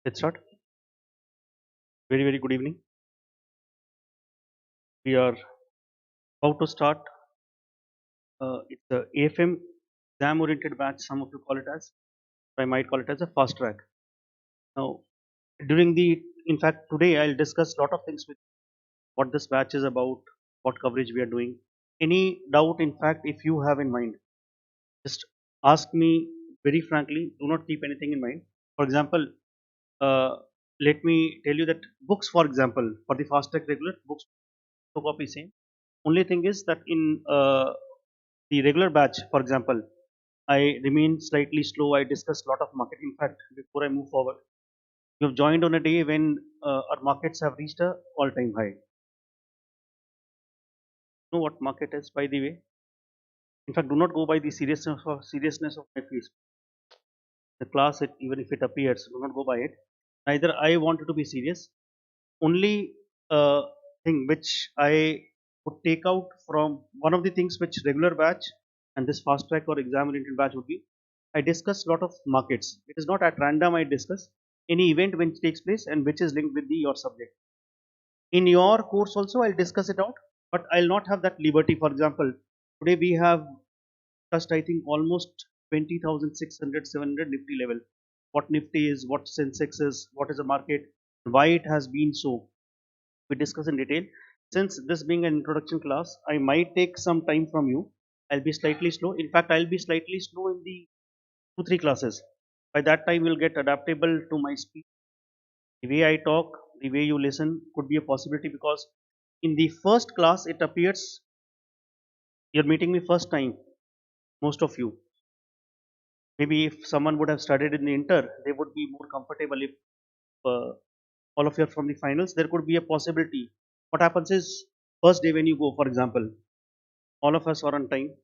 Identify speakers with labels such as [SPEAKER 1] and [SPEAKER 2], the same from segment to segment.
[SPEAKER 1] Let's start. Very good evening. We are about to start. It's the AFM exam oriented batch. Some of you call it as, I might call it as a fast track. Now, during the, in fact, today I'll discuss a lot of things with what this batch is about, what coverage we are doing. Any doubt, in fact, if you have in mind, just ask me very frankly. Do not keep anything in mind. For example, uh, let me tell you that books, for example, for the fast track regular books, photocopy same. Only thing is that in the regular batch, for example, I remain slightly slow. I discuss a lot of market. In fact, before I move forward, you have joined on a day when our markets have reached a all-time high. You know what market is, by the way? In fact, do not go by the seriousness of my face. The class, even if it appears, do not go by it. Neither I want you to be serious. Only thing which I would take out from one of the things which regular batch and this fast track or exam oriented batch would be, I discuss a lot of markets. It is not at random. I discuss any event which takes place and which is linked with your subject. In your course also I'll discuss it out, but I'll not have that liberty. For example, today we have touched, I think, almost 20,600, 700 Nifty level. What Nifty is, what Sensex is, what is the market, why it has been so, we discuss in detail. Since this being an introduction class, I might take some time from you. I'll be slightly slow. In fact, I'll be slightly slow in the 2 3 classes. By that time you'll get adaptable to my speech. The way I talk, the way you listen could be a possibility, because in the first class it appears you're meeting me first time, most of you. Maybe if someone would have studied in the inter, they would be more comfortable. If uh, all of you are from the finals, there could be a possibility. What happens is, first day when you go, for example, all of us are on time.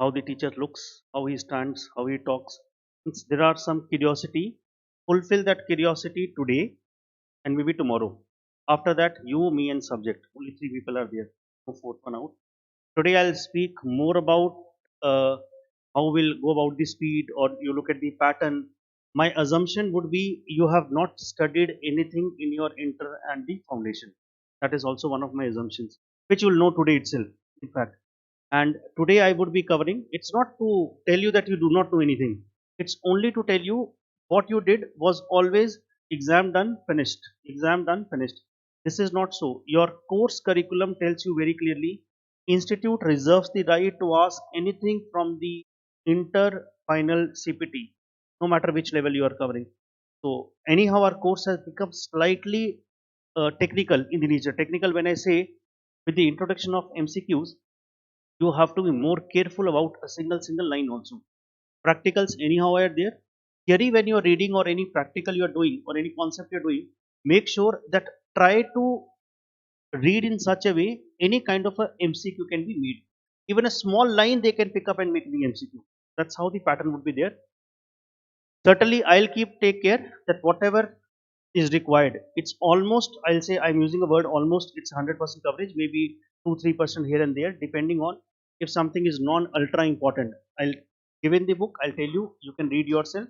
[SPEAKER 1] How the teacher looks, how he stands, how he talks. Since there are some curiosity, fulfill that curiosity today and maybe tomorrow. After that, you, me, and subject. Only three people are there. No fourth one out. Today I'll speak more about how we'll go about the speed, or you look at the pattern. My assumption would be you have not studied anything in your inter and the foundation. That is also one of my assumptions, which you will know today itself, in fact. And today I would be covering, it's not to tell you that you do not know anything. It's only to tell you what you did was always exam done, finished. Exam done, finished. This is not so. Your course curriculum tells you very clearly, institute reserves the right to ask anything from the inter final CPT, no matter which level you are covering. So anyhow, our course has become slightly technical in the nature. Technical when I say, with the introduction of MCQs, you have to be more careful about a single line also. Practicals anyhow are there. Theory, when you are reading, or any practical you are doing, or any concept you are doing, make sure that try to read in such a way any kind of a MCQ can be made. Even a small line they can pick up and make the MCQ. That's how the pattern would be there. Certainly I'll keep take care that whatever is required, it's almost, I'll say, I'm using a word almost, it's 100% coverage, maybe 2 3% here and there, depending on if something is non ultra important. I'll give in the book, I'll tell you, you can read yourself,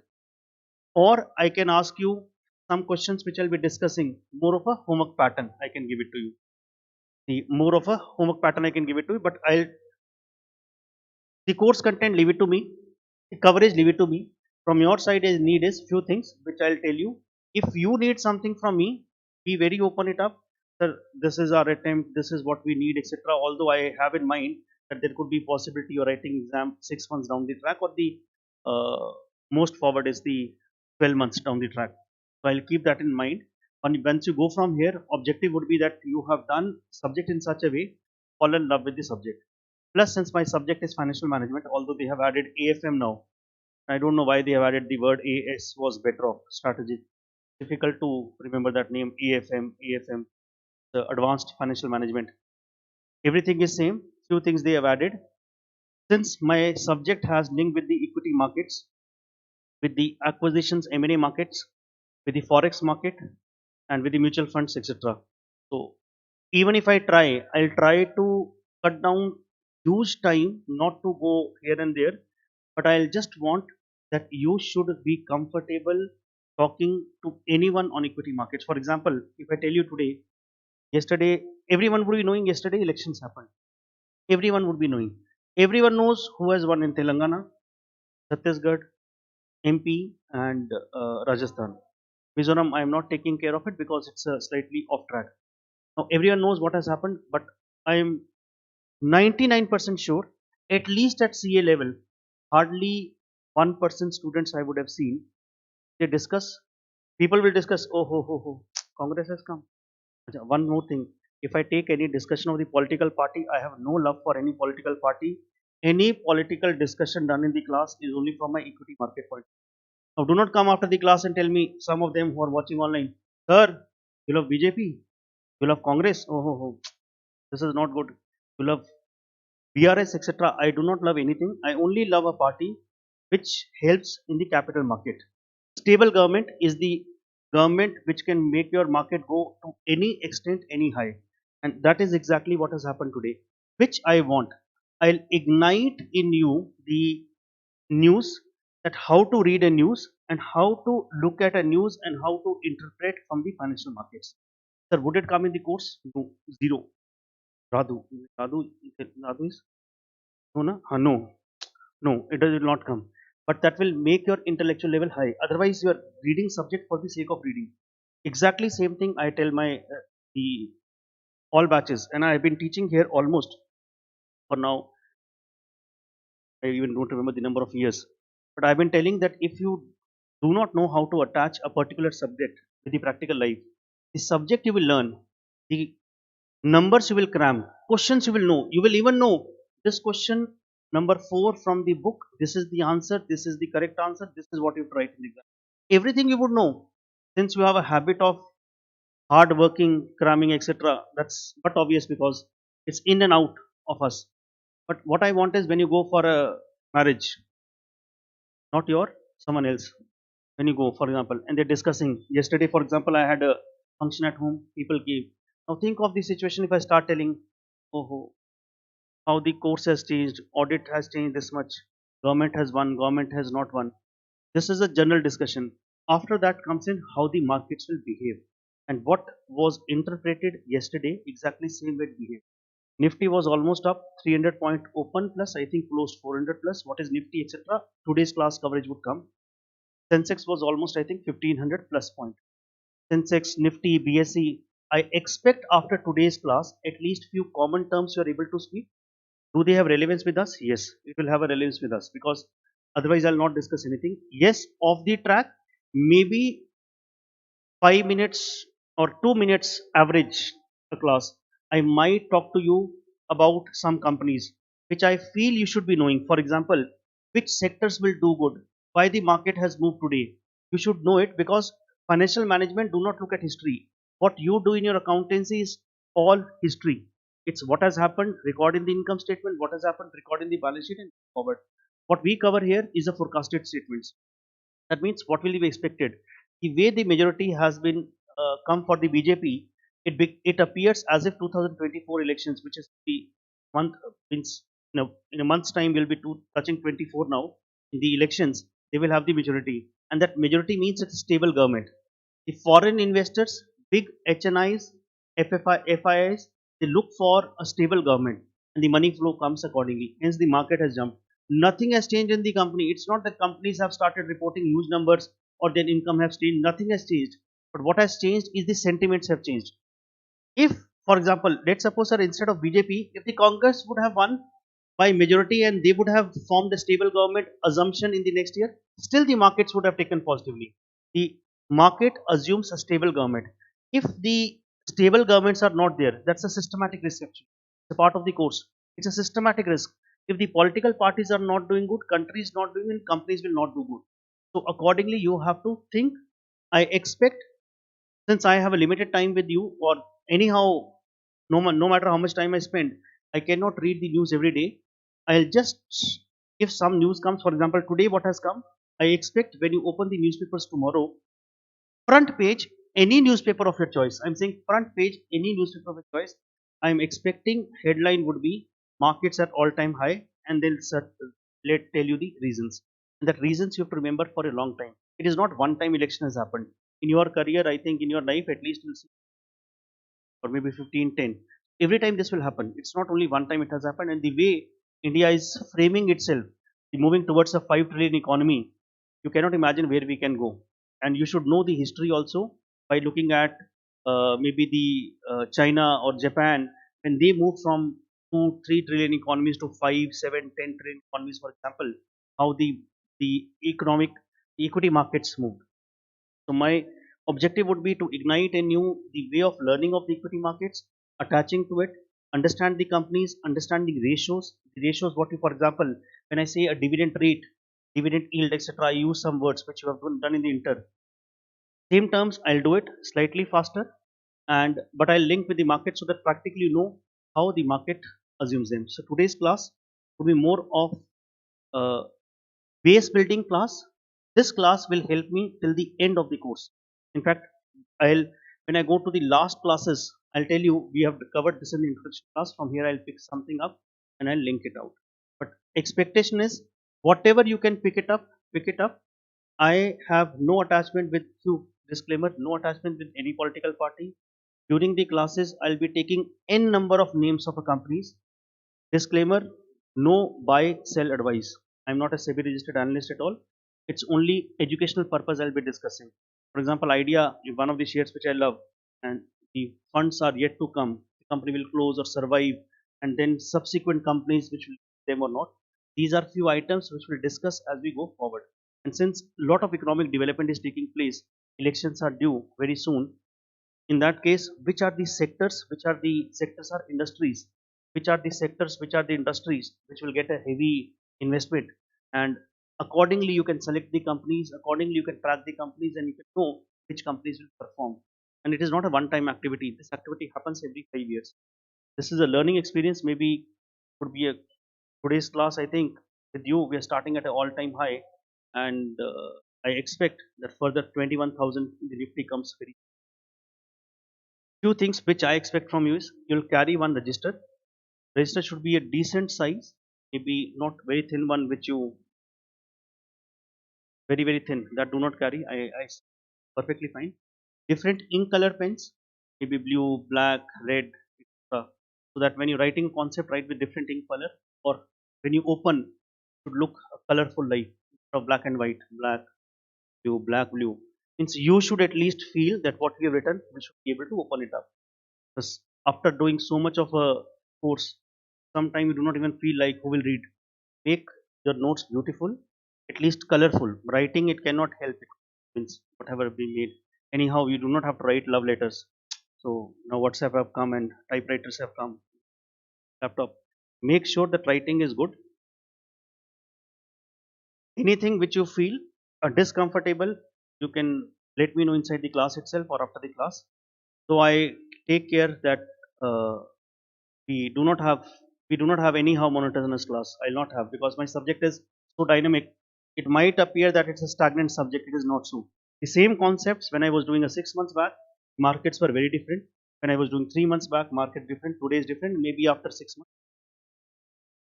[SPEAKER 1] or I can ask you some questions which I'll be discussing, more of a homework pattern I can give it to you. The more of a homework pattern I can give it to you, but I'll, the course content, leave it to me. The coverage, leave it to me. From your side, I need is few things which I'll tell you. If you need something from me, be very open it up. Sir, this is our attempt, this is what we need, etc. Although I have in mind that there could be possibility you're writing exam 6 months down the track, or the uh, most forward is the 12 months down the track. So I'll keep that in mind. And once you go from here, objective would be that you have done subject in such a way, fall in love with the subject. Plus, since my subject is financial management, although they have added AFM now, I don't know why they have added the word AS was better off strategy. Difficult to remember that name, AFM, the advanced financial management. Everything is same. Few things they have added. Since my subject has link with the equity markets, with the acquisitions M&A markets, with the forex market, and with the mutual funds, etc. So even if I'll try to cut down huge time, not to go here and there, but I'll just want that you should be comfortable talking to anyone on equity markets. For example, if I tell you today, yesterday, everyone would be knowing yesterday elections happened. Everyone would be knowing. Everyone knows who has won in Telangana, Chhattisgarh, MP, and Rajasthan. Mizoram, I am not taking care of it because it's slightly off track. Now, everyone knows what has happened, but I am 99% sure, at least at CA level, hardly 1% students I would have seen, they discuss, people will discuss, oh, Congress has come. One more thing, if I take any discussion of the political party, I have no love for any political party. Any political discussion done in the class is only from my equity market point. Now, do not come after the class and tell me, some of them who are watching online, sir, you love BJP, you love Congress, this is not good. You love BRS, etc. I do not love anything. I only love a party which helps in the capital market. Stable government is the government which can make your market go to any extent, any high. And that is exactly what has happened today, which I want. I'll ignite in you the news, that how to read a news and how to look at a news and how to interpret from the financial markets. Sir, would it come in the course? No, zero. Radu. Radu, Radu is? No, no, no. No, it will not come. But that will make your intellectual level high. Otherwise, you are reading subject for the sake of reading. Exactly same thing I tell my the all batches, and I have been teaching here almost for now. I even don't remember the number of years. But I've been telling that if you do not know how to attach a particular subject with the practical life, the subject you will learn, the numbers you will cram, questions you will know, you will even know this question number 4 from the book, this is the answer, this is the correct answer, this is what you write in the exam. Everything you would know, since you have a habit of hard working, cramming, etc. That's but obvious because it's in and out of us. But what I want is when you go for a marriage, not your, someone else. When you go, for example, and they're discussing. Yesterday, for example, I had a function at home. People came. Now think of the situation if I start telling, oh, how the course has changed, audit has changed this much, government has won, government has not won. This is a general discussion. After that comes in how the markets will behave. And what was interpreted yesterday, exactly same way it behaved. Nifty was almost up 300 point open plus, I think closed 400 plus. What is Nifty, etc.? Today's class coverage would come. Sensex was almost, I think, 1500 plus point. Sensex, Nifty, BSE. I expect after today's class, at least few common terms you are able to speak. Do they have relevance with us? Yes, it will have a relevance with us because otherwise I'll not discuss anything. Yes, off the track, maybe 5 minutes or 2 minutes average a class, I might talk to you about some companies which I feel you should be knowing. For example, which sectors will do good, why the market has moved today. You should know it because financial management do not look at history. What you do in your accountancy is all history. It's what has happened, record in the income statement, what has happened, record in the balance sheet and forward. What we cover here is a forecasted statements. That means what will be expected. The way the majority has been come for the BJP, it appears as if 2024 elections, which is the month means in a month's time will be touching 24 now. In the elections, they will have the majority, and that majority means it's a stable government. The foreign investors, big HNIs, FIIs, they look for a stable government, and the money flow comes accordingly. Hence, the market has jumped. Nothing has changed in the company. It's not that companies have started reporting huge numbers or their income has changed. Nothing has changed. But what has changed is the sentiments have changed. If, for example, let's suppose, sir, instead of BJP, if the Congress would have won by majority and they would have formed a stable government assumption in the next year, still the markets would have taken positively. The market assumes a stable government. If the stable governments are not there, that's a systematic risk. Actually, it's a part of the course. It's a systematic risk. If the political parties are not doing good, countries not doing good, companies will not do good. So accordingly, you have to think. I expect, since I have a limited time with you, or anyhow, no matter how much time I spend, I cannot read the news every day. I'll just, if some news comes, for example, today what has come, I expect when you open the newspapers tomorrow, front page, any newspaper of your choice. I'm saying front page, any newspaper of your choice. I'm expecting headline would be markets at all time high, and they'll let tell you the reasons. And that reasons you have to remember for a long time. It is not one time election has happened. In your career, I think in your life at least you'll see, or maybe 15, 10. Every time this will happen. It's not only one time it has happened. And the way India is framing itself, moving towards a 5 trillion economy, you cannot imagine where we can go. And you should know the history also by looking at maybe the China or Japan, when they moved from 2 3 trillion economies to 5 7 10 trillion economies, for example, how the economic the equity markets moved. So my objective would be to ignite anew the way of learning of the equity markets, attaching to it, understand the companies, understand the ratios. The ratios, what you, for example, when I say a dividend rate, dividend yield, etc., I use some words which you have done in the inter. Same terms, I'll do it slightly faster, and but I'll link with the market so that practically you know how the market assumes them. So today's class will be more of base building class. This class will help me till the end of the course. In fact, I'll when I go to the last classes, I'll tell you we have covered this in the introduction class. From here, I'll pick something up and I'll link it out. But expectation is whatever you can pick it up, pick it up. I have no attachment with you. Disclaimer: no attachment with any political party. During the classes, I'll be taking n number of names of a companies. Disclaimer: no buy sell advice. I'm not a SEBI registered analyst at all. It's only educational purpose I'll be discussing. For example, idea, one of the shares which I love, and the funds are yet to come. The company will close or survive, and then subsequent companies which will them or not. These are few items which we'll discuss as we go forward. And since a lot of economic development is taking place, elections are due very soon. In that case, which are the sectors, are industries, which are the sectors, which are the industries which will get a heavy investment, and accordingly you can select the companies, accordingly you can track the companies, and you can know which companies will perform. And it is not a one time activity. This activity happens every 5 years. This is a learning experience. Maybe could be a today's class, I think with you we are starting at an all time high, and I expect that further 21,000 in the Nifty comes very. Few things which I expect from you is you'll carry one register. Register should be a decent size, maybe not very thin one which you very thin that do not carry. I perfectly fine. Different ink color pens, maybe blue, black, red, etc. So that when you're writing concept, write with different ink color, or when you open, it should look colorful like instead of black and white, black, blue. Means you should at least feel that what we have written, we should be able to open it up. Because after doing so much of a course, sometimes you do not even feel like who will read. Make your notes beautiful, at least colorful. Writing it cannot help it. Means whatever we made. Anyhow, you do not have to write love letters. So now WhatsApp have come and typewriters have come. Laptop. Make sure that writing is good. Anything which you feel discomfortable, you can let me know inside the class itself or after the class. So I take care that uh, we do not have anyhow monotonous class. I'll not have, because my subject is so dynamic. It might appear that it's a stagnant subject. It is not so. The same concepts when I was doing a 6 months back, markets were very different. When I was doing 3 months back, market different. Today is different. Maybe after 6 months,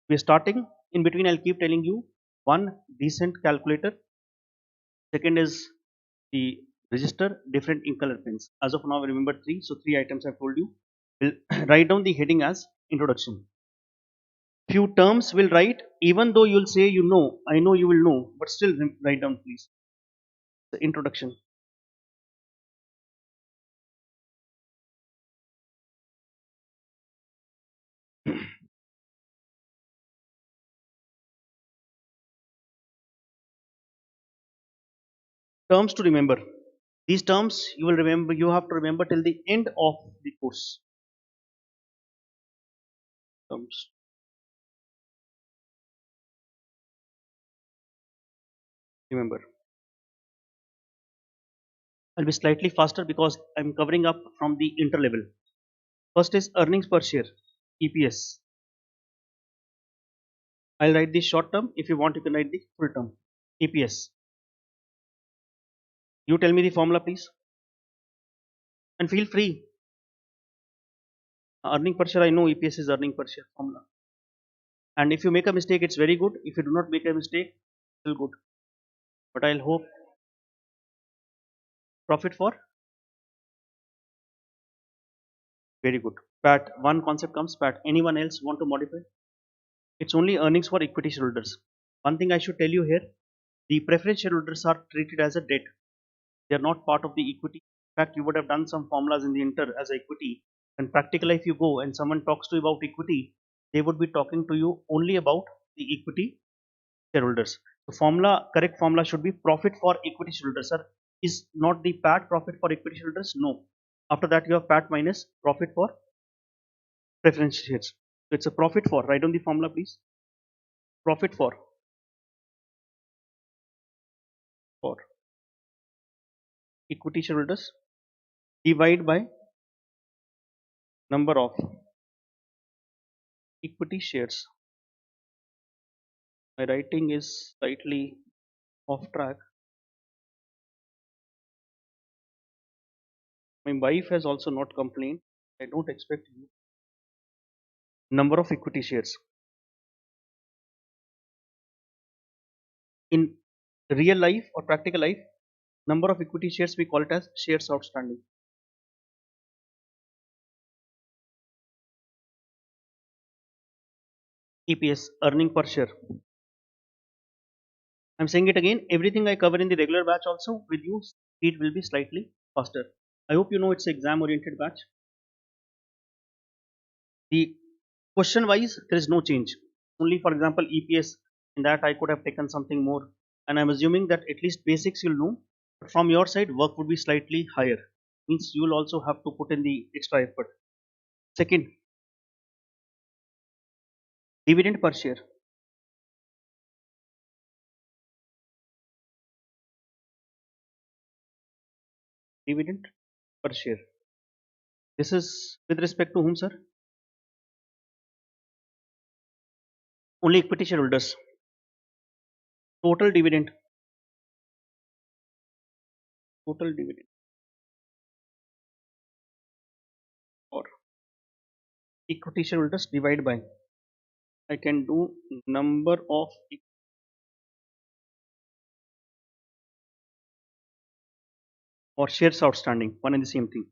[SPEAKER 1] we're starting. In between, I'll keep telling you one decent calculator. Second is the register, different ink color pens. As of now, remember three. So three items I've told you. We'll write down the heading as introduction. Few terms will write, even though you'll say you know, I know you will know, but still write down please. The introduction. Terms to remember. These terms you will remember, you have to remember till the end of the course. Terms. Remember. I'll be slightly faster because I'm covering up from the inter level. First is earnings per share, EPS. I'll write the short term. If you want, you can write the full term, EPS. You tell me the formula, please, and feel free. Earning per share, I know EPS is earning per share formula. And if you make a mistake, it's very good. If you do not make a mistake, still good. But I'll hope Profit for, very good. PAT, one concept comes PAT. Anyone else want to modify? It's only earnings for equity shareholders. One thing I should tell you here, the preference shareholders are treated as a debt. They are not part of the equity. In fact, you would have done some formulas in the inter as equity. And practically, if you go and someone talks to you about equity, they would be talking to you only about the equity shareholders. The formula, correct formula should be profit for equity shareholders. Sir, is not the PAT profit for equity shareholders? No. After that, you have PAT minus profit for preference shares. So it's a profit for. Write down the formula, please. Profit for equity shareholders divide by number of equity shares. My writing is slightly off track. My wife has also not complained. I don't expect you. Number of equity shares. In real life or practical life, number of equity shares we call it as shares outstanding. EPS, earning per share. I'm saying it again. Everything I cover in the regular batch also with you, speed will be slightly faster. I hope you know it's exam oriented batch. The question wise, there is no change. Only for example, EPS, in that I could have taken something more. And I'm assuming that at least basics you'll know. But from your side, work would be slightly higher. Means you'll also have to put in the extra effort. Second, dividend per share. Dividend per share. This is with respect to whom, sir? Only equity shareholders. Total dividend. Total dividend or equity shareholders divided by. I can do number of or shares outstanding. One and the same thing.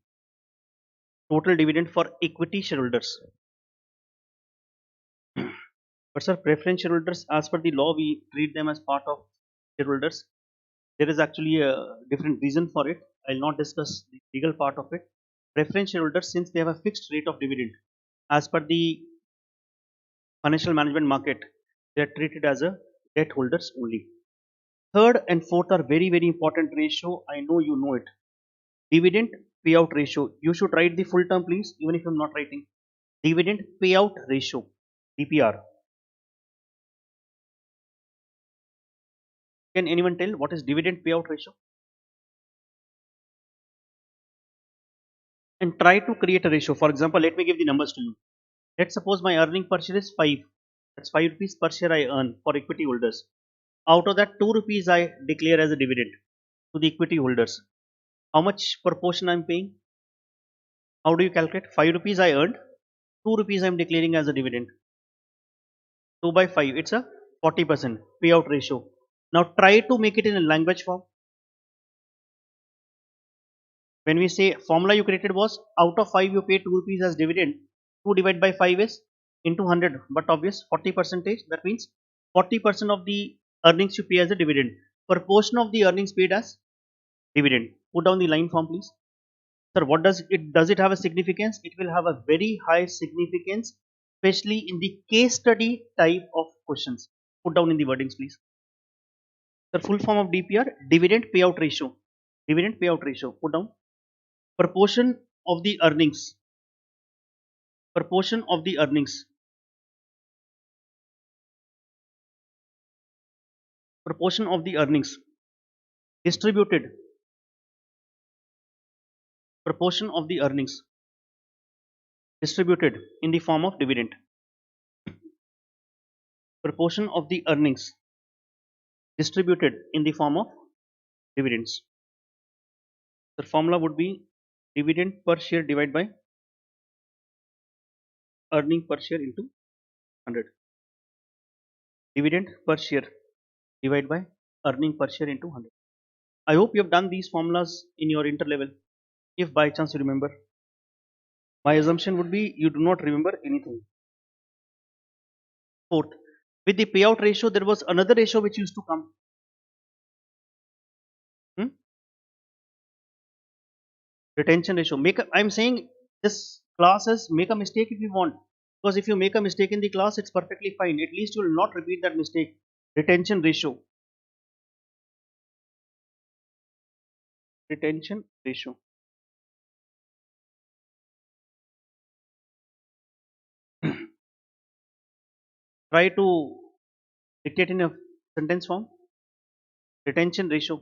[SPEAKER 1] Total dividend for equity shareholders. But sir, preference shareholders, as per the law, we treat them as part of shareholders. There is actually a different reason for it. I'll not discuss the legal part of it. Preference shareholders, since they have a fixed rate of dividend, as per the financial management market, they are treated as a debt holders only. Third and fourth are very, very important ratio. I know you know it. Dividend payout ratio. You should write the full term, please, even if I'm not writing. Dividend payout ratio, DPR. Can anyone tell what is dividend payout ratio? And try to create a ratio. For example, let me give the numbers to you. Let's suppose my earning per share is 5. That's 5 rupees per share I earn for equity holders. Out of that, 2 rupees I declare as a dividend to the equity holders. How much proportion I'm paying? How do you calculate? 5 rupees I earned, 2 rupees I'm declaring as a dividend. 2 by 5, it's a 40% payout ratio. Now try to make it in a language form. When we say formula you created was out of 5 you pay 2 rupees as dividend, 2 divided by 5 is into 100, but obvious 40 percentage, that means 40% of the earnings you pay as a dividend. Proportion of the earnings paid as dividend. Put down the line form, please. Sir, what does it have a significance? It will have a very high significance, especially in the case study type of questions. Put down in the wordings, please. The full form of DPR, dividend payout ratio. Dividend payout ratio. Put down. Proportion of the earnings. Proportion of the earnings. Proportion of the earnings distributed. Proportion of the earnings distributed in the form of dividend. Proportion of the earnings distributed in the form of dividends. The formula would be dividend per share divided by earning per share into 100. Dividend per share divided by earning per share into 100. I hope you have done these formulas in your inter-level, if by chance you remember. My assumption would be you do not remember anything. Fourth, with the payout ratio, there was another ratio which used to come. Hmm? Retention ratio. I'm saying this class is make a mistake if you want. Because if you make a mistake in the class, it's perfectly fine. At least you will not repeat that mistake. Retention ratio. Retention ratio. Try to dictate in a sentence form. Retention ratio.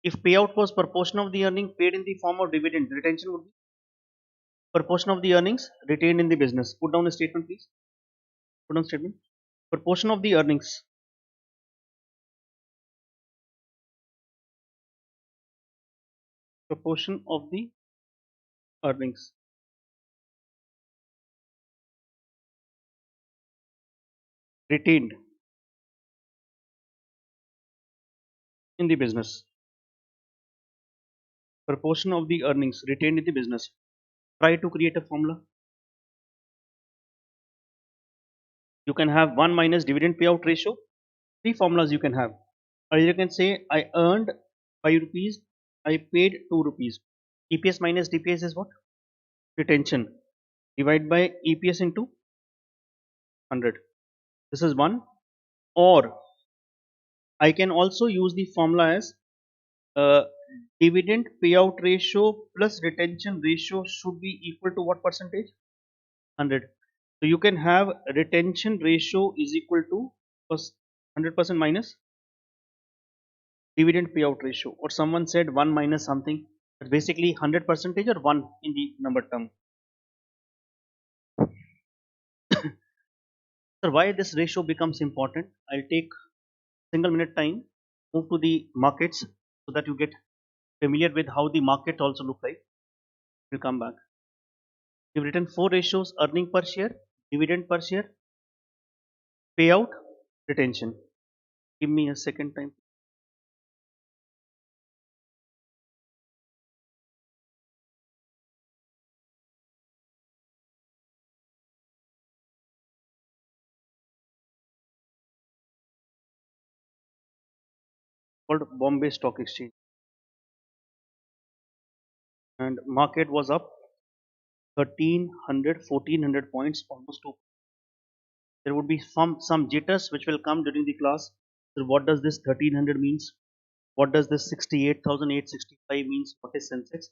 [SPEAKER 1] If payout was proportion of the earning paid in the form of dividend, retention would be proportion of the earnings retained in the business. Put down a statement, please. Put down statement. Proportion of the earnings. Proportion of the earnings retained in the business. Proportion of the earnings retained in the business. Try to create a formula. You can have 1 minus dividend payout ratio. Three formulas you can have. Or you can say I earned 5 rupees, I paid 2 rupees. EPS minus DPS is what? Retention. Divide by EPS into 100. This is one. Or I can also use the formula as uh, dividend payout ratio plus retention ratio should be equal to what percentage? 100. So you can have retention ratio is equal to 100% minus dividend payout ratio, or someone said 1 minus something. That's basically 100 percentage or 1 in the number term. So why this ratio becomes important? I'll take single minute time, move to the markets so that you get familiar with how the market also look like. We'll come back. We've written four ratios: earning per share, dividend per share, payout, retention. Give me a second time. Called Bombay Stock Exchange, and market was up 1300 1400 points, almost to. There would be some jitters which will come during the class. So what does this 1300 means? What does this 68,865 means? What is Sensex?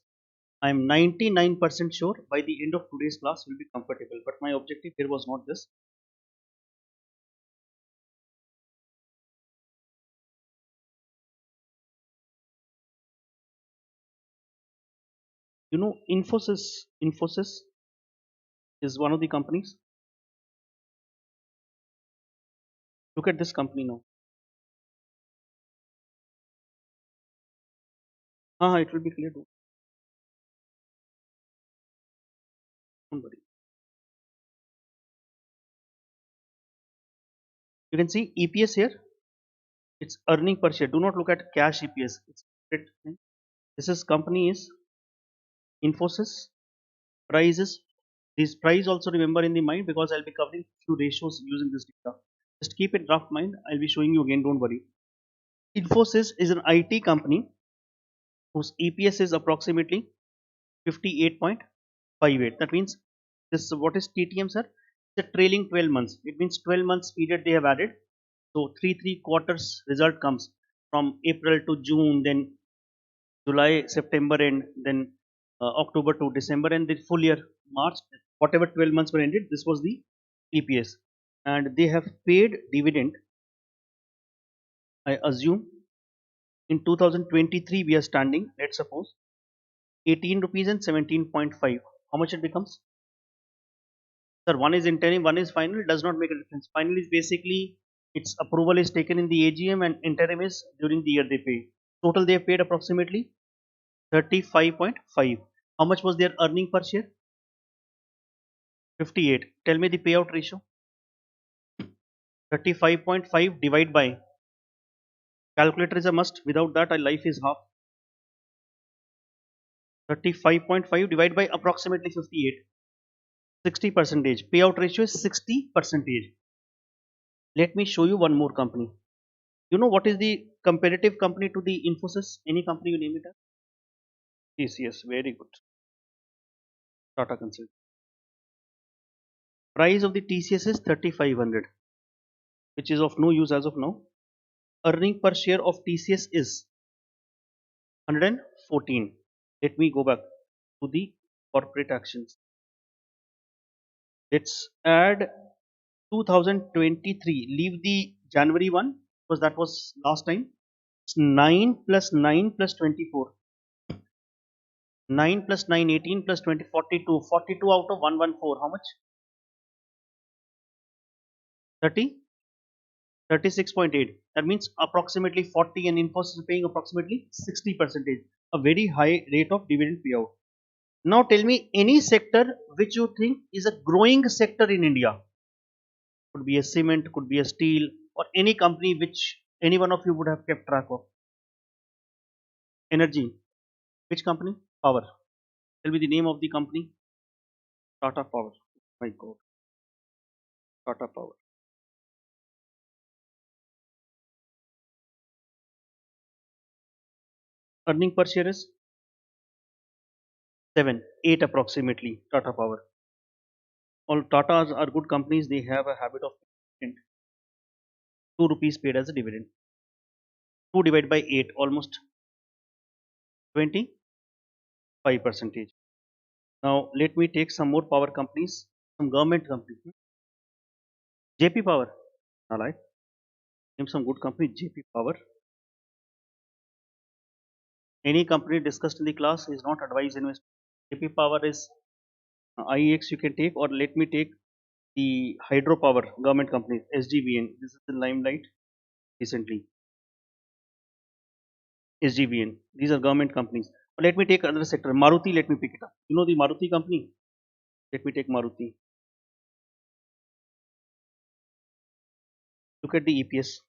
[SPEAKER 1] I am 99% sure by the end of today's class will be comfortable. But my objective here was not this. You know, Infosys is one of the companies. Look at this company now. It will be clear. Don't worry. You can see EPS here. It's earning per share. Do not look at cash EPS. This is company is Infosys. Prices. This price also remember in the mind because I'll be covering few ratios using this data. Just keep it rough mind. I'll be showing you again. Don't worry. Infosys is an IT company whose EPS is approximately 58.58. That means this what is TTM, sir? It's a trailing 12 months. It means 12 months period they have added. So three quarters result comes from April to June, then July, September, and then October to December, and the full year March. Whatever 12 months were ended, this was the EPS, and they have paid dividend. I assume in 2023 we are standing. Let's suppose 18 rupees and 17.5. How much it becomes? Sir, one is interim, one is final. Does not make a difference. Final is basically its approval is taken in the AGM, and interim is during the year they pay. Total they have paid approximately 35.5. How much was their earning per share? 58. Tell me the payout ratio. 35.5 divided by Calculator is a must. Without that, our life is half. 35.5 divided by approximately 58. 60 percentage. Payout ratio is 60 percentage. Let me show you one more company. You know what is the competitive company to the Infosys? Any company you name it as? TCS. Very good. Tata Consult. Price of the TCS is 3500, which is of no use as of now. Earning per share of TCS is 114. Let me go back to the corporate actions. Let's add 2023. Leave the January one because that was last time. It's 9 plus 9 plus 24. 9 plus 9, 18 plus 20, 42. 42 out of 114. How much? 30? 36.8. That means approximately 40, and Infosys is paying approximately 60 percentage. A very high rate of dividend payout. Now tell me any sector which you think is a growing sector in India. Could be a cement, could be a steel, or any company which any one of you would have kept track of. Energy. Which company? Power. Tell me the name of the company. Tata Power. My God. Tata Power. Earning per share is 7, 8 approximately. Tata Power. All Tatas are good companies. They have a habit of 2 rupees paid as a dividend. 2 divided by 8, almost 25 percentage. Now let me take some more power companies, some government companies. JP Power. Alright. Name some good company. JP Power. Any company discussed in the class is not advised investment. JP Power is IEX you can take, or let me take the hydropower government companies. SGVN. This is the limelight recently. SGVN. These are government companies. But let me take another sector. Maruti. Let me pick it up. You know the Maruti company. Let me take Maruti. Look at the EPS.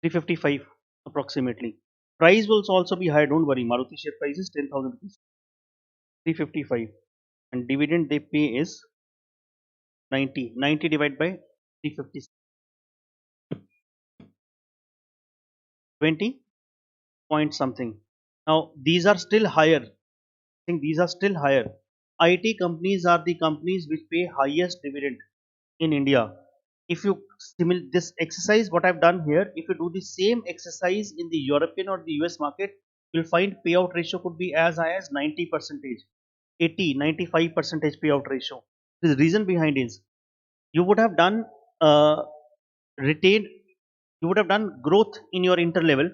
[SPEAKER 1] 355 approximately. Price will also be high. Don't worry. Maruti share price is 10,000 rupees. 355, and dividend they pay is 90. 90 divided by 350. 20 point something. Now these are still higher. I think these are still higher. IT companies are the companies which pay highest dividend in India. If you simulate this exercise, what I've done here, if you do the same exercise in the European or the US market, you'll find payout ratio could be as high as 90 percentage, 80, 95 percentage payout ratio. The reason behind is you would have done retained, you would have done growth in your inter-level.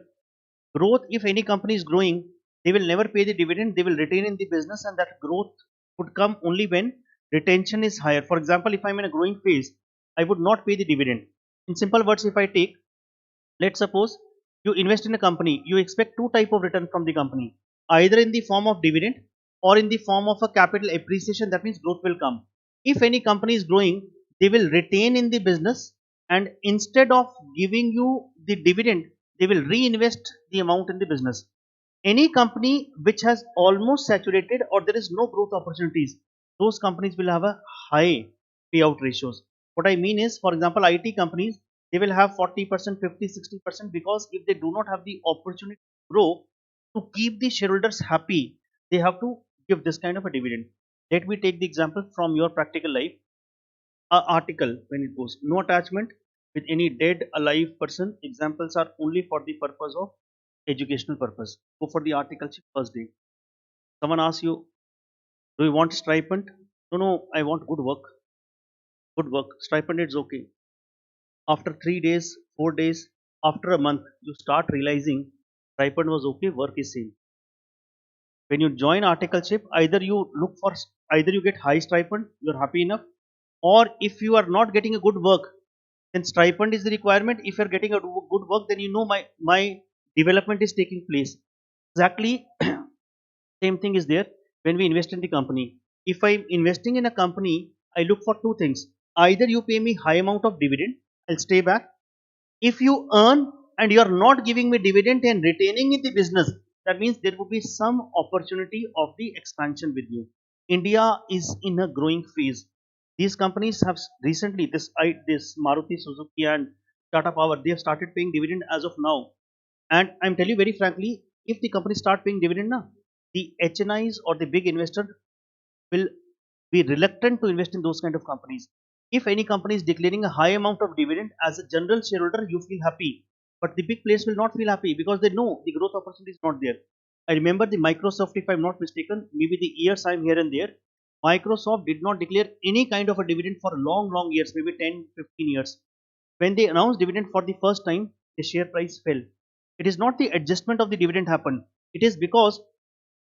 [SPEAKER 1] Growth, if any company is growing, they will never pay the dividend, they will retain in the business, and that growth would come only when retention is higher. For example, if I'm in a growing phase, I would not pay the dividend. In simple words, if I take, let's suppose you invest in a company, you expect two type of return from the company, either in the form of dividend or in the form of a capital appreciation. That means growth will come. If any company is growing, they will retain in the business, and instead of giving you the dividend, they will reinvest the amount in the business. Any company which has almost saturated or there is no growth opportunities, those companies will have a high payout ratios. What I mean is, for example, IT companies, they will have 40%, 50, 60%, because if they do not have the opportunity to grow, to keep the shareholders happy, they have to give this kind of a dividend. Let me take the example from your practical life. A article, when it goes no attachment with any dead alive person, examples are only for the purpose of educational purpose. Go for the article first day. Someone asks you, do you want stipend? No, I want good work. Good work. Stipend is okay. After 3 days, 4 days, after a month, you start realizing stipend was okay, work is same. When you join articleship, either you look for, either you get high stipend, you're happy enough, or if you are not getting a good work, then stipend is the requirement. If you're getting a good work, then you know my development is taking place. Exactly. Same thing is there when we invest in the company. If I'm investing in a company, I look for two things. Either you pay me high amount of dividend, I'll stay back. If you earn and you are not giving me dividend and retaining in the business, that means there would be some opportunity of the expansion with you. India is in a growing phase. These companies have recently, this Maruti Suzuki and Tata Power, they have started paying dividend as of now. And I'm telling you very frankly, if the company start paying dividend now, the HNIs or the big investor will be reluctant to invest in those kind of companies. If any company is declaring a high amount of dividend, as a general shareholder, you feel happy, but the big players will not feel happy because they know the growth opportunity is not there. I remember the Microsoft, if I'm not mistaken, maybe the years I'm here and there, Microsoft did not declare any kind of a dividend for long, long years, maybe 10, 15 years. When they announced dividend for the first time, the share price fell. It is not the adjustment of the dividend happened. It is because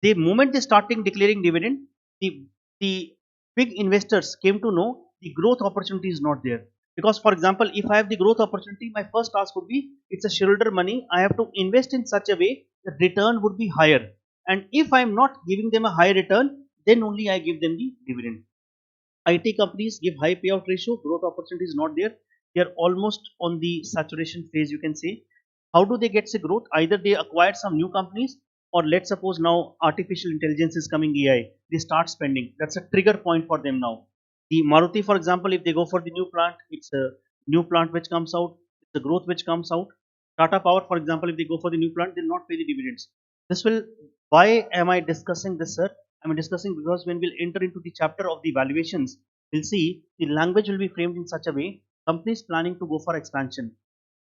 [SPEAKER 1] the moment they starting declaring dividend, the big investors came to know the growth opportunity is not there. Because for example, if I have the growth opportunity, my first task would be, it's a shareholder money. I have to invest in such a way that return would be higher. And if I am not giving them a high return, then only I give them the dividend. IT companies give high payout ratio, growth opportunity is not there. They are almost on the saturation phase, you can say. How do they get the growth? Either they acquire some new companies, or let's suppose now artificial intelligence is coming, AI, they start spending. That's a trigger point for them now. The Maruti, for example, if they go for the new plant, it's a new plant which comes out, it's the growth which comes out. Tata Power, for example, if they go for the new plant, they'll not pay the dividends. This will, why am I discussing this, sir? I'm discussing because when we'll enter into the chapter of the valuations, we'll see the language will be framed in such a way, companies planning to go for expansion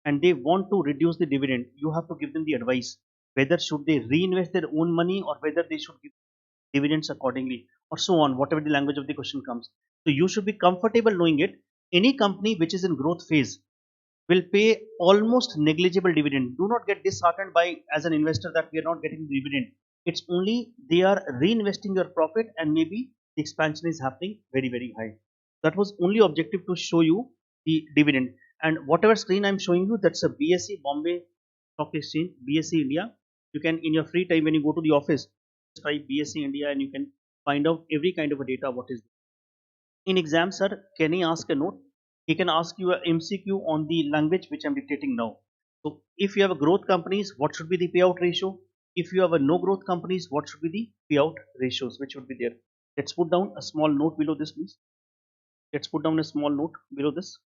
[SPEAKER 1] and they want to reduce the dividend, you have to give them the advice whether should they reinvest their own money or whether they should give dividends accordingly, or so on, whatever the language of the question comes. So you should be comfortable knowing it. Any company which is in growth phase will pay almost negligible dividend. Do not get disheartened by as an investor that we are not getting dividend. It's only they are reinvesting your profit and maybe the expansion is happening very, very high. That was only objective to show you the dividend. And whatever screen I'm showing you, that's a BSE Bombay Stock Exchange, BSE India. You can in your free time when you go to the office, type BSE India and you can find out every kind of a data what is in exam, sir, can he ask a note? He can ask you a MCQ on the language which I'm dictating now. So if you have a growth companies, what should be the payout ratio? If you have a no growth companies, what should be the payout ratios which would be there? Let's put down a small note below this, please. Let's put down a small note below this.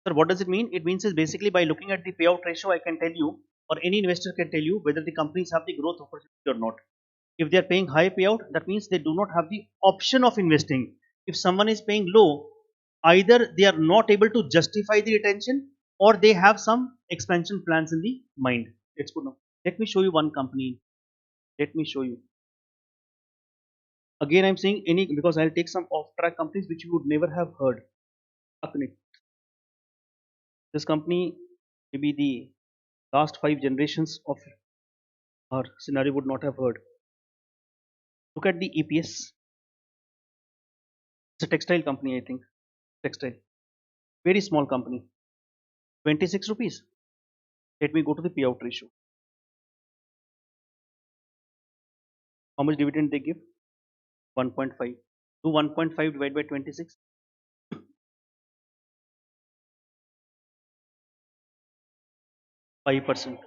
[SPEAKER 1] Sir, what does it mean? It means is basically by looking at the payout ratio, I can tell you, or any investor can tell you whether the companies have the growth opportunity or not. If they are paying high payout, that means they do not have the option of investing. If someone is paying low, either they are not able to justify the retention or they have some expansion plans in the mind. Let's put now. Let me show you one company. Let me show you. Again, I'm saying any because I'll take some off-track companies which you would never have heard. Apne. This company, maybe the last 5 generations of our scenario would not have heard. Look at the EPS. It's a textile company, I think. Textile. Very small company. 26 rupees. Let me go to the payout ratio. How much dividend they give? 1.5. Do 1.5 divided by 26. 5%.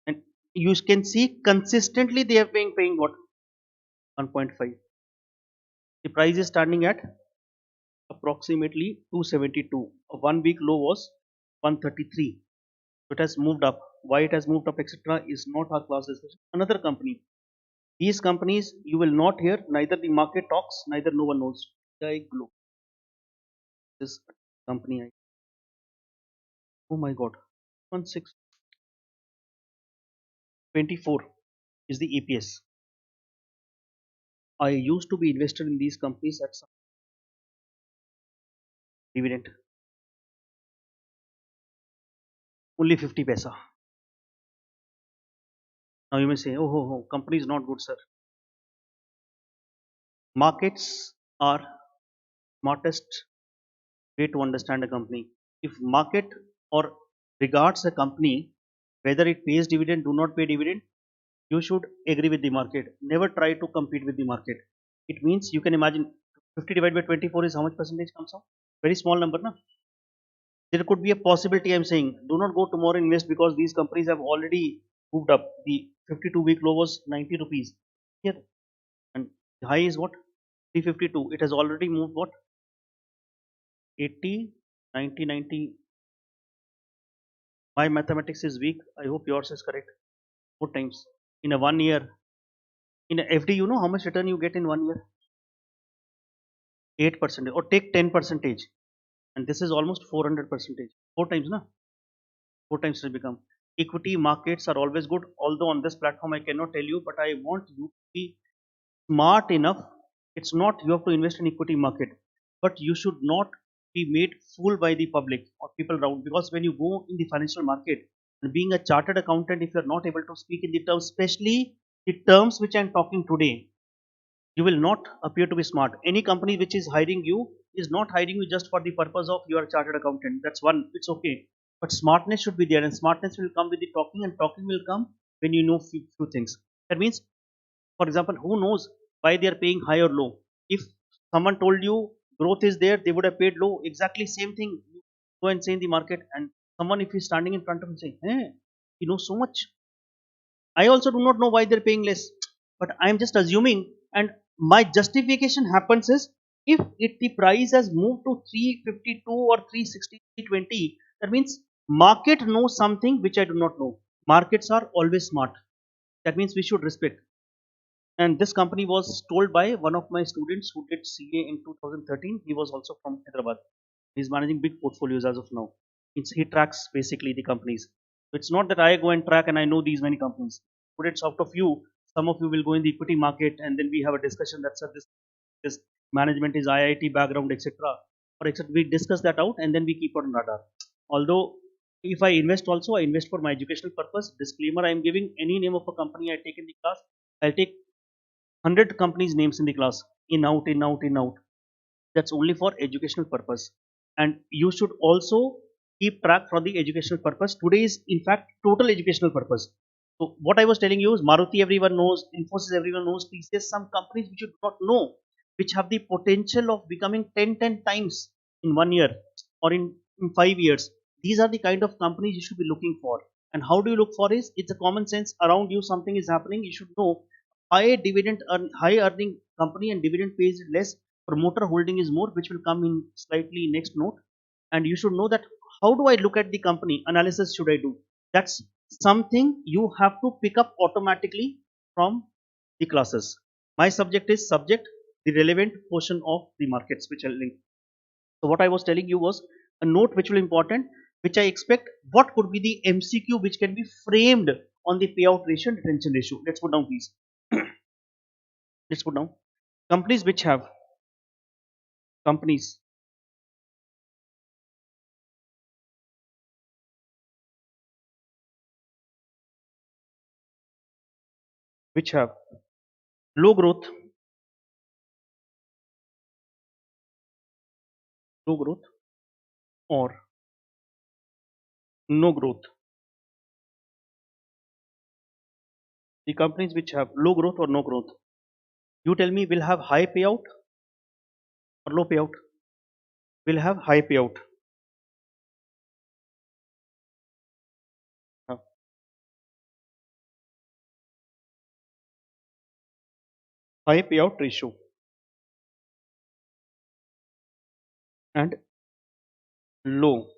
[SPEAKER 1] And you can see consistently they are paying what? 1.5. The price is standing at approximately 272. A 1 week low was 133. So it has moved up. Why it has moved up, etc., is not our class discussion. Another company. These companies you will not hear, neither the market talks, neither no one knows. Glow. This company. Oh my god. 1624 is the EPS. I used to be invested in these companies at some dividend. Only 50 paisa. Now you may say, oh, company is not good, sir. Markets are smartest way to understand a company. If market or regards a company, whether it pays dividend, do not pay dividend, you should agree with the market. Never try to compete with the market. It means you can imagine 50 divided by 24 is how much percentage comes out? Very small number, na? There could be a possibility. I'm saying, do not go tomorrow and invest because these companies have already moved up. The 52-week low was 90 rupees. Here, and the high is what? 352. It has already moved what? 80, 90, 90. My mathematics is weak. I hope yours is correct. 4 times in a 1 year. In a FD, you know how much return you get in 1 year? 8%, or take 10 percentage, and this is almost 400 percentage. 4 times, na? 4 times it will become. Equity markets are always good. Although on this platform I cannot tell you, but I want you to be smart enough. It's not you have to invest in equity market, but you should not be made fool by the public or people around, because when you go in the financial market and being a chartered accountant, if you're not able to speak in the terms, especially the terms which I'm talking today, you will not appear to be smart. Any company which is hiring you is not hiring you just for the purpose of you are a chartered accountant. That's one, it's okay, but smartness should be there, and smartness will come with the talking, and talking will come when you know few things. That means, for example, who knows why they are paying high or low? If someone told you growth is there, they would have paid low. Exactly same thing. You go and say in the market, and someone if he's standing in front of him saying, hey, you know so much, I also do not know why they're paying less, but I'm just assuming. And my justification happens is, if the price has moved to 352 or 360, 320, that means market knows something which I do not know. Markets are always smart. That means we should respect. And this company was told by one of my students who did CA in 2013. He was also from Hyderabad. He's managing big portfolios as of now. He tracks basically the companies. So it's not that I go and track and I know these many companies. Students out of you, some of you will go in the equity market, and then we have a discussion that sir, this management is IIT background, etc. Or etc. We discuss that out and then we keep on radar. Although if I invest also, I invest for my educational purpose. Disclaimer: I am giving any name of a company I take in the class. I'll take 100 companies names in the class, in out, in out, in out. That's only for educational purpose, and you should also keep track for the educational purpose. Today is in fact total educational purpose. So what I was telling you is Maruti everyone knows, Infosys everyone knows, TCS, some companies which you do not know, which have the potential of becoming 10 times in 1 year, or in 5 years. These are the kind of companies you should be looking for. And how do you look for is, it's a common sense. Around you something is happening, you should know high earning company and dividend pays less, promoter holding is more, which will come in slightly next note. And you should know that, how do I look at the company analysis should I do? That's something you have to pick up automatically from the classes. My subject is subject, the relevant portion of the markets which I'll link. So what I was telling you was a note which will important, which I expect. What could be the MCQ which can be framed on the payout ratio and retention ratio? Let's put down please. Let's put down companies which have companies which have low growth, low growth or no growth. The companies which have low growth or no growth, you tell me, will have high payout or low payout? Will have high payout. Have high payout ratio and low.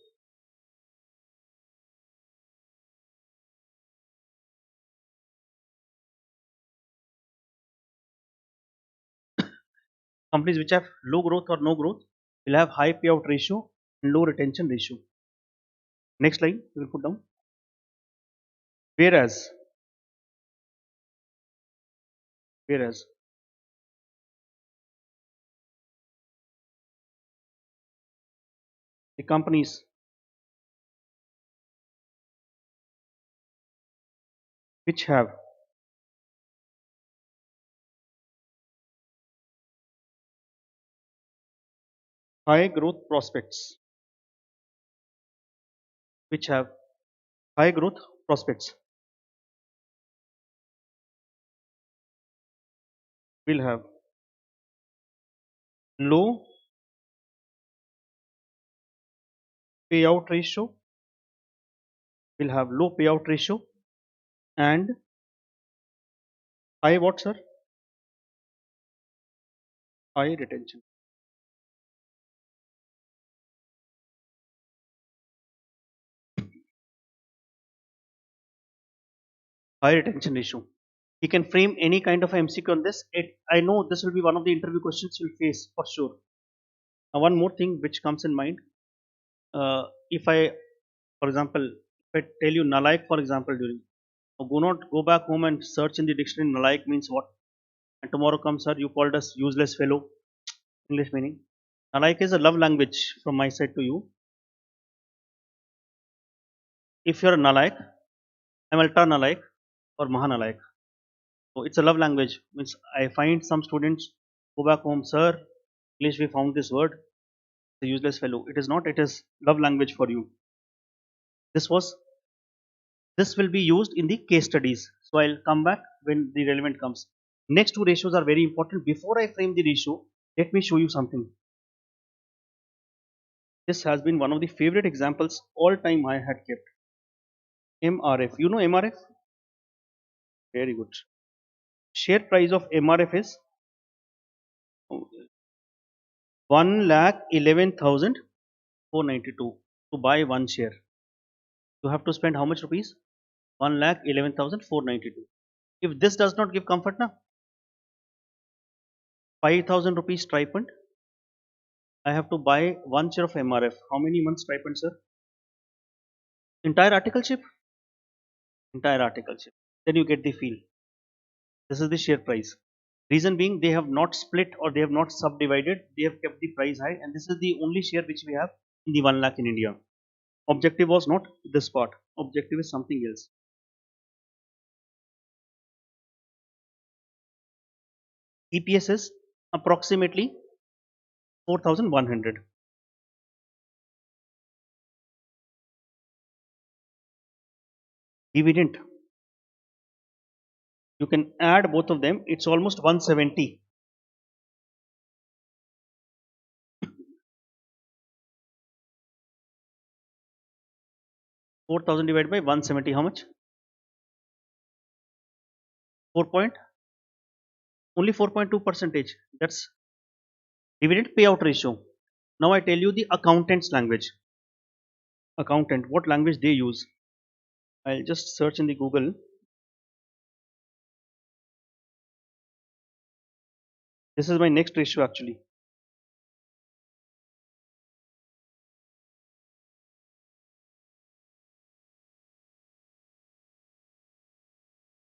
[SPEAKER 1] Companies which have low growth or no growth will have high payout ratio and low retention ratio. Next line we will put down. Whereas, whereas the companies which have high growth prospects, which have high growth prospects, will have low payout ratio, will have low payout ratio and high what, sir? High retention. High retention ratio. You can frame any kind of MCQ on this. I know this will be one of the interview questions you'll face for sure. Now, one more thing which comes in mind. If I, for example, if I tell you nalaik, for example, during, go not go back home and search in the dictionary nalaik means what. And tomorrow comes, sir, you called us useless fellow. English meaning. Nalaik is a love language from my side to you. If you're a nalaik, I'm ultra nalaik or mahanalaik. So it's a love language. Means I find some students go back home, sir. English we found this word. The useless fellow. It is not. It is love language for you. This was. This will be used in the case studies. So I'll come back when the relevant comes. Next two ratios are very important. Before I frame the ratio, let me show you something. This has been one of the favorite examples all time I had kept. MRF. You know MRF? Very good. Share price of MRF is 1,11,492 to buy one share. You have to spend how much rupees? 1,11,492. If this does not give comfort, na 5,000 rupees stipend. I have to buy one share of MRF. How many months stipend, sir? Entire articleship? Entire articleship. Then you get the feel. This is the share price. Reason being they have not split or they have not subdivided. They have kept the price high, and this is the only share which we have in the 1 lakh in India. Objective was not this part. Objective is something else. EPS is approximately 4,100. Dividend. You can add both of them. It's almost 170. 4,000 divided by 170. How much? 4 point. Only 4.2 percentage. That's dividend payout ratio. Now I tell you the accountant's language. Accountant, what language they use? I'll just search in the Google. This is my next ratio actually.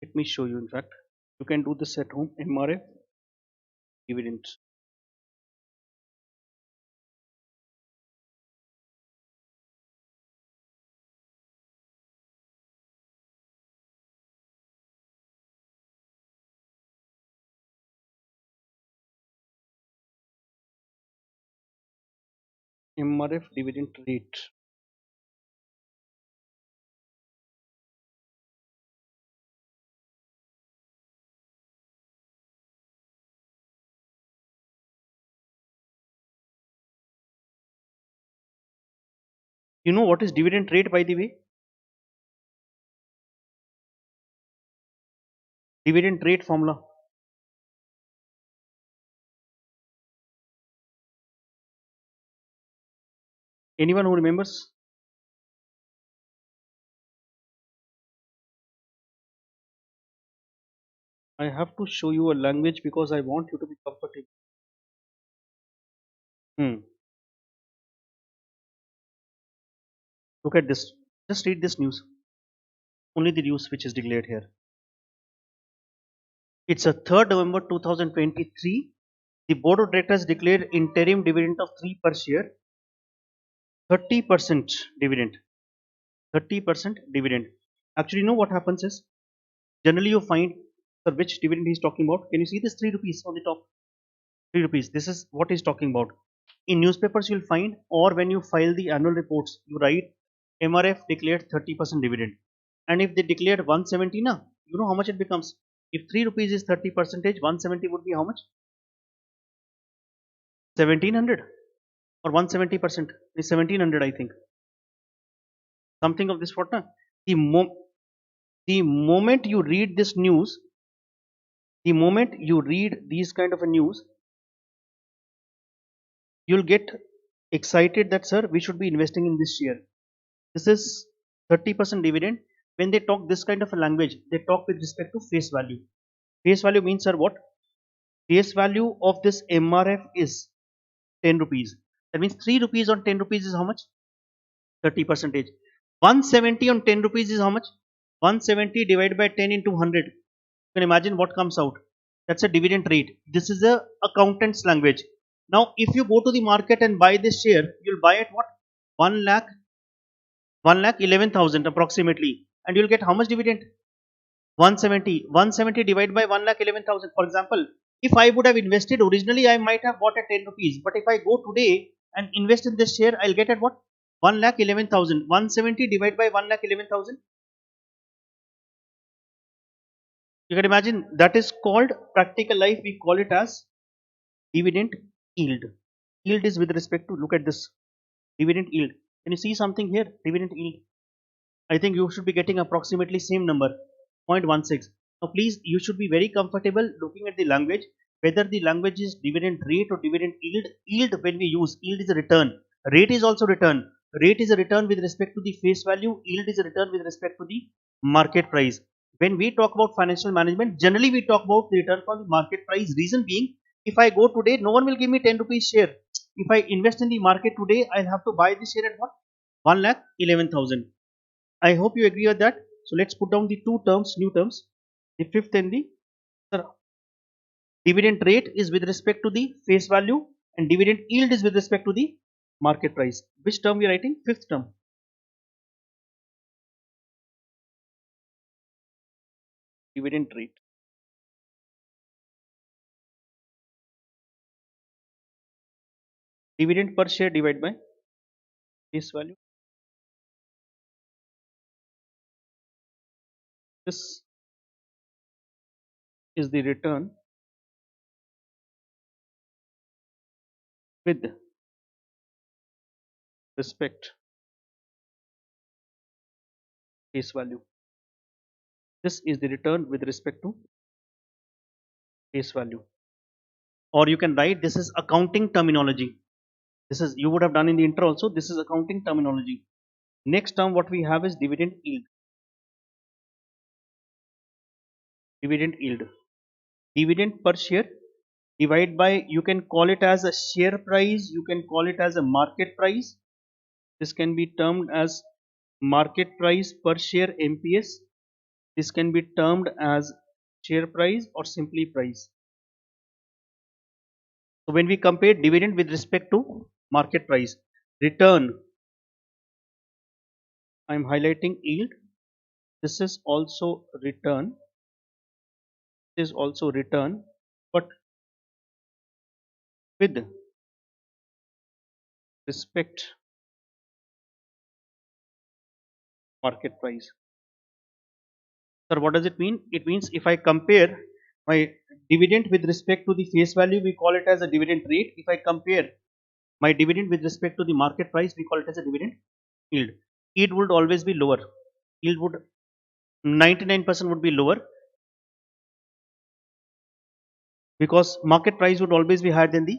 [SPEAKER 1] Let me show you. In fact, you can do this at home. MRF dividends. MRF dividend rate. You know what is dividend rate, by the way? Dividend rate formula. Anyone who remembers? I have to show you a language because I want you to be comfortable. Look at this. Just read this news. Only the news which is declared here. It's a 3rd November 2023. The board of directors declared interim dividend of 3 per share. 30% dividend. 30% dividend. Actually, you know what happens is generally you find, sir, which dividend he's talking about. Can you see this 3 rupees on the top? 3 rupees. This is what he's talking about. In newspapers, you'll find, or when you file the annual reports, you write MRF declared 30% dividend. And if they declared 170, na, you know how much it becomes. If 3 rupees is 30 percentage, 170 would be how much? 1700 or 170%. Is 1700, I think. Something of this sort. Na? The, mo- the moment you read this news, the moment you read these kind of a news, you'll get excited that sir, we should be investing in this share. This is 30% dividend. When they talk this kind of a language, they talk with respect to face value. Face value means sir what? Face value of this MRF is 10 rupees. That means 3 rupees on 10 rupees is how much? 30 percentage. 170 on 10 rupees is how much? 170 divided by 10 into 100. You can imagine what comes out. That's a dividend rate. This is a accountant's language. Now, if you go to the market and buy this share, you'll buy at what? 1 lakh, 1 lakh 11,000 approximately. And you'll get how much dividend? 170. 170 divided by 1 lakh 11,000. For example, if I would have invested originally, I might have bought at 10 rupees. But if I go today and invest in this share, I'll get at what? 1 lakh 11,000. 170 divided by 1 lakh 11,000. You can imagine that is called practical life. We call it as dividend yield. Yield is with respect to, look at this, dividend yield. Can you see something here? Dividend yield. I think you should be getting approximately same number, 0.16. Now please, you should be very comfortable looking at the language, whether the language is dividend rate or dividend yield. Yield, when we use, yield is a return. Rate is also return. Rate is a return with respect to the face value. Yield is a return with respect to the market price. When we talk about financial management, generally we talk about the return from the market price. Reason being, if I go today, no one will give me 10 rupees share. If I invest in the market today, I'll have to buy the share at what? 1 lakh 11,000. I hope you agree with that. So let's put down the two terms, new terms. The fifth and the sir, dividend rate is with respect to the face value and dividend yield is with respect to the market price. Which term we are writing? Fifth term. Dividend rate. Dividend per share divided by face value. This is the return with respect face value. This is the return with respect to face value. Or you can write this is accounting terminology. This is, you would have done in the intro also. This is accounting terminology. Next term what we have is dividend yield. Dividend yield. Dividend per share divide by, you can call it as a share price, you can call it as a market price. This can be termed as market price per share MPS. This can be termed as share price or simply price. So when we compare dividend with respect to market price, return, I am highlighting yield. This is also return. This is also return, but with respect market price. Sir, what does it mean? It means if I compare my dividend with respect to the face value, we call it as a dividend rate. If I compare my dividend with respect to the market price, we call it as a dividend yield. Yield would always be lower. Yield would 99% would be lower because market price would always be higher than the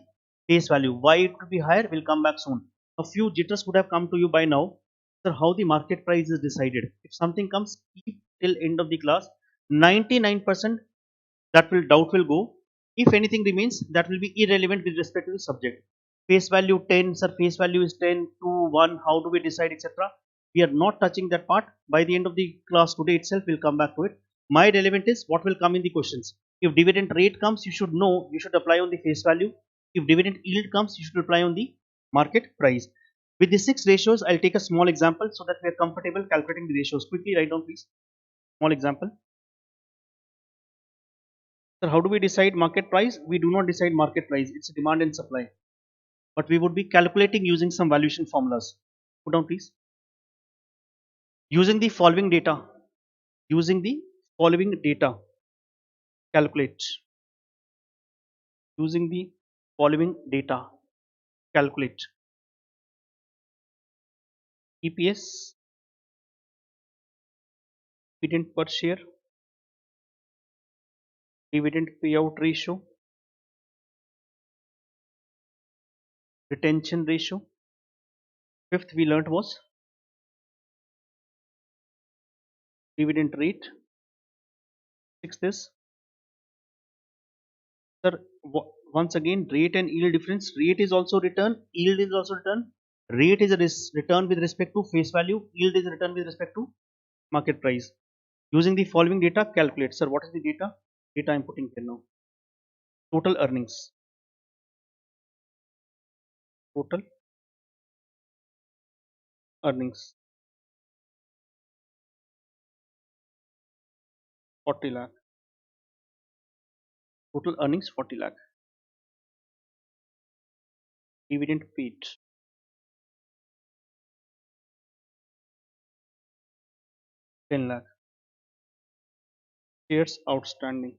[SPEAKER 1] face value. Why it would be higher? We'll come back soon. A few jitters would have come to you by now. Sir, how the market price is decided? If something comes, keep till end of the class. 99% that will doubt will go. If anything remains, that will be irrelevant with respect to the subject. Face value 10, sir, face value is 10, 2, 1, how do we decide, etc. We are not touching that part. By the end of the class today itself, we'll come back to it. My relevant is what will come in the questions. If dividend rate comes, you should know, you should apply on the face value. If dividend yield comes, you should apply on the market price. With the 6 ratios, I'll take a small example so that we are comfortable calculating the ratios. Quickly write down please. Small example. So how do we decide market price? We do not decide market price. It's demand and supply. But we would be calculating using some valuation formulas. Put down please. Using the following data. Using the following data. Calculate. Using the following data. Calculate. EPS. dividend per share, dividend payout ratio, retention ratio. Fifth we learnt was dividend rate. Sixth is, sir, once again, rate and yield difference. Rate is also return, yield is also return. Rate is a return with respect to face value, yield is a return with respect to market price. Using the following data, calculate. Sir, what is the data? Data I am putting here now. Total earnings. Total earnings 40 lakh. Total earnings 40 lakh. Dividend paid 10 lakh. Shares outstanding.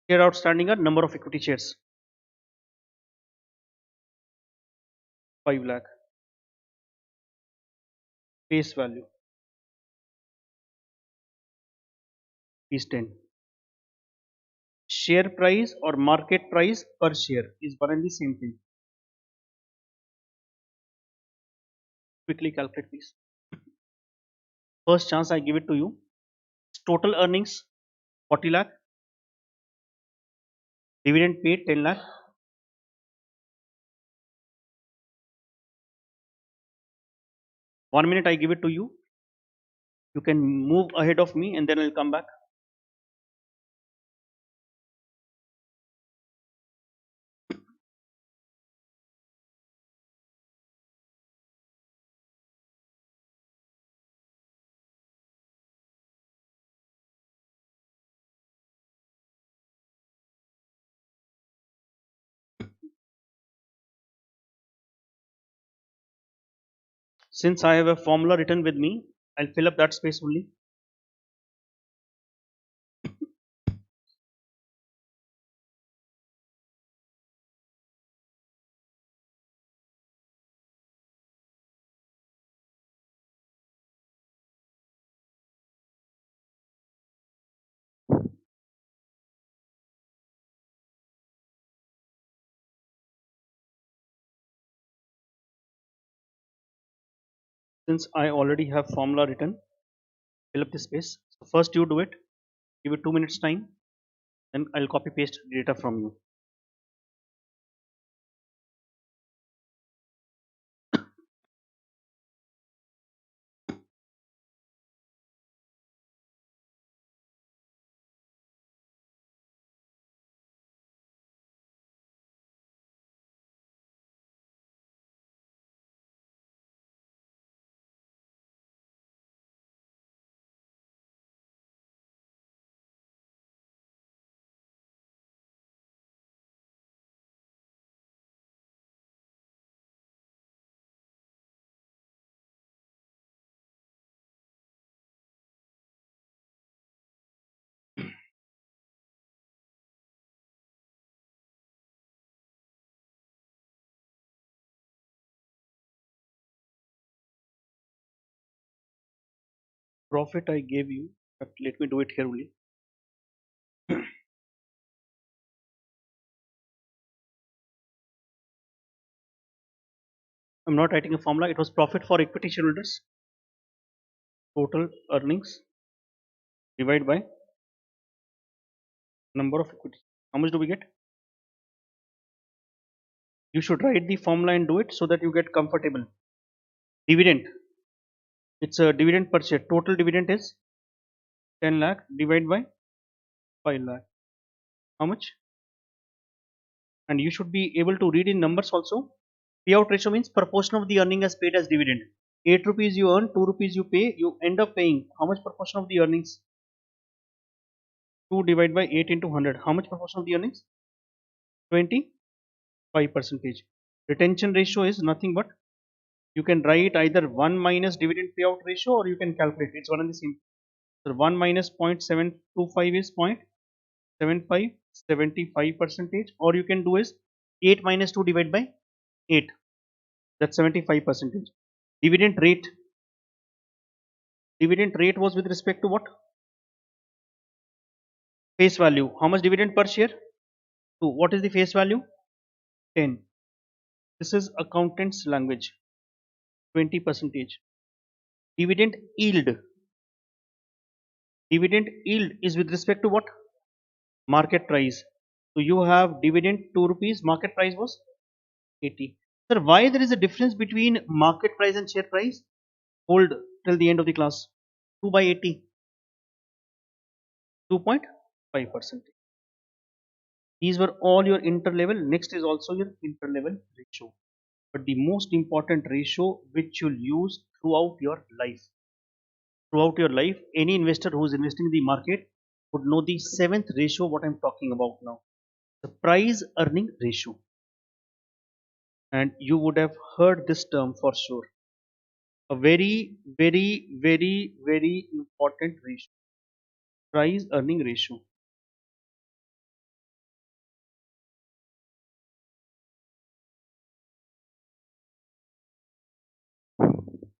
[SPEAKER 1] Share outstanding are number of equity shares 5 lakh. Face value is 10. Share price or market price per share is one and the same thing. Quickly calculate please. First chance I give it to you. Total earnings 40 lakh. Dividend paid 10 lakh. 1 minute I give it to you. You can move ahead of me and then I'll come back. Since I have a formula written with me, I'll fill up that space only. Since I already have formula written, fill up the space. So first you do it, give it 2 minutes time, then I'll copy paste data from you. Profit I gave you, but let me do it here only. I'm not writing a formula, it was profit for equity shareholders. Total earnings divided by number of equity. How much do we get? You should write the formula and do it so that you get comfortable. Dividend. It's a dividend per share. Total dividend is 10 lakh divided by 5 lakh. How much? And you should be able to read in numbers also. Payout ratio means proportion of the earning as paid as dividend. 8 rupees you earn, 2 rupees you pay, you end up paying how much proportion of the earnings? 2 divided by 8 into 100. How much proportion of the earnings? 25 percentage. Retention ratio is nothing but, you can write either 1 minus dividend payout ratio or you can calculate. It's one and the same. So 1 minus 0.725 is 0.75, 75 percentage, or you can do is 8 minus 2 divided by 8. That's 75 percentage. Dividend rate Dividend rate was with respect to what? Face value. How much dividend per share? 2. What is the face value? 10. This is accountant's language. 20 percentage. Dividend yield. Dividend yield is with respect to what? Market price. So you have dividend 2 rupees, market price was 80. Sir, why there is a difference between market price and share price? Hold till the end of the class. 2 by 80, 2.5%. These were all your interlevel. Next is also your interlevel ratio. But the most important ratio which you'll use throughout your life. Throughout your life, any investor who is investing in the market would know the seventh ratio what I'm talking about now. The price earning ratio. And you would have heard this term for sure. A very, very, very, very important ratio. Price earning ratio.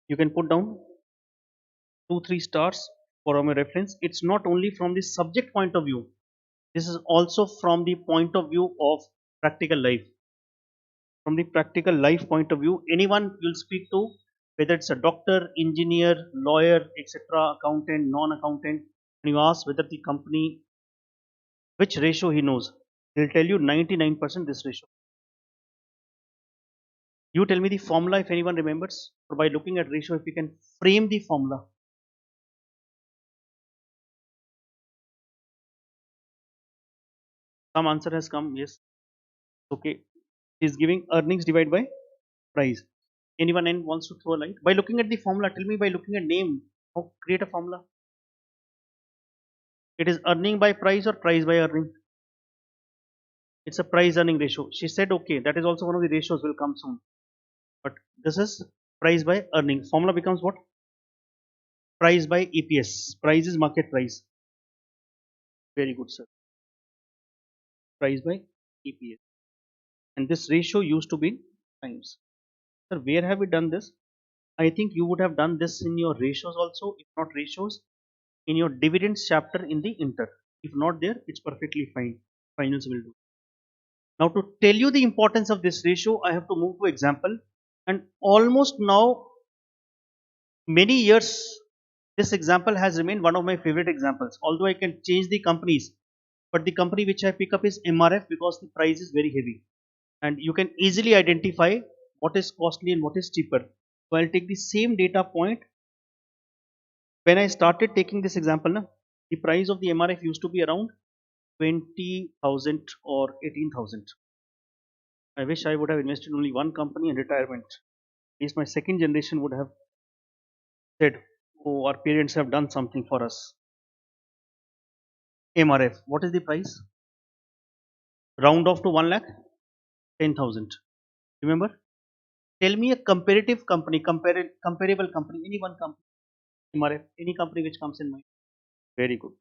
[SPEAKER 1] You can put down 2 3 stars for my reference. It's not only from the subject point of view, this is also from the point of view of practical life. From the practical life point of view, anyone you'll speak to, whether it's a doctor, engineer, lawyer, etc., accountant, non-accountant, and you ask whether the company, which ratio he knows, he'll tell you 99% this ratio. You tell me the formula if anyone remembers, or by looking at ratio, if you can frame the formula. Some answer has come, yes. Okay, is giving earnings divided by price. Anyone and wants to throw a light? By looking at the formula, tell me by looking at name, how create a formula. It is earning by price or price by earning. It's a price earning ratio. She said okay, that is also one of the ratios will come soon. But this is price by earning. Formula becomes what? Price by EPS. Price is market price. Very good, sir. Price by EPS. And this ratio used to be times. Sir, where have we done this? I think you would have done this in your ratios also, if not ratios, in your dividends chapter in the inter. If not there, it's perfectly fine. Finals will do. Now to tell you the importance of this ratio, I have to move to example. And almost now, many years, this example has remained one of my favorite examples. Although I can change the companies, but the company which I pick up is MRF because the price is very heavy. And you can easily identify what is costly and what is cheaper. So I'll take the same data point. When I started taking this example, the price of the MRF used to be around 20,000 or 18,000. I wish I would have invested only one company in retirement. At least my second generation would have said, oh, our parents have done something for us. MRF, what is the price? Round off to 1 lakh, 10,000. Remember? Tell me a comparative company, comparable company, any one company, MRF, any company which comes in mind. Very good.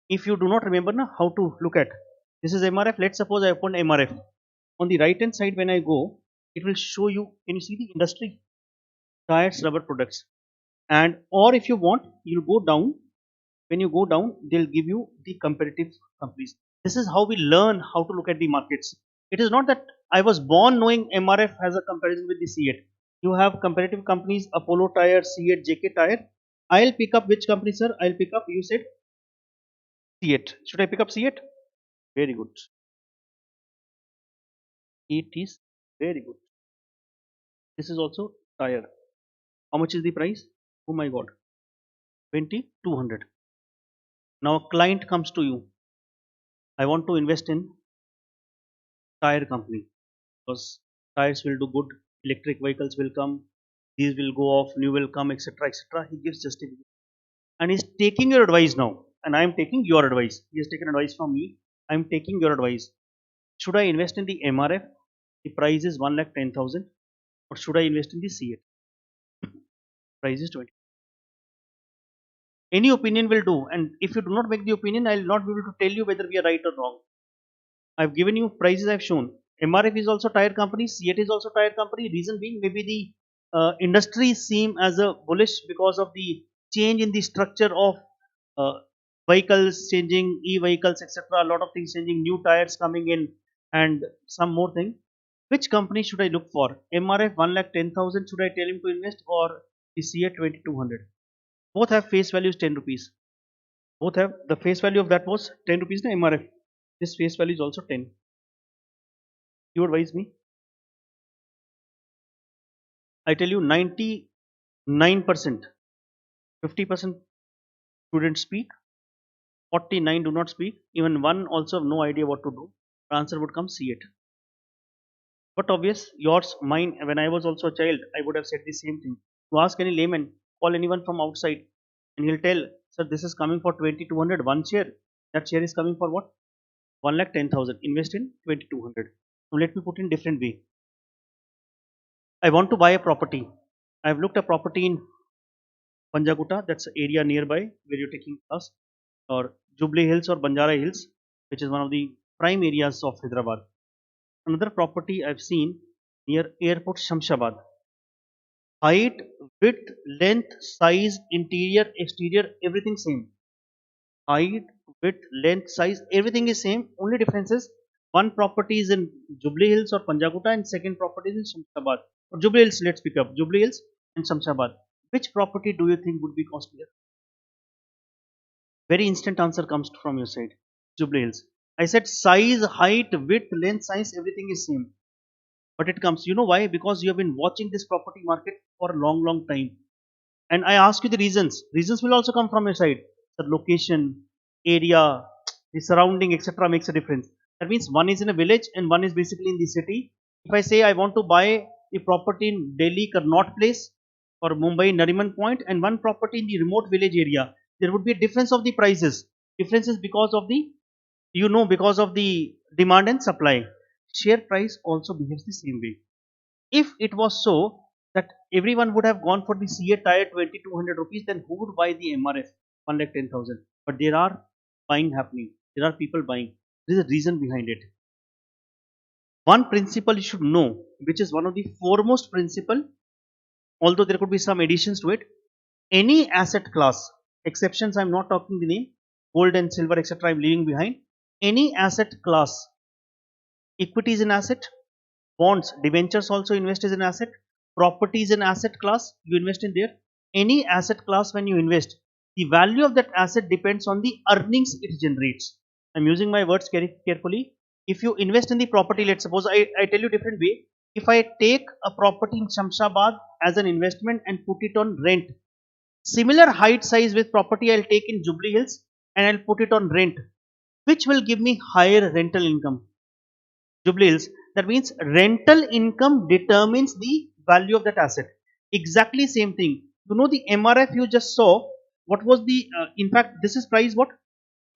[SPEAKER 1] If you do not remember now how to look at, this is MRF. Let's suppose I open MRF. On the right hand side, when I go, it will show you. Can you see the industry? Tires, rubber products, and or if you want, you'll go down. When you go down, they'll give you the comparative companies. This is how we learn how to look at the markets. It is not that I was born knowing MRF has a comparison with the C8. You have comparative companies, Apollo Tire, C8, JK Tire. I'll pick up which company, sir? I'll pick up, you said C8. Should I pick up C8? Very good. It is very good. This is also tire. How much is the price? Oh my god, 2,200. Now a client comes to you. I want to invest in tire company because tires will do good. Electric vehicles will come. These will go off. New will come, etc., etc. He gives justification, and he's taking your advice now. And I am taking your advice. He has taken advice from me. I am taking your advice. Should I invest in the MRF? The price is 1,10,000, or should I invest in the C8? Price is 20. Any opinion will do, and if you do not make the opinion, I will not be able to tell you whether we are right or wrong. I've given you prices, I've shown. MRF is also tire company, C8 is also tire company. Reason being, maybe the industry seem as a bullish because of the change in the structure of uh, vehicles changing, e-vehicles, etc. A lot of things changing, new tires coming in, and some more thing. Which company should I look for? MRF 1,10,000 should I tell him to invest, or the CA 2200? Both have face values 10 rupees. Both have the face value of that was 10 rupees. The MRF. This face value is also 10. You advise me? I tell you 99%, 50% students speak, 49 do not speak, even one also have no idea what to do. The answer would come see it. But obvious, yours, mine, when I was also a child, I would have said the same thing. To ask any layman, call anyone from outside, and he'll tell, sir, this is coming for 2200, one share. That share is coming for what? 1,10,000. Invest in 2200. Now let me put in different way. I want to buy a property. I've looked a property in Panjaguta, that's the area nearby where you're taking class, or Jubilee Hills or Banjara Hills, which is one of the prime areas of Hyderabad. Another property I've seen near airport Shamshabad. Height, width, length, size, interior, exterior, everything same. Height, width, length, size, everything is same. Only difference is one property is in Jubilee Hills or Panjaguta and second property is in Shamshabad. Or Jubilee Hills, let's pick up Jubilee Hills and Shamshabad. Which property do you think would be costlier? Very instant answer comes from your side. Jubilee Hills. I said size, height, width, length, size, everything is same. But it comes, you know why? Because you have been watching this property market for a long time. And I ask you the reasons. Reasons will also come from your side. The location, area, the surrounding, etc. makes a difference. That means one is in a village and one is basically in the city. If I say I want to buy a property in Delhi Karnot Place or Mumbai Nariman Point and one property in the remote village area, there would be a difference of the prices. Difference is because of the, because of the demand and supply. Share price also behaves the same way. If it was so that everyone would have gone for the CA tire 2200 rupees, then who would buy the MRF 1,10,000? But there are buying happening. There are people buying. There is a reason behind it. One principle you should know, which is one of the foremost principle, although there could be some additions to it. Any asset class, exceptions I'm not talking the name, gold and silver, etc. I'm leaving behind. Any asset class, equity is an asset, bonds, debentures also invest as an asset, property is an asset class, you invest in there. Any asset class when you invest, the value of that asset depends on the earnings it generates. I'm using my words carefully. If you invest in the property, let's suppose I tell you different way. If I take a property in Shamshabad as an investment and put it on rent, similar height size with property I'll take in Jubilee Hills and I'll put it on rent, which will give me higher rental income? Jubilee Hills. That means rental income determines the value of that asset. Exactly same thing. You know the MRF you just saw. What was the? In fact, this is price what?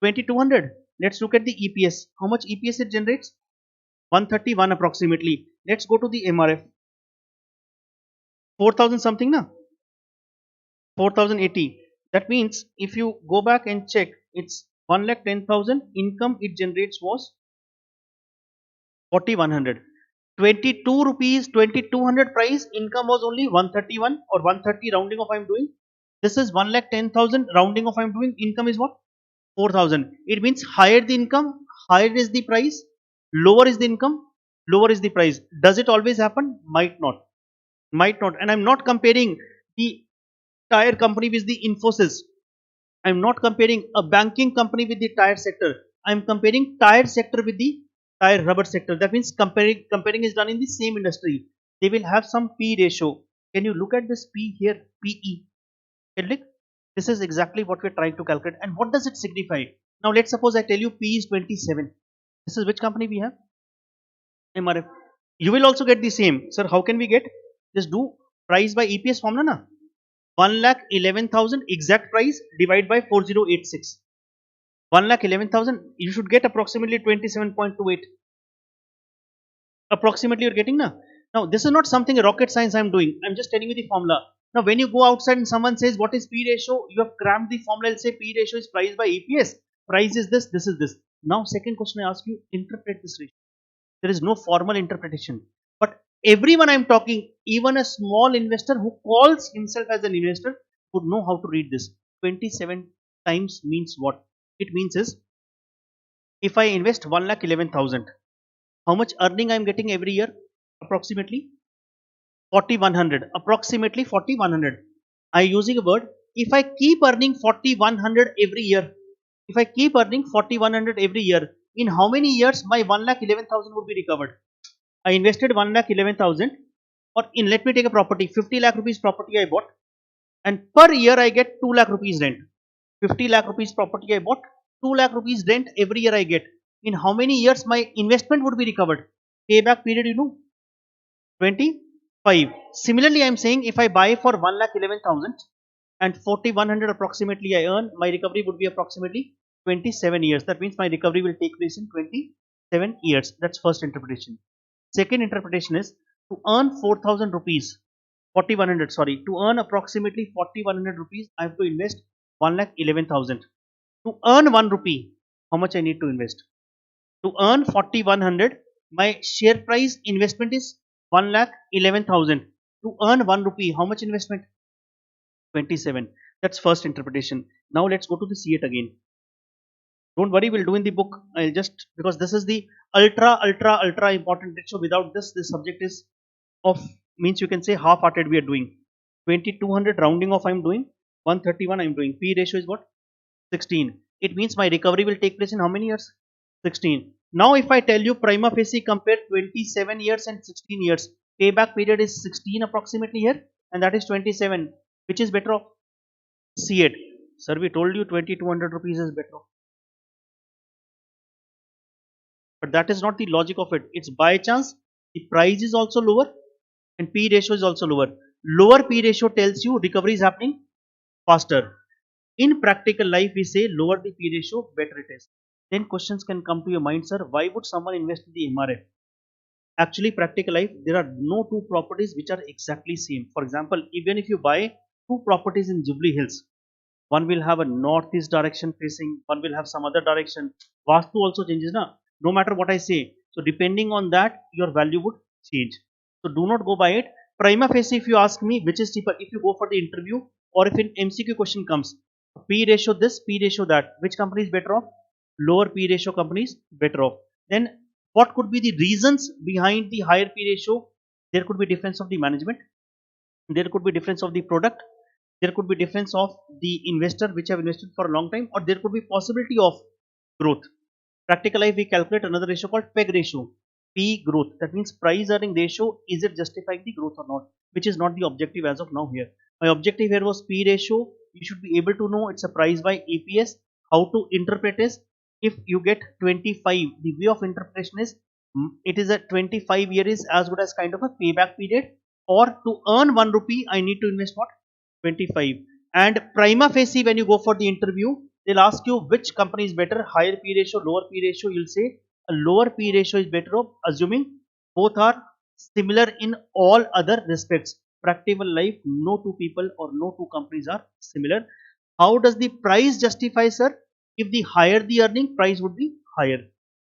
[SPEAKER 1] 2200. Let's look at the EPS. How much EPS it generates? 131 approximately. Let's go to the MRF. 4000 something na? 4080. That means if you go back and check, it's 1,10,000 income it generates was 4100. 22 rupees 2200 price, income was only 131 or 130 rounding off I'm doing. This is 1,10,000 rounding off I'm doing. Income is what? 4000. It means higher the income, higher is the price, lower is the income, lower is the price. Does it always happen? Might not. Might not. And I'm not comparing the tire company with the Infosys. I'm not comparing a banking company with the tire sector. I'm comparing tire sector with the tire rubber sector. That means comparing is done in the same industry. They will have some P ratio. Can you look at this P here? PE. Can you look? This is exactly what we're trying to calculate. And what does it signify? Now let's suppose I tell you P is 27. This is which company we have? MRF. You will also get the same. Sir, how can we get? Just do price by EPS formula na. 1,11,000 exact price divide by 4086. 1,11,000, you should get approximately 27.28. Approximately you're getting now. Now this is not something rocket science I'm doing. I'm just telling you the formula. Now when you go outside and someone says what is P ratio, you have crammed the formula. I'll say P ratio is price by EPS. Price is this is this. Now second question I ask you, interpret this ratio. There is no formal interpretation. But everyone I'm talking, even a small investor who calls himself as an investor, would know how to read this. 27 times means what? It means is, if I invest 1,11,000, how much earning I am getting every year? Approximately 4,100. Approximately 4,100. I using a word. If I keep earning 4,100 every year, if I keep earning 4,100 every year, in how many years my 1,11,000 would be recovered? I invested 1,11,000, or in, let me take a property, 50 lakh rupees property I bought, and per year I get 2 lakh rupees rent. 50 lakh rupees property I bought, 2 lakh rupees rent every year I get. In how many years my investment would be recovered? Payback period, 25. Similarly, I am saying if I buy for 1,11,000 and 4,100 approximately I earn, my recovery would be approximately 27 years. That means my recovery will take place in 27 years. That's first interpretation. Second interpretation is, to earn 4,000 rupees, 4,100, sorry, to earn approximately 4,100 rupees, I have to invest 1,11,000. To earn 1 rupee, how much I need to invest? To earn 4,100, my share price investment is 1,11,000. To earn 1 rupee, how much investment? 27. That's first interpretation. Now let's go to the see it again. Don't worry, we'll do in the book. I'll just, because this is the ultra important ratio. Without this, this subject is of, means you can say half-hearted we are doing. 2,200 rounding off I'm doing. 131 I'm doing. P ratio is what? 16. It means my recovery will take place in how many years? 16. Now if I tell you prima facie compare 27 years and 16 years, payback period is 16 approximately here, and that is 27. Which is better off? See it. Sir, we told you 2,200 rupees is better off. But that is not the logic of it. It's by chance the price is also lower and P ratio is also lower. Lower P ratio tells you recovery is happening faster. In practical life, we say lower the P ratio, better it is. Then questions can come to your mind, sir. Why would someone invest in the MRF? Actually, practical life, there are no two properties which are exactly same. For example, even if you buy two properties in Jubilee Hills, one will have a northeast direction facing, one will have some other direction. Vastu also changes, na? No matter what I say. So depending on that, your value would change. So do not go by it. Prima facie, if you ask me which is cheaper, if you go for the interview or if an MCQ question comes, P ratio this, P ratio that, which company is better off? Lower P ratio companies better off. Then what could be the reasons behind the higher P ratio? There could be difference of the management, there could be difference of the product, there could be difference of the investor which have invested for a long time, or there could be possibility of growth. Practical life, we calculate another ratio called PEG ratio. P growth, that means price earning ratio, is it justifying the growth or not, which is not the objective as of now here. My objective here was P ratio. You should be able to know it's a price by EPS. How to interpret is, if you get 25, the way of interpretation is, it is a 25 year is as good as kind of a payback period, or to earn 1 rupee I need to invest what? 25. And prima facie, when you go for the interview, they'll ask you which company is better, higher P ratio, lower P ratio. You'll say a lower P ratio is better off, assuming both are similar in all other respects. Practical life, no two people or no two companies are similar. How does the price justify, sir? If the higher the earning, price would be higher.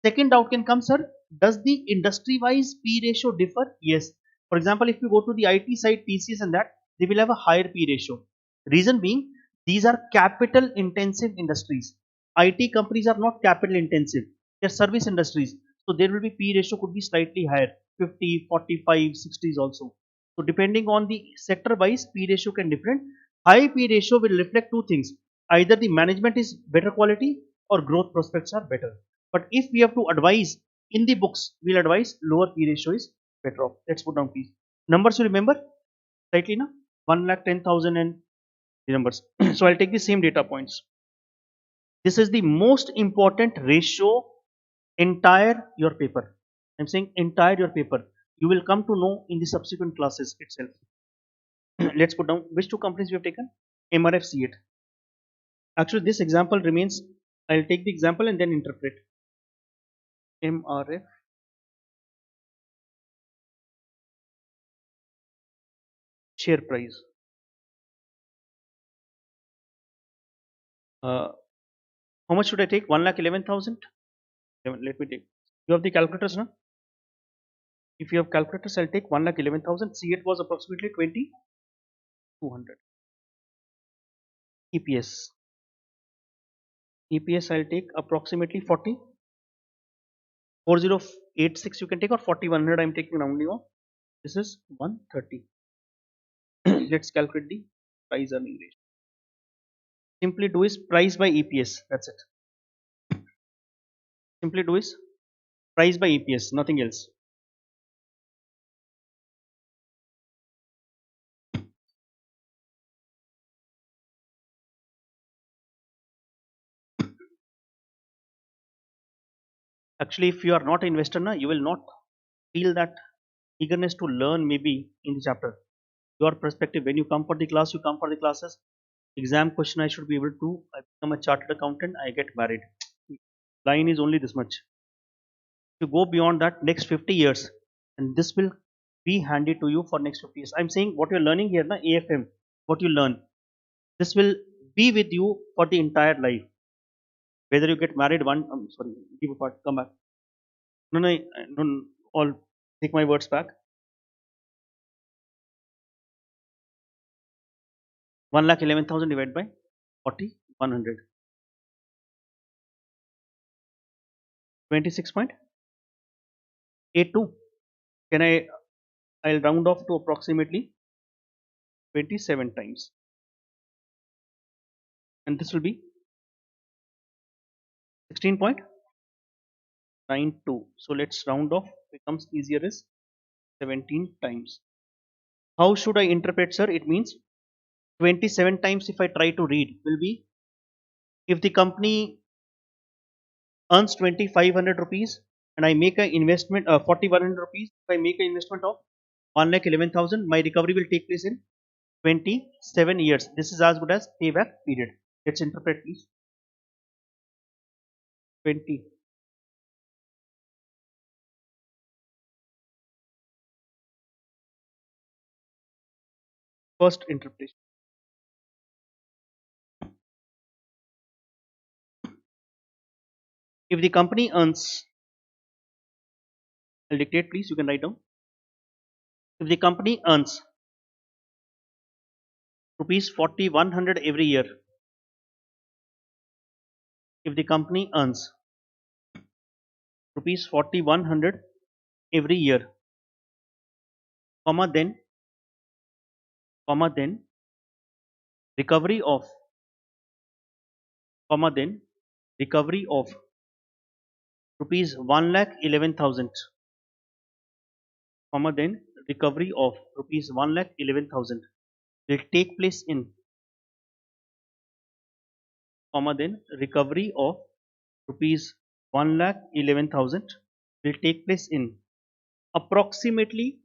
[SPEAKER 1] Second doubt can come, sir. Does the industry wise P ratio differ? Yes. For example, if you go to the IT side, TCS and that, they will have a higher P ratio. Reason being, these are capital intensive industries. IT companies are not capital intensive. They are service industries. So there will be P ratio could be slightly higher, 50, 45, 60s also. So depending on the sector wise, P ratio can different. High P ratio will reflect two things. Either the management is better quality or growth prospects are better. But if we have to advise in the books, we'll advise lower P ratio is better off. Let's put down please. Numbers you remember? Slightly now? 1,10,000 and the numbers. So I'll take the same data points. This is the most important ratio entire your paper. I'm saying entire your paper. You will come to know in the subsequent classes itself. Let's put down which two companies we have taken. MRF C8. Actually, this example remains. I'll take the example and then interpret. MRF share price. How much should I take? 1,11,000. Let me take. You have the calculators now. If you have calculators, I'll take 1,11,000. C8 was approximately 2,200. EPS. EPS I'll take approximately 40. 4086 you can take, or 4100 I'm taking rounding off. This is 130. Let's calculate the price earning ratio. Simply do is price by EPS. That's it. Simply do is price by EPS, nothing else. Actually, if you are not an investor, na, you will not feel that eagerness to learn maybe in the chapter. Your perspective, when you come for the class, you come for the classes. Exam question I should be able to. I become a chartered accountant, I get married. Line is only this much. If you go beyond that, next 50 years, and this will be handy to you for next 50 years. I'm saying what you're learning here, na, AFM, what you learn, this will be with you for the entire life. Whether you get married sorry, give apart, come back. No, no, no, all take my words back. 1,11,000 divided by 40, 100. 26.82. Can I'll round off to approximately 27 times. And this will be 16.92. So let's round off, becomes easier is 17 times. How should I interpret, sir? It means 27 times if I try to read will be, if the company earns 2,500 rupees and I make an investment 4,100 rupees, if I make an investment of 1,11,000, my recovery will take place in 27 years. This is as good as payback period. Let's interpret please. 20. First interpretation. If the company earns, I'll dictate please, you can write down. If the company earns rupees 4,100 every year, if the company earns rupees 4,100 every year, comma then recovery of, comma then recovery of rupees 1,11,000, comma then recovery of rupees 1,11,000 will take place in, comma then recovery of rupees 1,11,000 will take place in approximately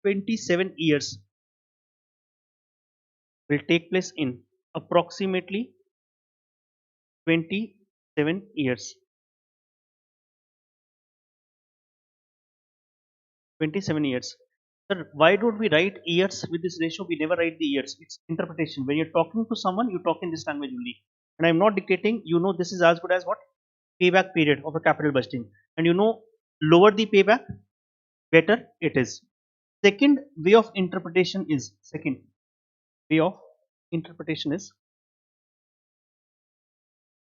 [SPEAKER 1] 27 years, will take place in approximately 27 years. 27 years. Sir, why don't we write years with this ratio? We never write the years. It's interpretation. When you're talking to someone, you talk in this language only. And I'm not dictating, you know, this is as good as what? Payback period of a capital busting. And you know, lower the payback, better it is. Second way of interpretation is,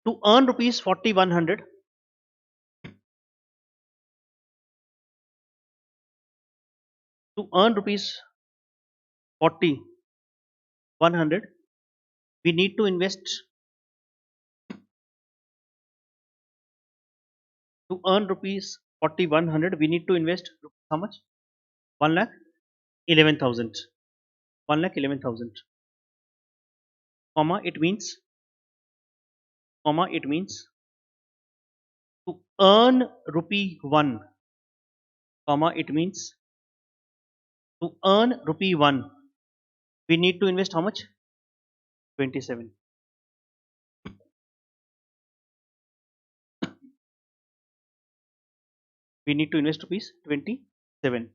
[SPEAKER 1] to earn rupees 4,100, to earn rupees 4,100, we need to invest, to earn rupees 4,100, we need to invest how much? 1,11,000. 1,11,000. Comma, it means, to earn rupee 1, comma, it means to earn rupee 1, we need to invest how much? 27. We need to invest rupees 27.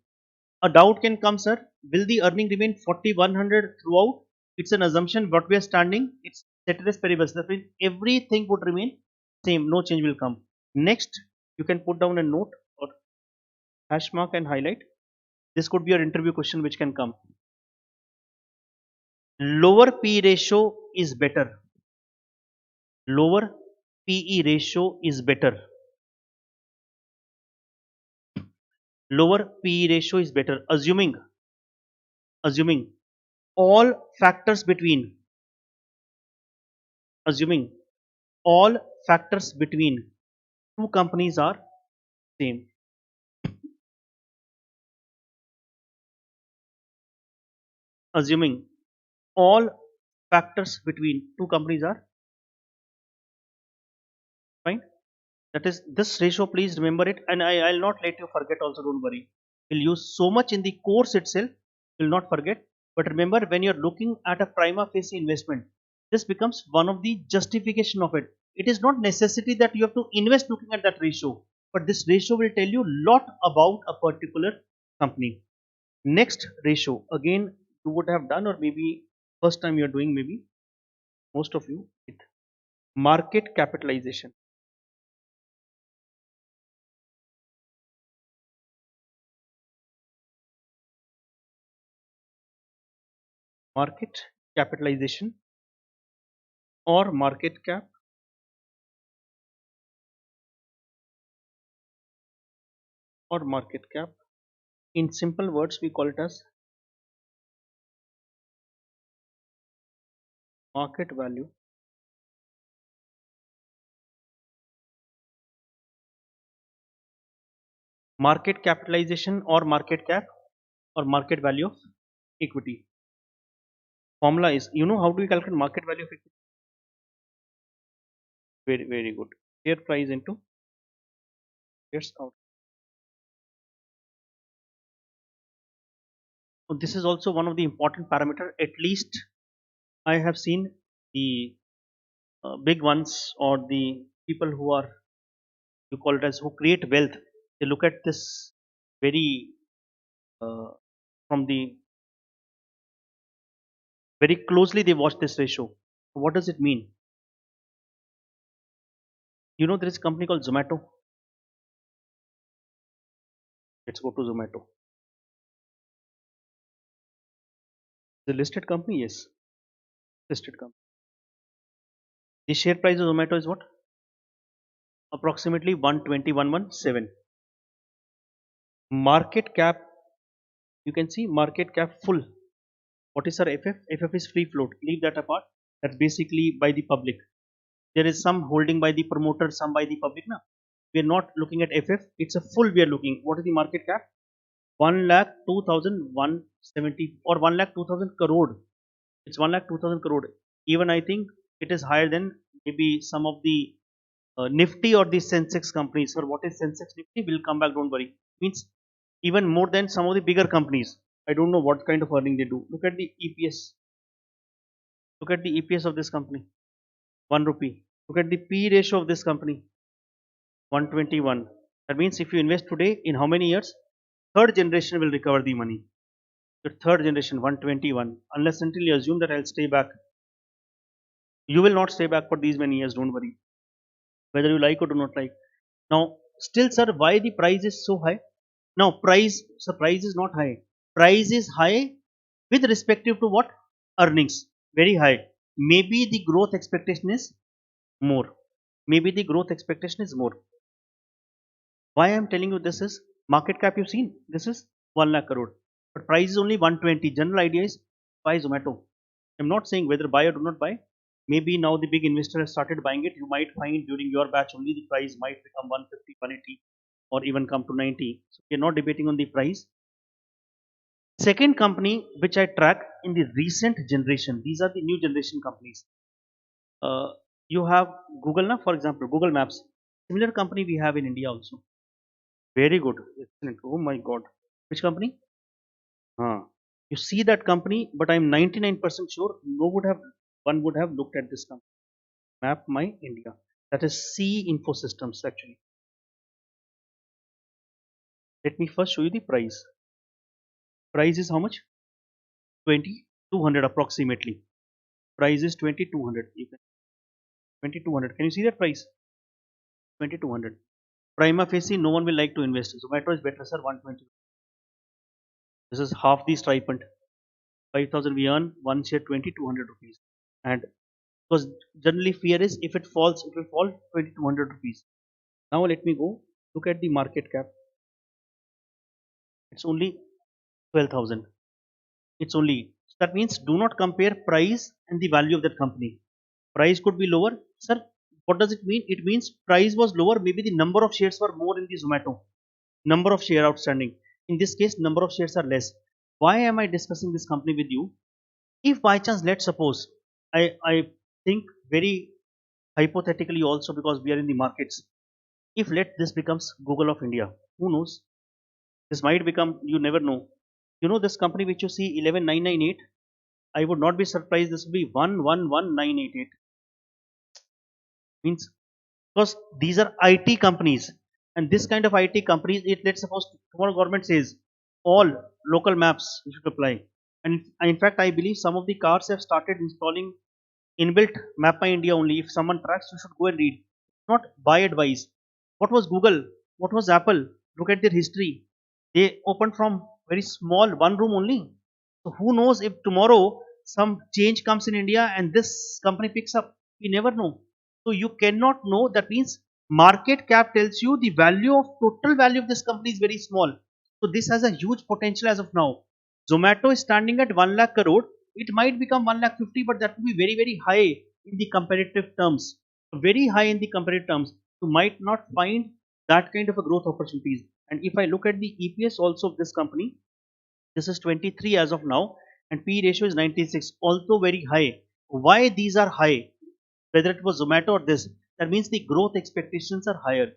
[SPEAKER 1] A doubt can come, sir. Will the earning remain 4,100 throughout? It's an assumption. What we are standing, it's ceteris paribus. That means everything would remain same. No change will come. Next, you can put down a note or hash mark and highlight. This could be your interview question which can come. Lower P ratio is better. Lower PE ratio is better. Lower PE ratio is better. Assuming all factors between, assuming all factors between two companies are same. Assuming all factors between two companies are fine. That is this ratio, please remember it, and I'll not let you forget also, don't worry. We'll use so much in the course itself, you'll not forget. But remember, when you're looking at a prima facie investment, this becomes one of the justification of it. It is not necessity that you have to invest looking at that ratio, but this ratio will tell you lot about a particular company. Next ratio, again you would have done, or maybe first time you're doing, maybe most of you, it market capitalization. Market capitalization or market cap, or market cap. In simple words, we call it as market value. Market capitalization or market cap or market value of equity. Formula is, you know how do we calculate market value of equity? Very, very good. Share price into shares out. So this is also one of the important parameter. At least I have seen the big ones, or the people who are, you call it as, who create wealth. They look at this very uh, from the very closely. They watch this ratio. What does it mean? You know, there is a company called Zomato. Let's go to Zomato. The listed company, yes, listed company. The share price of Zomato is what? Approximately 120,117. Market cap, you can see market cap full. What is our FF? FF is free float. Leave that apart. That's basically by the public. There is some holding by the promoter, some by the public. Now, we are not looking at FF. It's a full. We are looking. What is the market cap? 1,02,170 or 1,02,000 crore. It's 1,02,000 crore. Even I think it is higher than maybe some of the Nifty or the Sensex companies. Or what is Sensex Nifty? We'll come back. Don't worry. Means even more than some of the bigger companies. I don't know what kind of earning they do. Look at the EPS. Look at the EPS of this company. 1 rupee. Look at the P ratio of this company. 121. That means if you invest today, in how many years? Third generation will recover the money. The third generation, 121. Unless until you assume that I'll stay back. You will not stay back for these many years. Don't worry. Whether you like or do not like. Now, still, sir, why the price is so high? Now, price is not high. Price is high with respective to what? Earnings. Very high. Maybe the growth expectation is more. Maybe the growth expectation is more. Why I am telling you this is, market cap you've seen. This is 1 lakh crore. But price is only 120. General idea is buy Zomato. I'm not saying whether buy or do not buy. Maybe now the big investor has started buying it. You might find during your batch only the price might become 150, 180, or even come to 90. So we're not debating on the price. Second company which I track in the recent generation, these are the new generation companies. Uh, you have Google now, for example, Google Maps. Similar company we have in India also. Very good, excellent. Oh my God, which company? You see that company, but I'm 99% sure no would have one would have looked at this company. Map My India. That is C Infosystems actually. Let me first show you the price. Price is how much? 2,200 approximately. Price is 2,200. 2,200. Can you see that price? 2,200. Prima facie, no one will like to invest. Zomato is better, sir. 120. This is half the stipend. 5,000 we earn. One share 2,200 rupees. And because generally fear is if it falls, it will fall 2200 rupees. Now let me go look at the market cap. It's only 12,000. It's only, so that means do not compare price and the value of that company. Price could be lower, sir. What does it mean? It means price was lower, maybe the number of shares were more in the Zomato, number of share outstanding. In this case, number of shares are less. Why am I discussing this company with you? If by chance, let's suppose, I think very hypothetically also, because we are in the markets, if let this becomes Google of India, who knows? This might become, you never know. You know this company which you see 11998, I would not be surprised this will be 111988. Means, because these are IT companies, and this kind of IT companies, it let's suppose tomorrow government says all local maps you should apply, and in fact I believe some of the cars have started installing inbuilt Map by India only. If someone tracks, you should go and read, not buy advice. What was Google? What was Apple? Look at their history. They opened from very small one room only. So who knows if tomorrow some change comes in India and this company picks up? We never know. So you cannot know. That means market cap tells you the value of total value of this company is very small. So this has a huge potential as of now. Zomato is standing at 1 lakh crore. It might become 1 lakh 50, but that will be very, very high in the comparative terms. Very high in the comparative terms. You might not find that kind of a growth opportunities. And if I look at the EPS also of this company, this is 23 as of now, and P ratio is 96, also very high. Why these are high? Whether it was Zomato or this, that means the growth expectations are higher.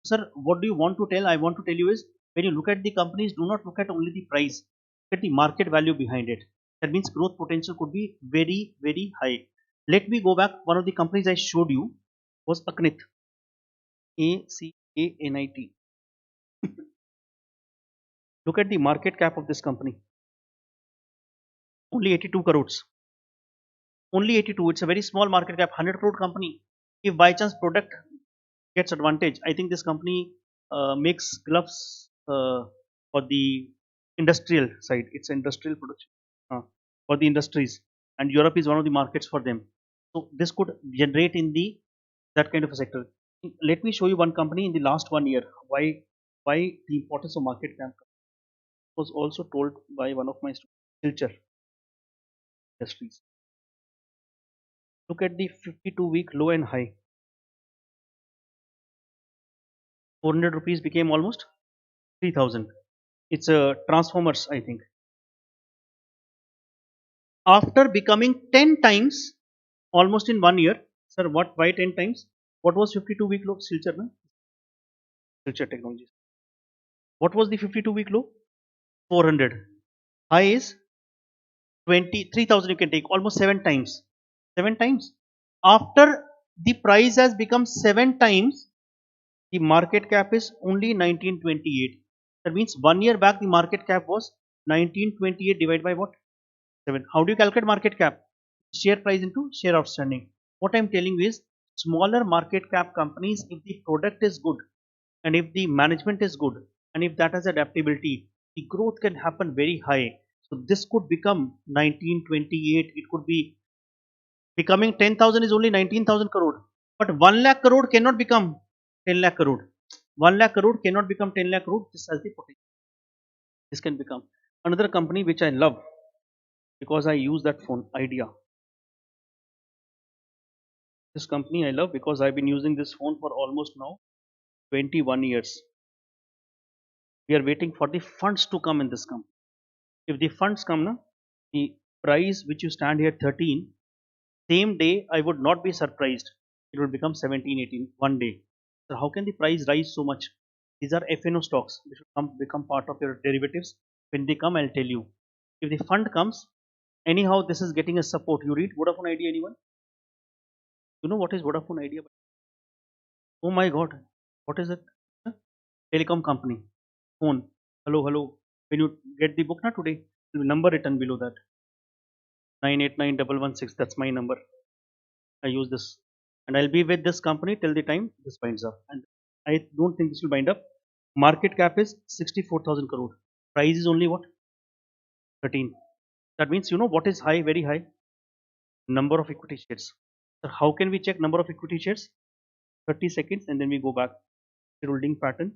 [SPEAKER 1] Sir, what do you want to tell? I want to tell you is, when you look at the companies, do not look at only the price, look at the market value behind it. That means growth potential could be very, very high. Let me go back. One of the companies I showed you was Acnit, ACANIT. Look at the market cap of this company, only 82 crores. Only 82. It's a very small market cap, 100 crore company. If by chance product gets advantage, I think this company makes gloves for the industrial side. It's industrial production for the industries, and Europe is one of the markets for them. So this could generate in the that kind of a sector. Let me show you one company in the last 1 year. Why the importance of market cap was also told by one of my students, Silchar Industries. Look at the 52-week low and high. 400 rupees became almost 3000. It's a transformers, I think. After becoming 10 times almost in 1 year, sir, what, why 10 times? What was 52-week low? Silchar, na? Silchar Technologies. What was the 52-week low? 400. High is 23,000. You can take almost 7 times. 7 times. After the price has become 7 times, the market cap is only 1928. That means 1 year back the market cap was 1928 divided by what? 7. How do you calculate market cap? Share price into share outstanding. What I am telling you is, smaller market cap companies, if the product is good and if the management is good and if that has adaptability, the growth can happen very high. So this could become 1928. It could be becoming 10,000 is only 19,000 crore. But 1 lakh crore cannot become 10 lakh crore. 1 lakh crore cannot become 10 lakh crore. This has the potential. This can become another company which I love because I use that phone idea. This company I love because I've been using this phone for almost now 21 years. We are waiting for the funds to come in this company. If the funds come, na, the price which you stand here 13, same day I would not be surprised. It will become 17, 18 one day. So how can the price rise so much? These are FNO stocks. They should become part of your derivatives. When they come, I'll tell you. If the fund comes, anyhow, this is getting a support. You read Vodafone Idea, anyone? You know what is Vodafone Idea? Oh my God, what is it? Telecom company. Phone. Hello, hello. When you get the book na today, the number written below that. 989116. That's my number. I use this. And I'll be with this company till the time this binds up. And I don't think this will bind up. Market cap is 64,000 crore. Price is only what? 13. That means you know what is high, very high? Number of equity shares. So how can we check number of equity shares? 30 seconds and then we go back. Shareholding pattern.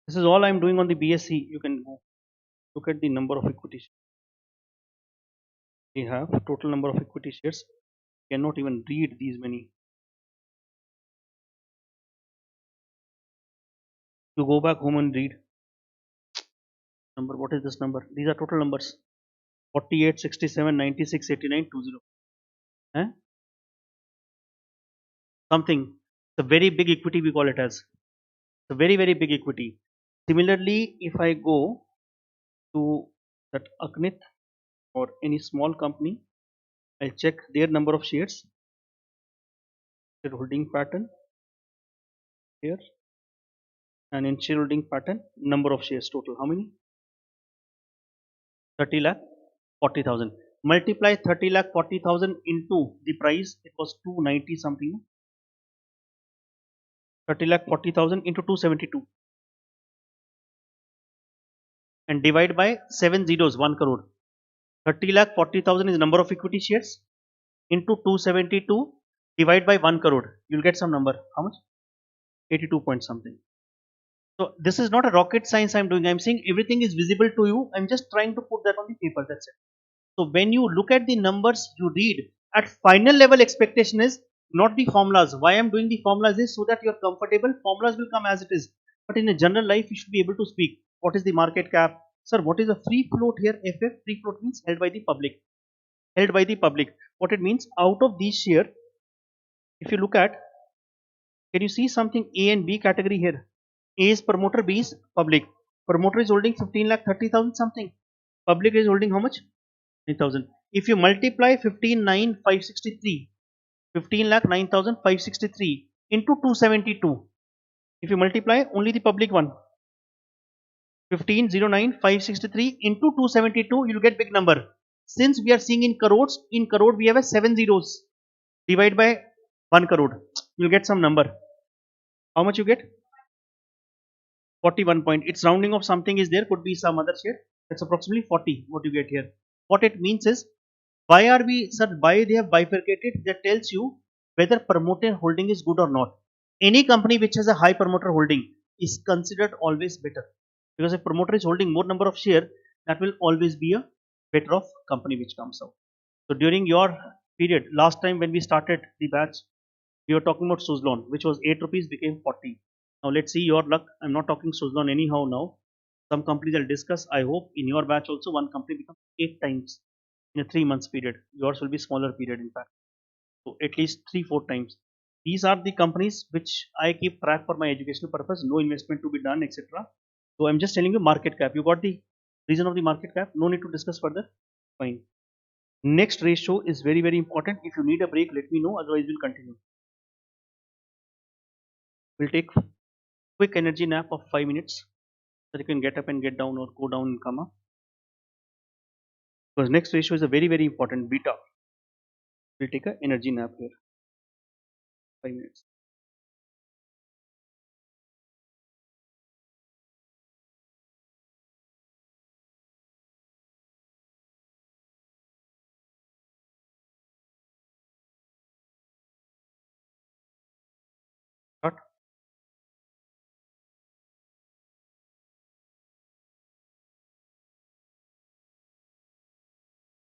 [SPEAKER 1] This is all I am doing on the BSc. You can go look at the number of equity shares. We have total number of equity shares. Cannot even read these many. You go back home and read number. What is this number? These are total numbers. 48, 67, 96, 89, 20. Eh? Something. It's a very big equity we call it as. It's a very, very big equity. Similarly, if I go to that Aknit or any small company, I'll check their number of shares, shareholding pattern here, and in shareholding pattern, number of shares total. How many? 30 lakh 40,000. Multiply 30 lakh 40,000 into the price. It was 290 something. 30 lakh 40,000 into 272 and divide by 7 zeros 1 crore. 30 lakh 40,000 is number of equity shares into 272 divide by 1 crore. You'll get some number. How much? 82 point something. So this is not a rocket science I'm doing. I'm saying everything is visible to you. I'm just trying to put that on the paper. That's it. So when you look at the numbers, you read at final level expectation is not the formulas. Why I'm doing the formulas is so that you're comfortable. Formulas will come as it is. But in a general life, you should be able to speak. What is the market cap? Sir, what is a free float here? FF, free float means held by the public. Held by the public. What it means, out of these share, if you look at, can you see something A and B category here? A is promoter, B is public. Promoter is holding 15 lakh 30,000 something. Public is holding how much? 9,000. If you multiply 15,9,563, 15 lakh 9,563 into 272, if you multiply only the public one, 15,09,563 into 272, you'll get big number. Since we are seeing in crore we have a 7 zeros. Divide by 1 crore, you'll get some number. How much you get? 41 point. It's rounding of something is there, could be some other share. That's approximately 40. What you get here? What it means is, why are we, sir, why they have bifurcated? That tells you whether promoter holding is good or not. Any company which has a high promoter holding is considered always better, because if promoter is holding more number of share, that will always be a better off company which comes out. So during your period, last time when we started the batch, we were talking about Suzlon, which was 8 rupees became 40. Now let's see your luck. I'm not talking Suzlon anyhow now. Some companies I'll discuss. I hope in your batch also one company becomes 8 times in a 3 months period. Yours will be smaller period in fact. So at least 3-4 times. These are the companies which I keep track for my educational purpose. No investment to be done, etc. So I'm just telling you market cap. You got the reason of the market cap. No need to discuss further. Fine. Next ratio is very, very important. If you need a break, let me know. Otherwise, we'll continue. We'll take quick energy nap of 5 minutes so that you can get up and get down or go down and come up. Because next ratio is a very, very important beta. We'll take a energy nap here. 5 minutes. Start.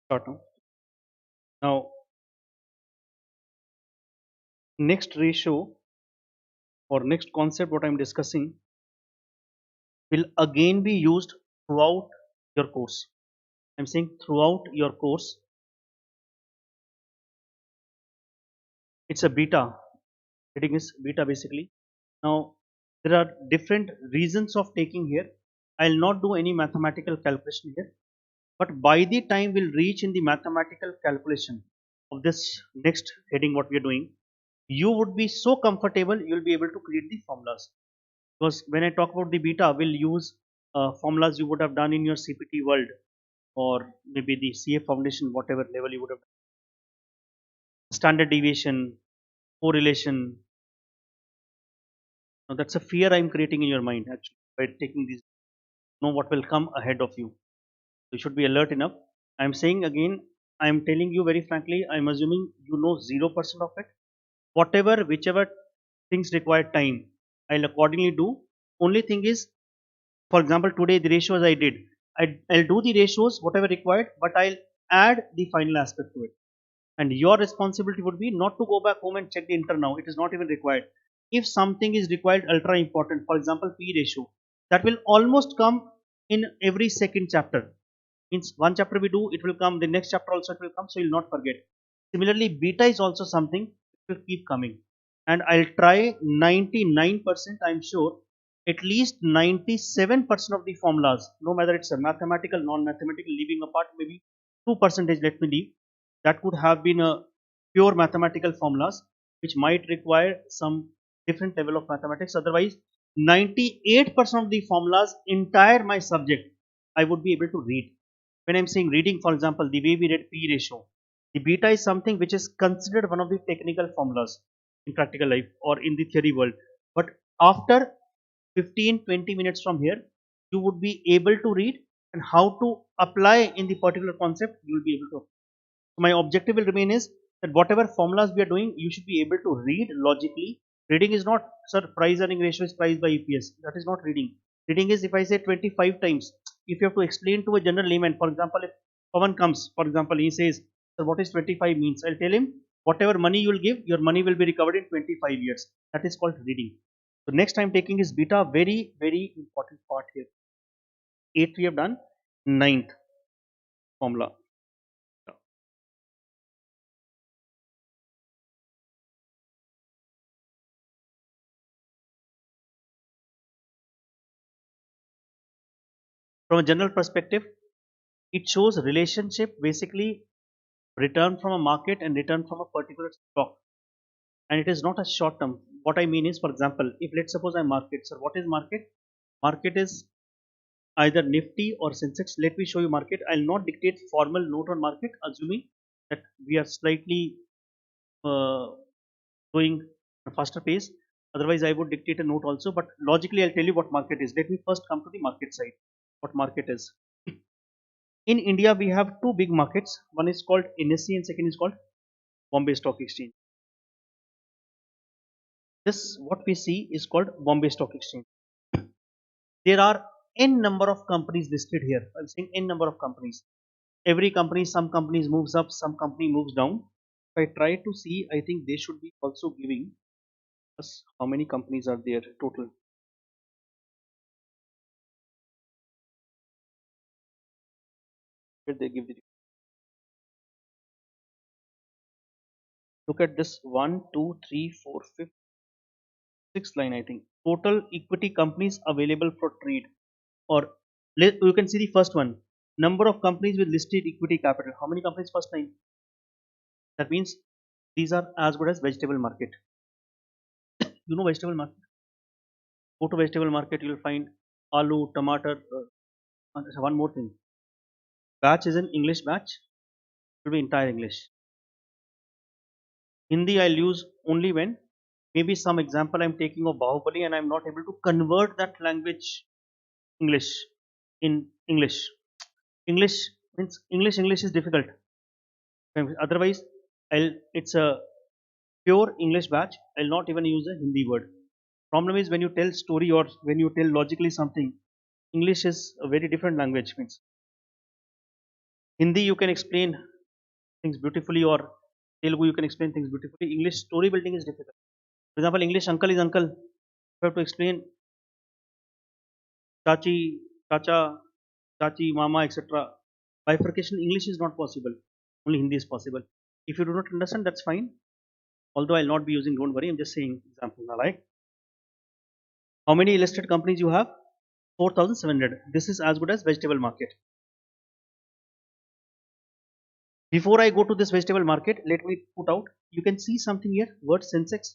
[SPEAKER 1] Start now. Now, next ratio or next concept what I'm discussing will again be used throughout your course. I'm saying throughout your course. It's a beta. Heading is beta basically. Now, there are different reasons of taking here. I'll not do any mathematical calculation here. But by the time we'll reach in the mathematical calculation of this next heading what we are doing, you would be so comfortable you'll be able to create the formulas. Because when I talk about the beta, we'll use formulas you would have done in your CPT world or maybe the CA foundation, whatever level you would have. Standard deviation, correlation. Now that's a fear I'm creating in your mind actually by taking these. Know what will come ahead of you. You should be alert enough. I'm saying again, I am telling you very frankly, I am assuming you know 0% of it. Whatever, whichever things require time, I'll accordingly do. Only thing is, for example, today the ratios I did, I'll do the ratios whatever required, but I'll add the final aspect to it. And your responsibility would be not to go back home and check the inter now. It is not even required. If something is required ultra important, for example P ratio, that will almost come in every second chapter. Means one chapter we do, it will come, the next chapter also it will come, so you'll not forget. Similarly, beta is also something it will keep coming. And I'll try 99%, I'm sure at least 97% of the formulas, no matter it's a mathematical, non-mathematical, leaving apart maybe 2% let me leave, that could have been a pure mathematical formulas which might require some different level of mathematics. Otherwise 98% of the formulas entire my subject I would be able to read. When I'm saying reading, for example, the way we read P ratio, the beta is something which is considered one of the technical formulas in practical life or in the theory world. But after 15-20 minutes from here, you would be able to read, and how to apply in the particular concept you will be able to. So my objective will remain is that whatever formulas we are doing, you should be able to read logically. Reading is not, sir, price earning ratio is price by EPS. That is not reading. Reading is if I say 25 times, if you have to explain to a general layman, for example, if someone comes, for example, he says, sir, what is 25 means? I'll tell him, whatever money you will give, your money will be recovered in 25 years. That is called reading. So next time taking is beta, very, very important part here. 8th we have done, ninth formula. From a general perspective, it shows relationship, basically return from a market and return from a particular stock, and it is not a short term. What I mean is, for example, if let's suppose I market, so what is market? Market is either Nifty or Sensex. Let me show you market. I'll not dictate formal note on market, assuming that we are slightly uh, going a faster pace. Otherwise, I would dictate a note also. But logically, I'll tell you what market is. Let me first come to the market side. What market is? In India, we have two big markets. One is called NSE and second is called Bombay Stock Exchange. This what we see is called Bombay Stock Exchange. There are n number of companies listed here. I'm saying n number of companies. Every company, some companies moves up, some company moves down. If I try to see, I think they should be also giving us how many companies are there total. Where they give the, look at this, one, two, three, four, fifth, sixth line. I think total equity companies available for trade. Or you can see the first one, number of companies with listed equity capital. How many companies? First line. That means these are as good as vegetable market. You know vegetable market. Go to vegetable market, you will find aloo, tomato. One more thing. Batch is an English batch. It will be entire English. Hindi I'll use only when maybe some example I'm taking of Bahubali and I'm not able to convert that language English in English. English means English is difficult. Otherwise, it's a pure English batch. I'll not even use a Hindi word. Problem is when you tell story or when you tell logically something, English is a very different language. Means Hindi you can explain things beautifully, or Telugu you can explain things beautifully. English story building is difficult. For example, English uncle is uncle. You have to explain chachi, chacha, chachi, mama, etc. Bifurcation English is not possible. Only Hindi is possible. If you do not understand, that's fine. Although I'll not be using, don't worry, I'm just saying example. Like how many listed companies you have? 4,700. This is as good as vegetable market. Before I go to this vegetable market, let me put out. You can see something here, word Sensex,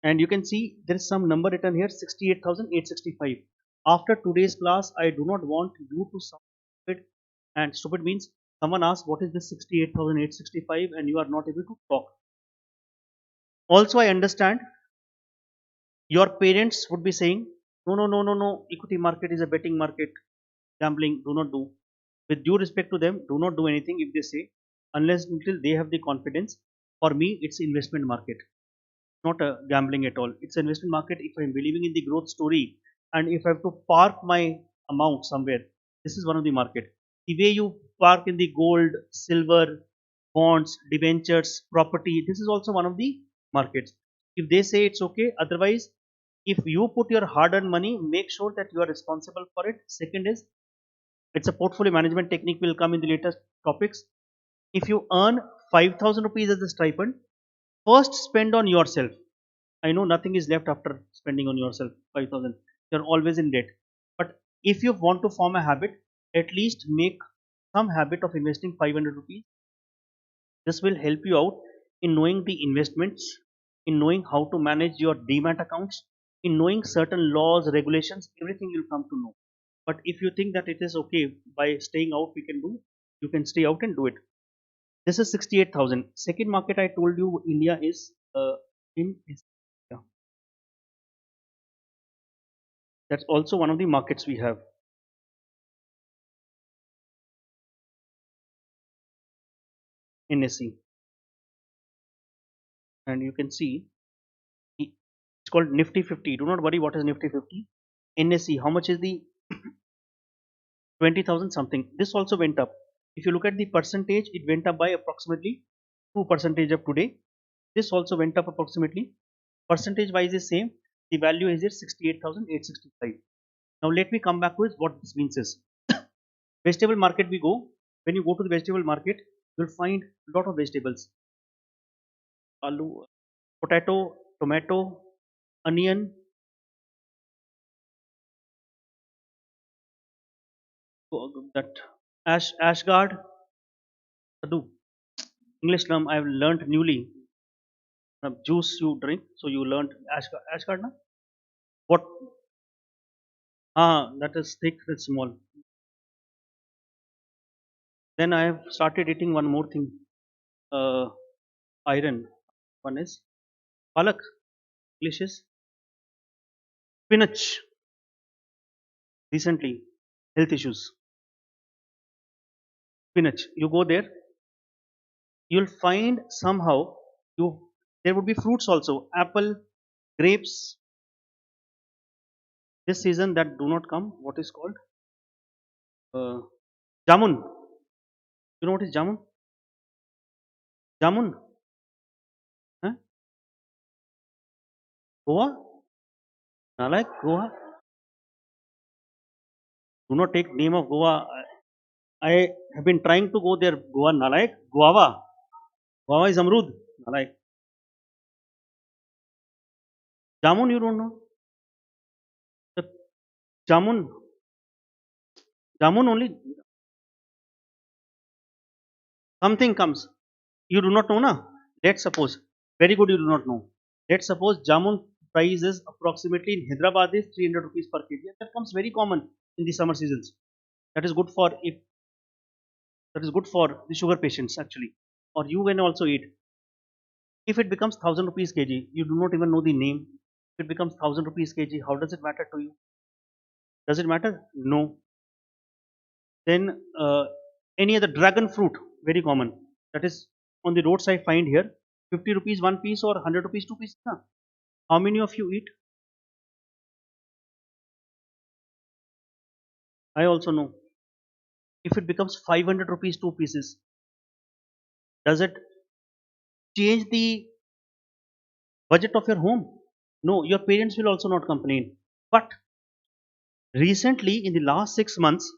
[SPEAKER 1] and you can see there is some number written here, 68,865. After today's class, I do not want you to sound stupid, and stupid means someone asks what is this 68,865 and you are not able to talk. Also, I understand your parents would be saying, no, no, no, no, no, equity market is a betting market, gambling, do not do. With due respect to them, do not do anything if they say, unless until they have the confidence. For me, it's investment market, not a gambling at all. It's an investment market if I'm believing in the growth story and if I have to park my amount somewhere. This is one of the market. The way you park in the gold, silver, bonds, debentures, property, this is also one of the markets. If they say it's okay, otherwise, if you put your hard-earned money, make sure that you are responsible for it. Second is, it's a portfolio management technique will come in the latest topics. If you earn 5,000 rupees as a stipend, first spend on yourself. I know nothing is left after spending on yourself 5,000. You're always in debt. But if you want to form a habit, at least make some habit of investing 500 rupees. This will help you out in knowing the investments, in knowing how to manage your demat accounts, in knowing certain laws, regulations, everything you'll come to know. But if you think that it is okay by staying out, we can do, you can stay out and do it. This is 68,000. Second market I told you India is in yeah. That's also one of the markets we have. NSE, and you can see it's called Nifty 50. Do not worry what is Nifty 50. NSE, how much is the 20,000 something? This also went up. If you look at the percentage, it went up by approximately 2% of today. This also went up approximately. Percentage wise is same. The value is here 68,865. Now let me come back with what this means is. Vegetable market we go. When you go to the vegetable market, you'll find a lot of vegetables. Aloo, potato, tomato, onion, that ashgard, Sadhu. English term I have learnt newly. Juice you drink, so you learnt ashgard, na? What? Ah, that is thick, that's small. Then I have started eating one more thing. Uh, Iron. One is palak. English is spinach. Recently, health issues. Spinach. You go there, you'll find somehow you there would be fruits also. Apple, grapes. This season that do not come. What is called? Uh, Jamun. You know what is jamun? Jamun? Huh? Goa? Nalak? Goa? Do not take name of Goa. I have been trying to go there. Goa, Nalak? Guava. Guava is Amrud. Nalak. Jamun you don't know? The jamun. Jamun only something comes. You do not know na? Let's suppose. Very good you do not know. Let's suppose jamun price is approximately in Hyderabad is 300 rupees per kg. That comes very common in the summer seasons. That is good for if that is good for the sugar patients actually. Or you can also eat. If it becomes 1000 rupees kg, you do not even know the name. If it becomes 1000 rupees kg, how does it matter to you? Does it matter? No. Then any other dragon fruit, very common. That is on the roadside find here. 50 rupees one piece or 100 rupees two pieces. Huh? How many of you eat? I also know. If it becomes 500 rupees two pieces, does it change the budget of your home? No, your parents will also not complain. But recently, in the last 6 months,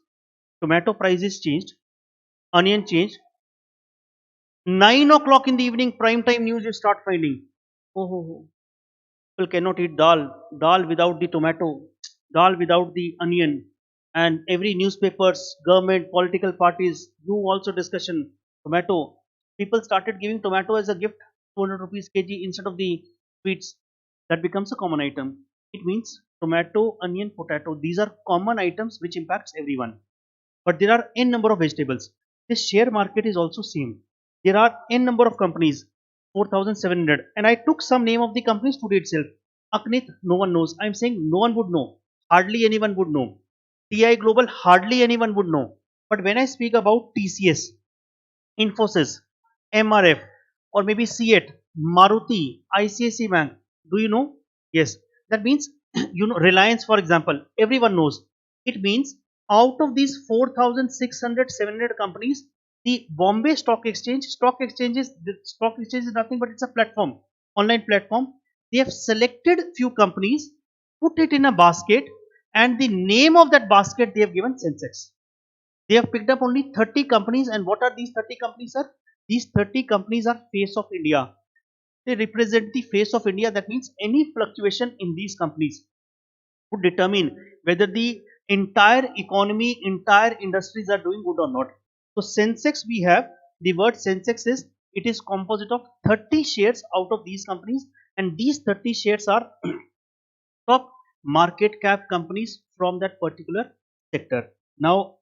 [SPEAKER 1] tomato prices changed, onion changed. 9 o'clock in the evening, prime time news you start finding. Oh, oh, oh. People cannot eat dal, dal without the tomato, dal without the onion, and every newspapers, government, political parties do also discussion tomato. People started giving tomato as a gift, 200 rupees kg instead of the sweets. That becomes a common item. It means tomato, onion, potato, these are common items which impacts everyone. But there are n number of vegetables. This share market is also same. There are n number of companies, 4700, and I took some name of the companies today itself. Aknit, no one knows. I'm saying no one would know. Hardly anyone would know. TI Global, hardly anyone would know. But when I speak about TCS, Infosys, MRF, or maybe CET, Maruti, ICICI Bank. Do you know? Yes. That means, Reliance, for example, everyone knows. It means out of these 4,600, 700 companies, the Bombay Stock Exchange is nothing but it's a platform, online platform. They have selected few companies, put it in a basket, and the name of that basket they have given Sensex. They have picked up only 30 companies, and what are these 30 companies, sir? These 30 companies are face of India. They represent the face of India. That means any fluctuation in these companies would determine whether the entire economy, entire industries are doing good or not. So Sensex, we have the word Sensex is, it is composite of 30 shares out of these companies, and these 30 shares are top market cap companies from that particular sector. Now,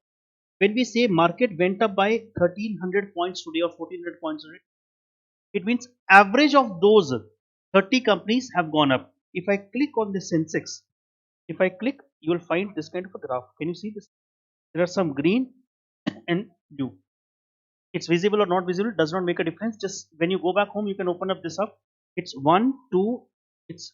[SPEAKER 1] when we say market went up by 1300 points today or 1400 points today, it means average of those 30 companies have gone up. If I click on the Sensex, if I click, you will find this kind of a graph. Can you see this? There are some green and blue. It's visible or not visible does not make a difference. Just when you go back home, you can open up this up. It's one, two, it's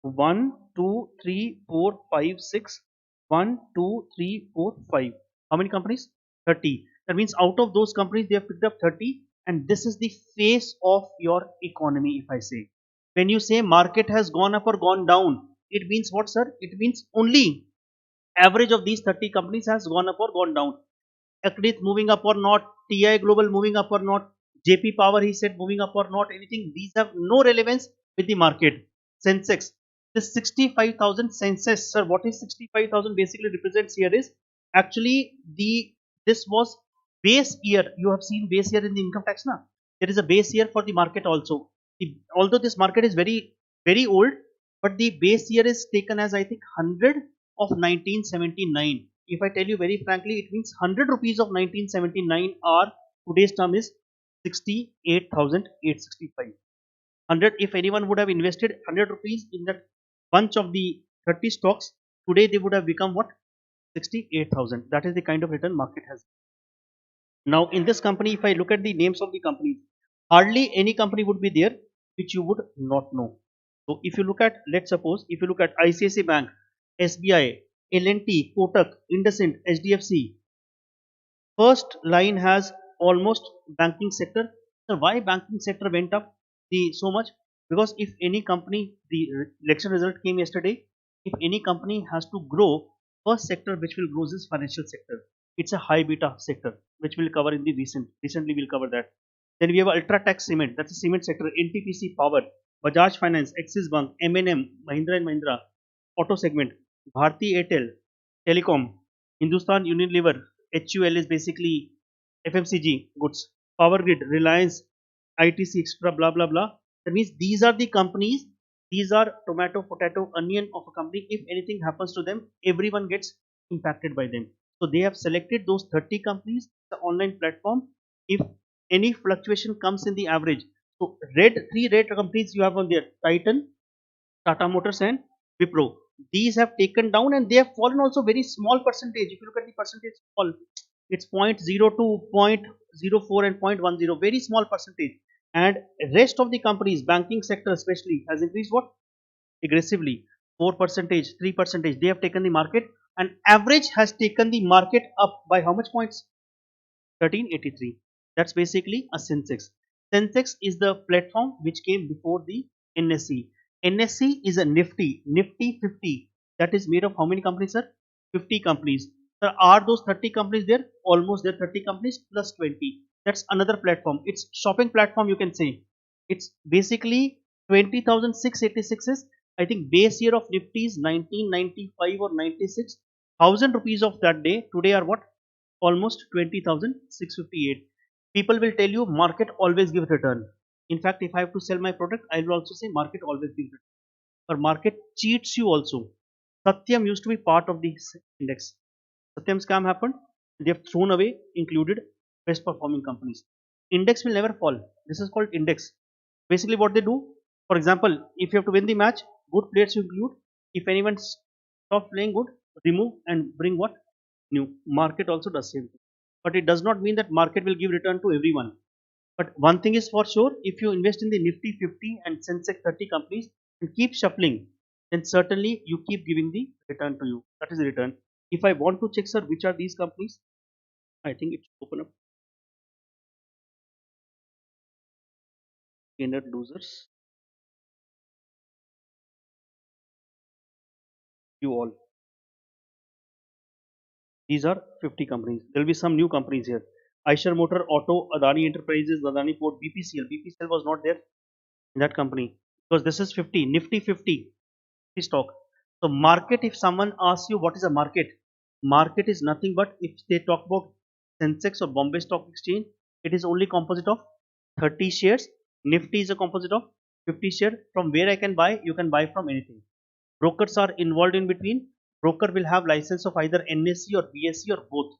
[SPEAKER 1] 1, 2, 3, 4, 5, 6. 1, 2, 3, 4, 5. How many companies? 30. That means out of those companies, they have picked up 30. And this is the face of your economy, if I say. When you say market has gone up or gone down, it means what, sir? It means only average of these 30 companies has gone up or gone down. Akrit moving up or not, TI Global moving up or not, JP Power he said moving up or not, anything. These have no relevance with the market. Sensex, this 65,000 Sensex, sir, what is 65,000 basically represents here is actually this was base year. You have seen base year in the income tax now. There is a base year for the market also. Although this market is very old, but the base year is taken as I think 100 of 1979. If I tell you very frankly, it means 100 rupees of 1979 are today's term is 68,865. 100, if anyone would have invested 100 rupees in that bunch of the 30 stocks, today they would have become what? 68,000. That is the kind of return market has. Now, in this company, if I look at the names of the companies, hardly any company would be there which you would not know. So, if you look at, let's suppose, if you look at ICICI Bank, SBI, L&T, Kotak, IndusInd, HDFC, first line has almost banking sector. So, why banking sector went up so much? Because if any company, the election result came yesterday, if any company has to grow, first sector which will grow is financial sector. It's a high beta sector, which we'll cover in the recently we'll cover that. Then we have Ultratech Cement, that's a cement sector, NTPC Power, Bajaj Finance, Axis Bank, M&M, Mahindra and Mahindra, auto segment, Bharti Airtel, Telecom, Hindustan Unilever, HUL is basically FMCG goods, Power Grid, Reliance, ITC, extra, blah blah blah. That means these are the companies, these are tomato, potato, onion of a company. If anything happens to them, everyone gets impacted by them. So they have selected those 30 companies, the online platform. If any fluctuation comes in the average, so three red companies you have on there: Titan, Tata Motors, and Wipro. These have taken down and they have fallen also very small percentage. If you look at the percentage fall, it's 0.02, 0.04 and 0.10, very small percentage. And rest of the companies, banking sector especially, has increased what? Aggressively. 4 percentage, 3 percentage. They have taken the market, and average has taken the market up by how much points? 1383. That's basically a Sensex. Sensex is the platform which came before the NSE. NSE is a Nifty 50. That is made of how many companies, sir? 50 companies. Sir, are those 30 companies there? Almost there, 30 companies plus 20. That's another platform. It's shopping platform, you can say. It's basically 20,686 is, I think, base year of Nifty is 1995 or 96. 1,000 rupees of that day today are what? Almost 20,658. People will tell you market always gives return. In fact, if I have to sell my product, I will also say market always gives return. But market cheats you also. Satyam used to be part of the index. Satyam scam happened. They have thrown away, included best performing companies. Index will never fall. This is called index. Basically, what they do, for example, if you have to win the match, good players you include. If anyone stops playing good, remove and bring what? New. Market also does same thing. but it does not mean that market will give return to everyone. But one thing is for sure, if you invest in the Nifty 50 and Sensex 30 companies and keep shuffling, then certainly you keep giving the return to you. That is the return. If I want to check, sir, which are these companies, I think it should open up. Gainer losers, you all. These are 50 companies. There will be some new companies here. Eicher Motor, Auto, Adani Enterprises, Adani Port, BPCL. BPCL was not there in that company because this is 50, Nifty 50 stock. So market, if someone asks you what is a market is nothing but if they talk about Sensex or Bombay Stock Exchange, it is only composite of 30 shares. Nifty is a composite of 50 shares. From where I can buy, you can buy from anything. Brokers are involved in between. Broker will have license of either NSE or BSE or both.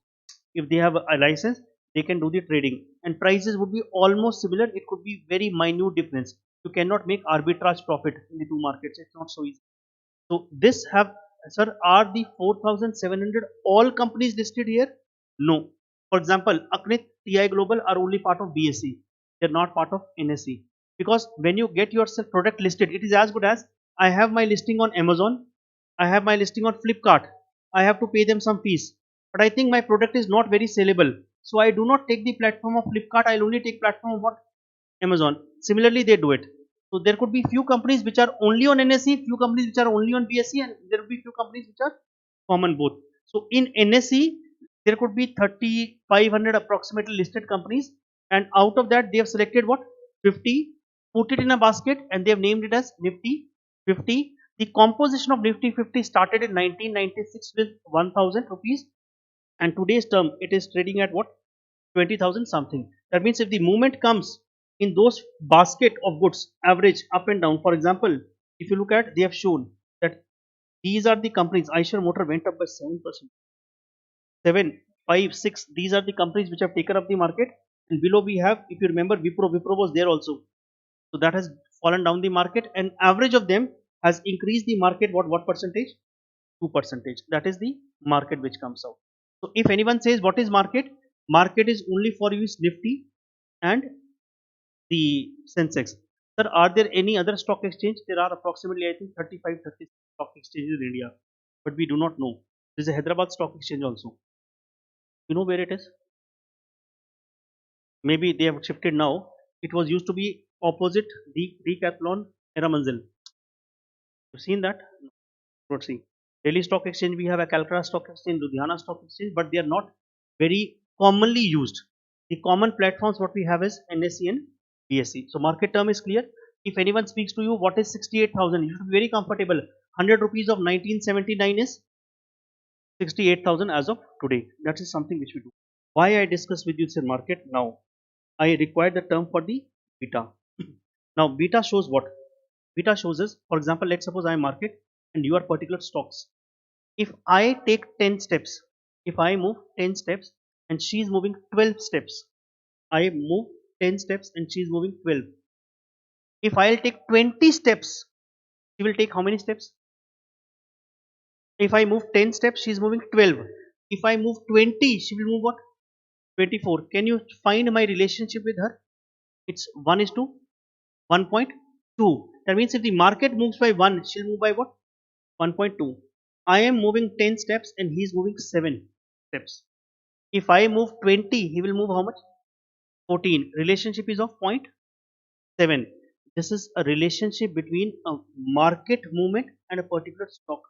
[SPEAKER 1] If they have a license, they can do the trading, and prices would be almost similar. It could be very minute difference. You cannot make arbitrage profit in the two markets. It's not so easy. So this have, sir, are the 4,700 all companies listed here? No. For example, Aknit, TI Global are only part of BSE. They're not part of NSE. Because when you get yourself product listed, it is as good as I have my listing on Amazon, I have my listing on Flipkart, I have to pay them some fees. But I think my product is not very sellable. So I do not take the platform of Flipkart, I'll only take platform of what? Amazon. Similarly, they do it. So there could be few companies which are only on NSE, few companies which are only on BSE, and there will be few companies which are common both. So in NSE, there could be 3,500 approximately listed companies, and out of that they have selected what? 50, put it in a basket, and they have named it as Nifty 50. The composition of Nifty 50 started in 1996 with 1,000 rupees, and today's term it is trading at what? 20,000 something. That means if the movement comes in those basket of goods, average up and down. For example, if you look at, they have shown that these are the companies. Eicher Motor went up by 7%. 7, 5, 6. These are the companies which have taken up the market. And below we have, if you remember, Wipro. Wipro was there also. So that has fallen down the market, and average of them has increased the market. What percentage? 2%. That is the market which comes out. So if anyone says what is market, market is only for you is Nifty and the Sensex. Sir, are there any other stock exchange? There are approximately, I think, 35, 36 stock exchanges in India, but we do not know. There is a Hyderabad stock exchange also. You know where it is? Maybe they have shifted now. It was used to be opposite the Decathlon Eramanzil. You've seen that? Not see. Delhi Stock Exchange, we have a Calcutta Stock Exchange, Ludhiana Stock Exchange, but they are not very commonly used. The common platforms what we have is NSE and BSE. So market term is clear. If anyone speaks to you, what is 68,000? You should be very comfortable. 100 rupees of 1979 is 68,000 as of today. That is something which we do. Why I discuss with you sir market now? I require the term for the beta. Now beta shows what? Beta shows us, for example, let's suppose I am market and you are particular stocks. If I take 10 steps, if I move 10 steps and she is moving 12 steps, I move 10 steps and she is moving 12. If I'll take 20 steps, she will take how many steps? If I move 10 steps, she is moving 12. If I move 20, she will move what? 24. Can you find my relationship with her? It's 1 is to 1.2. That means if the market moves by 1, she'll move by what? 1.2. I am moving 10 steps and he is moving 7 steps. If I move 20, he will move how much? 14. Relationship is of 0.7. This is a relationship between a market movement and a particular stock.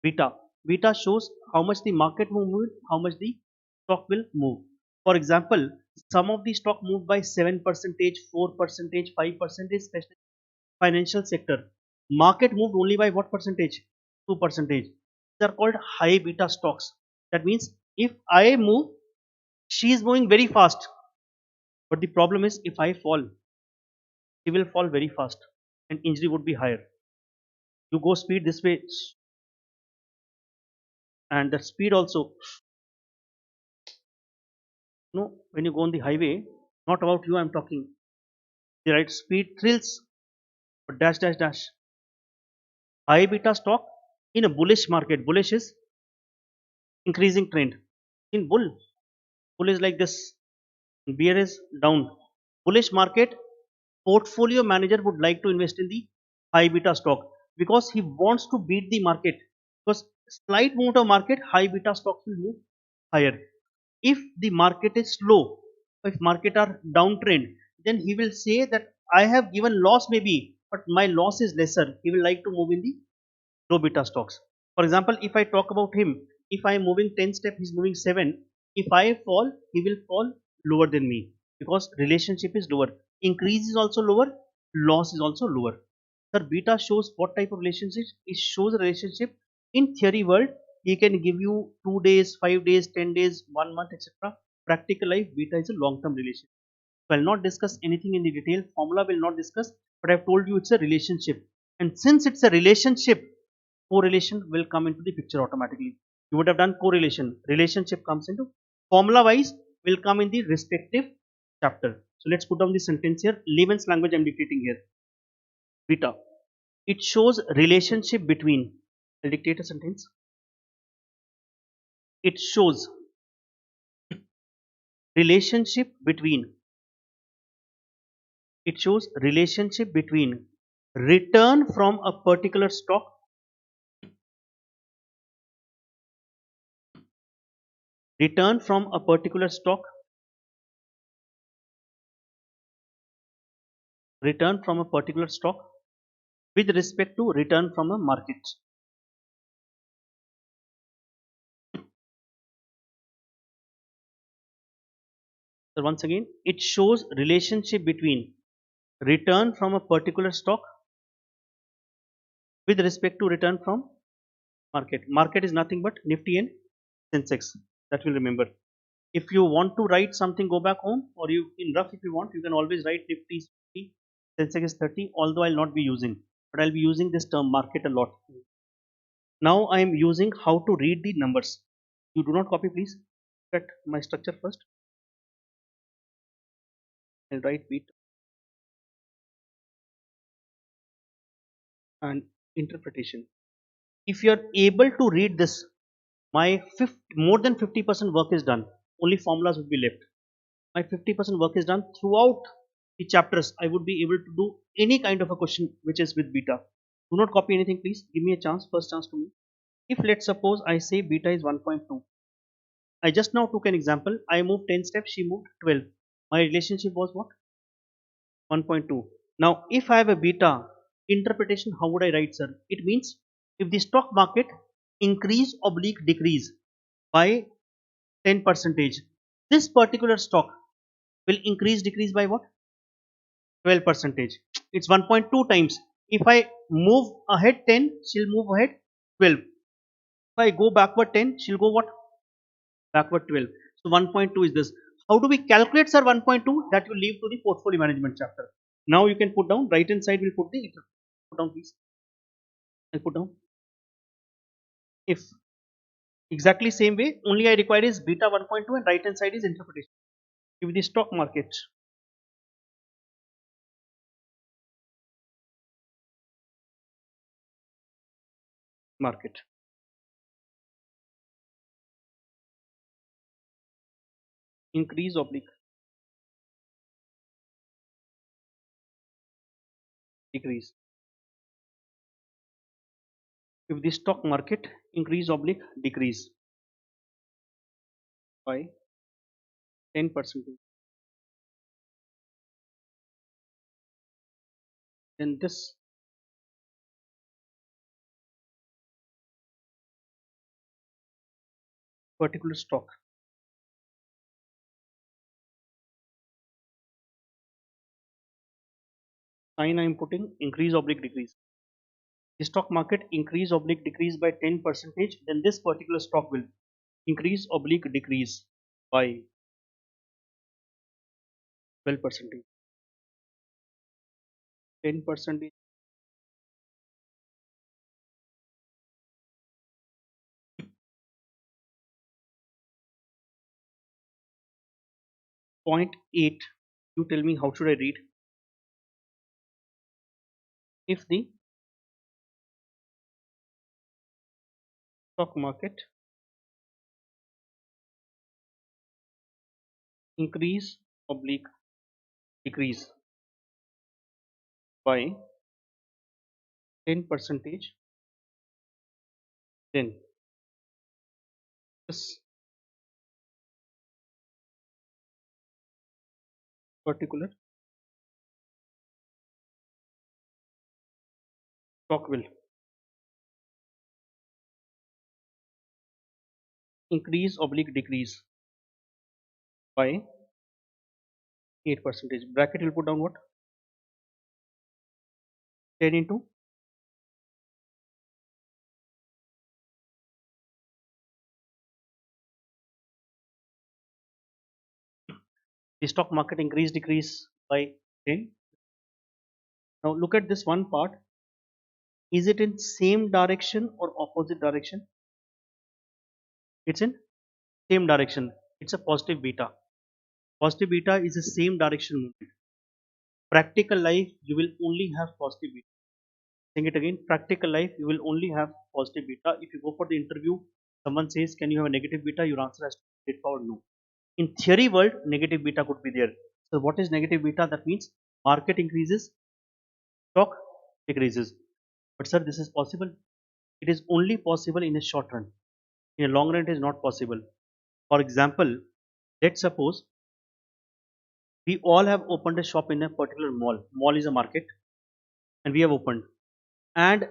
[SPEAKER 1] Beta. Beta shows how much the market will move, how much the stock will move. For example, some of the stock moved by 7%, 4%, 5%, especially financial sector. Market moved only by what percentage? 2%. These are called high beta stocks. That means if I move, she is moving very fast. But the problem is if I fall, she will fall very fast and injury would be higher. You go speed this way, and the speed also, when you go on the highway, not about you I'm talking, the right speed thrills, but dash dash dash. High beta stock in a bullish market, bullish is increasing trend. In bull, Bull is like this, bear is down. Bullish market, portfolio manager would like to invest in the high beta stock because he wants to beat the market. Because slight movement of market, high beta stocks will move higher. If the market is slow, if market are downtrend, then he will say that I have given loss maybe, but my loss is lesser. He will like to move in the low beta stocks. For example, if I talk about him, if I am moving 10 step, he's moving 7. If I fall, he will fall lower than me because relationship is lower. Increase is also lower, loss is also lower. Sir, beta shows what type of relationship? It shows a relationship in theory world. He can give you 2 days, 5 days, 10 days, 1 month, etc. Practical life, beta is a long term relationship. So I'll not discuss anything in the detail. Formula will not discuss, but I've told you it's a relationship. And since it's a relationship, correlation will come into the picture automatically. You would have done correlation. Relationship comes into formula wise will come in the respective chapter. So let's put down the sentence here. Layman's language I'm dictating here. Beta. It shows relationship between. I'll dictate a sentence. It shows relationship between. It shows relationship between return from a particular stock, return from a particular stock, return from a particular stock with respect to return from a market. So once again, it shows relationship between return from a particular stock with respect to return from market. Market is nothing but Nifty and Sensex. That will remember. If you want to write something, go back home, or you in rough if you want, you can always write Nifty is 50, Sensex is 30. Although I'll not be using, but I'll be using this term market a lot. Now I am using how to read the numbers. You do not copy, please. Look at my structure first. I'll write beat and interpretation. If you are able to read this, my more than 50% work is done. Only formulas would be left. My 50% work is done. Throughout the chapters I would be able to do any kind of a question which is with beta. Do not copy anything, please. Give me a chance, first chance to me. If let's suppose I say beta is 1.2, I just now took an example. I moved 10 steps, she moved 12. My relationship was what? 1.2. Now if I have a beta interpretation, how would I write, sir? It means if the stock market increase oblique decrease by 10 percentage, this particular stock will increase decrease by what? 12 percentage. It's 1.2 times. If I move ahead 10, she'll move ahead 12. If I go backward 10, she'll go what? Backward 12. So 1.2 is this. How do we calculate, sir, 1.2? That will leave to the portfolio management chapter. Now you can put down, right hand side will put the, put down please. I'll put down. If exactly same way, only I require is beta 1.2 and right hand side is interpretation. If the stock market increase oblique decrease. If the stock market increase oblique decrease by 10%, then this particular stock sign I am putting increase oblique decrease. The stock market increase oblique decrease by 10 percentage, then this particular stock will increase oblique decrease by 12 percentage. 10 percentage 0.8. You tell me how should I read? If the stock market increase oblique decrease by 10 percentage, then this particular stock will increase oblique decrease by 8 percentage. Bracket will put down what? 10 into the stock market increase decrease by 10. Now look at this one part. Is it in same direction or opposite direction? It's in same direction. It's a positive beta. Positive beta is the same direction movement. Practical life, you will only have positive beta. Saying it again, practical life, you will only have positive beta. If you go for the interview, someone says, can you have a negative beta? Your answer has to be straightforward no. In theory world, negative beta could be there. So what is negative beta? That means market increases, stock decreases. But sir, this is possible. It is only possible in a short run. In a long run, it is not possible. For example, let's suppose we all have opened a shop in a particular mall. Mall is a market, and we have opened. And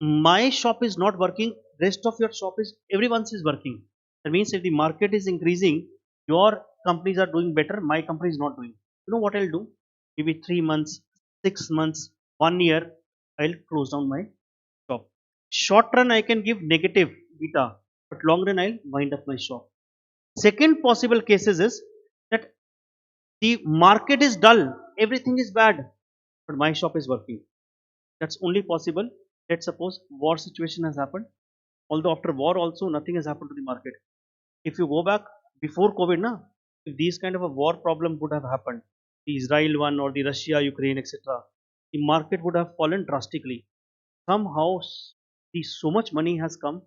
[SPEAKER 1] my shop is not working. Rest of your shop is everyone's is working. That means if the market is increasing, your companies are doing better. My company is not doing. You know what I'll do? Maybe 3 months, 6 months, 1 year. I'll close down my shop. Short run, I can give negative beta, but long run, I'll wind up my shop. Second possible cases is that the market is dull, everything is bad, but my shop is working. That's only possible. Let's suppose war situation has happened. Although after war also nothing has happened to the market. If you go back before COVID, na, if these kind of a war problem would have happened, the Israel one or the Russia, Ukraine, etc., the market would have fallen drastically. Somehow, the so much money has come,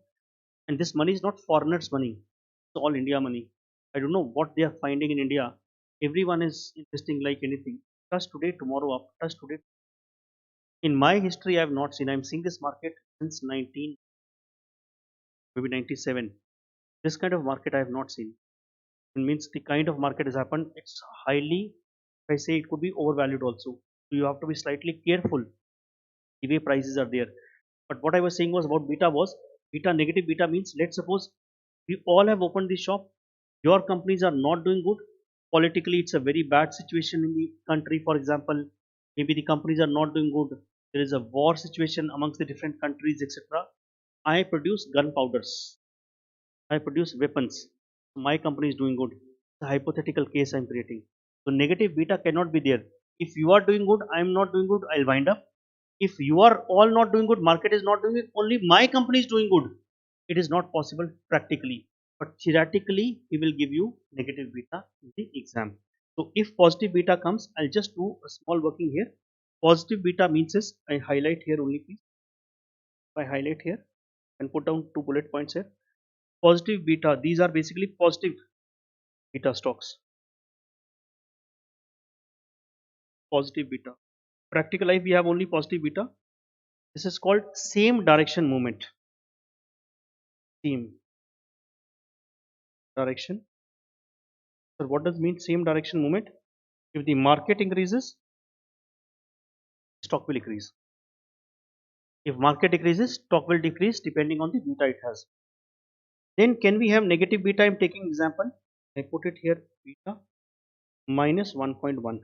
[SPEAKER 1] and this money is not foreigners' money; it's all India money. I don't know what they are finding in India. Everyone is investing like anything. Touch today, tomorrow up. Touch today. In my history, I have not seen. I'm seeing this market since 19, maybe 97. This kind of market I have not seen. It means the kind of market has happened. It's highly, if I say it could be overvalued also. So you have to be slightly careful the way prices are there. But what I was saying was about beta was beta negative beta means let's suppose we all have opened the shop. Your companies are not doing good. Politically, it's a very bad situation in the country. For example, maybe the companies are not doing good. There is a war situation amongst the different countries, etc. I produce gunpowders. I produce weapons. My company is doing good. It's a hypothetical case I'm creating. So negative beta cannot be there. If you are doing good, I'm not doing good, I'll wind up. If you are all not doing good, market is not doing it, only my company is doing good. It is not possible practically. But theoretically, he will give you negative beta in the exam. So if positive beta comes, I'll just do a small working here. Positive beta means is, I highlight here only please. If I highlight here and put down 2 bullet points here. Positive beta, these are basically positive beta stocks. Positive beta. Practical life we have only positive beta. This is called same direction movement. Same direction. So what does mean same direction movement? If the market increases, stock will increase. If market decreases, stock will decrease depending on the beta it has. Then can we have negative beta? I'm taking example. I put it here beta minus 1.1.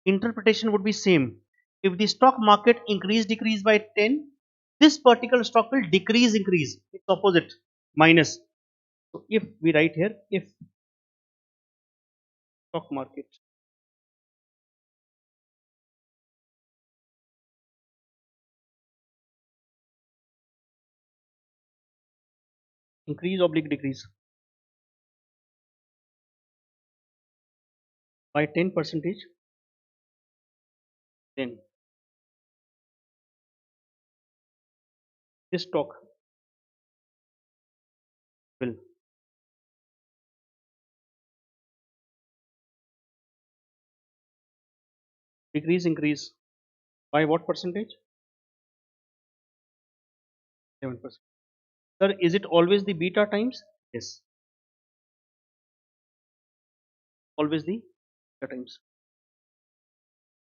[SPEAKER 1] Interpretation would be same. If the stock market increase decrease by 10, this particular stock will decrease increase. It's opposite minus. So if we write here, if stock market increase oblique decrease by 10 percentage, then this stock will Decrease, increase by what percentage? 7%. Sir, is it always the beta times? Yes, always the beta times.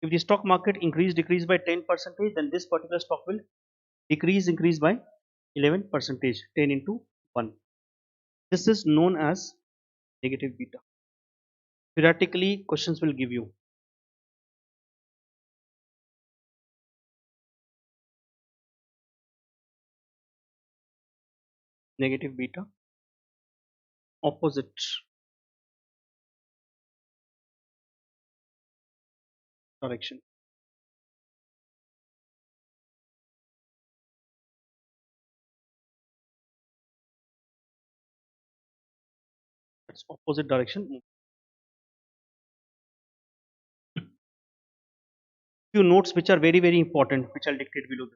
[SPEAKER 1] If the stock market increase decrease by 10 percentage, then this particular stock will decrease increase by 11 percentage, 10 into 1. This is known as negative beta. Theoretically, questions will give you negative beta, opposite direction. That's opposite direction. Few notes which are very very important, which I'll dictate below.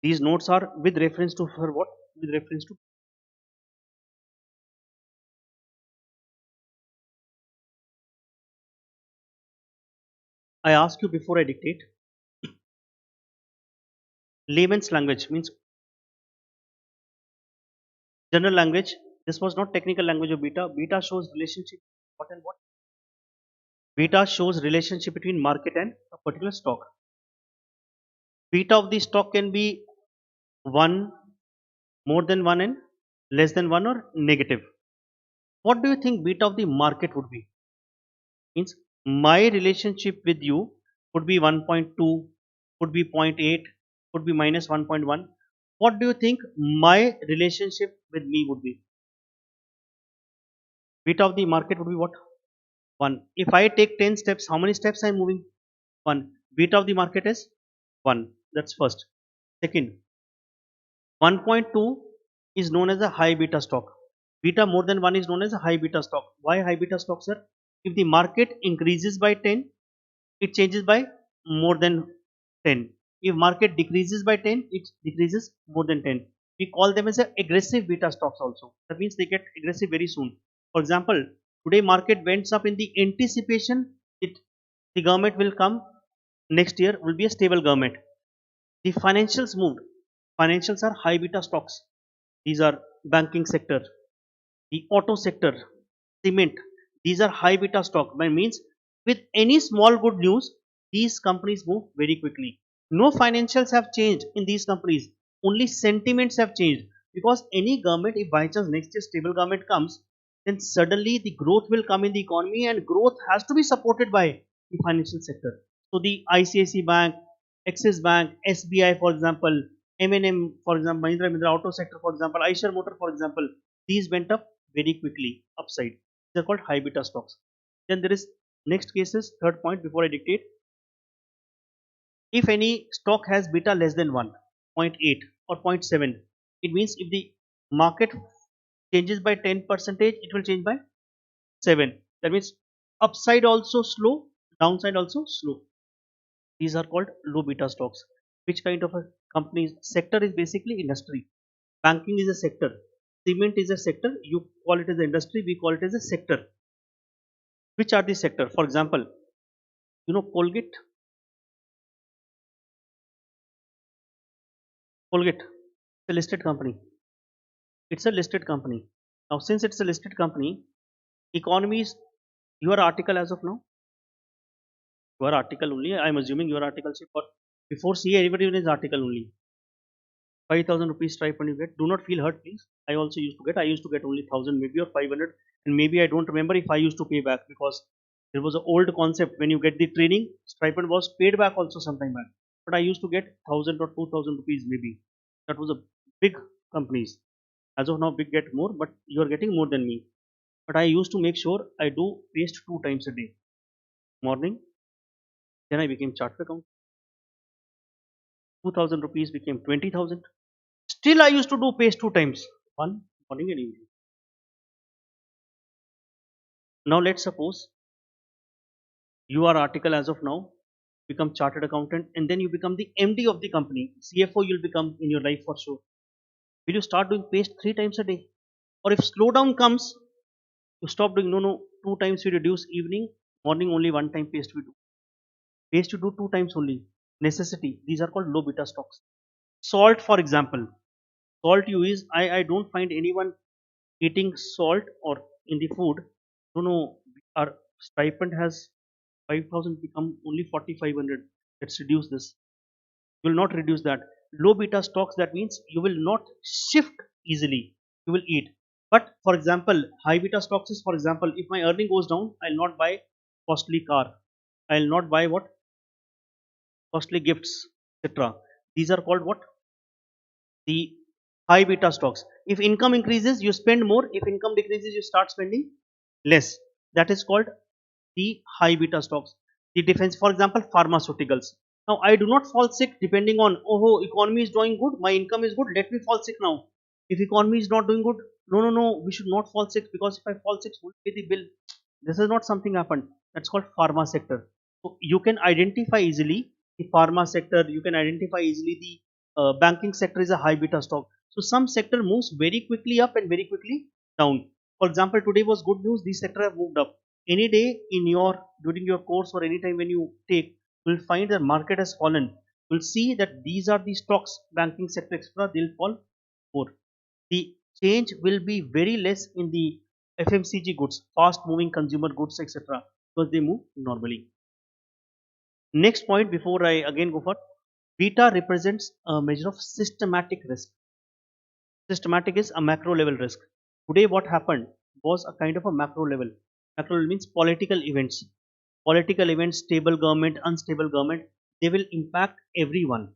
[SPEAKER 1] These notes are with reference to for what? With reference to I ask you before I dictate. Layman's language means general language. This was not technical language of beta. Beta shows relationship what and what. Beta shows relationship between market and a particular stock. Beta of the stock can be 1, more than 1 and less than 1 or negative. What do you think beta of the market would be? Means my relationship with you could be 1.2, could be zero point 0.8, could be minus 1.1. What do you think my relationship with me would be? Beta of the market would be what? 1. If I take 10 steps, how many steps I am moving? 1. Beta of the market is 1. That's first. Second, 1.2 is known as a high beta stock. Beta more than 1 is known as a high beta stock. Why high beta stock, sir? If the market increases by 10, it changes by more than 10. If market decreases by 10, it decreases more than 10. We call them as a aggressive beta stocks also. That means they get aggressive very soon. For example, today market went up in the anticipation it the government will come next year will be a stable government. The financials moved. Financials are high beta stocks. These are banking sector, the auto sector, cement. These are high beta stock. That means with any small good news, these companies move very quickly. No financials have changed in these companies. Only sentiments have changed. Because any government, if by chance next year stable government comes, then suddenly the growth will come in the economy and growth has to be supported by the financial sector. So the ICICI Bank, Axis Bank, SBI for example, M&M for example, Mahindra Mahindra Auto sector for example, Eicher Motor for example, these went up very quickly upside. They're called high beta stocks. Then there is next cases, third point before I dictate. If any stock has beta less than 1, zero point 0.8 or 0.7, it means if the market changes by 10 percentage, it will change by 7. That means upside also slow, downside also slow. These are called low beta stocks. Which kind of a company? Sector is basically industry. Banking is a sector. Cement is a sector. You call it as an industry. We call it as a sector. Which are the sector? For example, Colgate. Colgate. It's a listed company. It's a listed company. Now, since it's a listed company, economies. Your article as of now. Your article only. I am assuming your article. For before CA, everybody is article only. 5,000 rupees stipend you get. Do not feel hurt, please. I also used to get. I used to get only 1,000 maybe or 500, and maybe I don't remember if I used to pay back because there was an old concept when you get the training stipend was paid back also sometime back. But I used to get 1,000 or 2,000 rupees maybe. That was a big companies. As of now, big get more, but you are getting more than me. But I used to make sure I do paste 2 times a day. Morning, then I became chartered account. 2,000 rupees became 20,000. Still, I used to do paste 2 times. One morning and evening. Now let's suppose you are article as of now, become chartered accountant, and then you become the MD of the company. CFO you'll become in your life for sure. Will you start doing paste 3 times a day? Or if slowdown comes, you stop doing no 2 times you reduce evening, Morning only one time pays to be do. Pays to do two times only. Necessity. These are called low beta stocks. Salt, for example. Salt you is I don't find anyone eating salt or in the food. No, no, our stipend has 5,000 become only 4,500. Let's reduce this. You will not reduce that. Low beta stocks, that means you will not shift easily. You will eat. But for example, high beta stocks is, for example, if my earning goes down, I'll not buy costly car. I'll not buy what? Costly gifts, etc. These are called what? The high beta stocks. If income increases, you spend more. If income decreases, you start spending less. That is called the high beta stocks. The defense, for example, pharmaceuticals. Now, I do not fall sick depending on, oh, economy is doing good, my income is good, let me fall sick now. If economy is not doing good, no, no, no, we should not fall sick, because if I fall sick, who will pay the bill? This is not something happened. That's called pharma sector. So you can identify easily the pharma sector. You can identify easily the banking sector is a high beta stock. So some sector moves very quickly up and very quickly down. For example, today was good news. These sector have moved up. Any day in your during your course or any time when you take, you will find that market has fallen. You will see that these are the stocks, banking sector, etc. They'll fall more. The change will be very less in the FMCG goods, fast moving consumer goods, etc., because they move normally. Next point before I again go for, beta represents a measure of systematic risk. Systematic is a macro level risk. Today, what happened was a kind of a macro level. Macro level means political events. Political events, stable government, unstable government, they will impact everyone.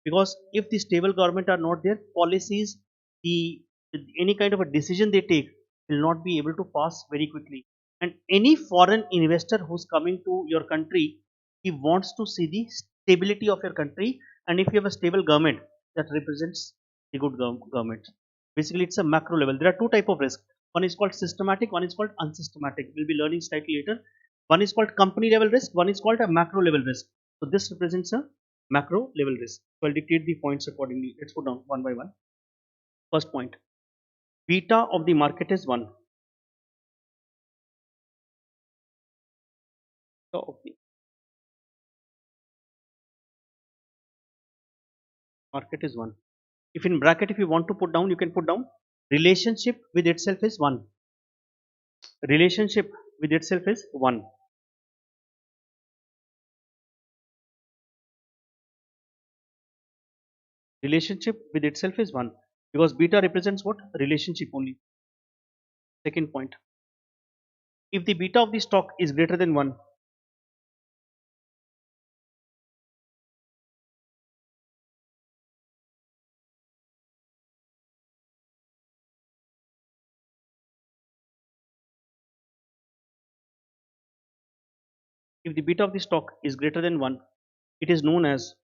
[SPEAKER 1] Because if the stable government are not there, policies, the any kind of a decision they take will not be able to pass very quickly. And any foreign investor who's coming to your country, he wants to see the stability of your country. And if you have a stable government, that represents the good government. Basically, it's a macro level. There are two type of risk. One is called systematic, one is called unsystematic. We'll be learning slightly later. One is called company level risk, one is called a macro level risk. So this represents a macro level risk. So I'll dictate the points accordingly. Let's go down one by one. First point, beta of the market is 1. Beta of the market is 1. If in bracket, if you want to put down, you can put down relationship with itself is 1. Relationship with itself is 1. Relationship with itself is 1, because beta represents what? Relationship only. Second point, if the beta of the stock is greater than 1, if the beta of the stock is greater than 1, it is known as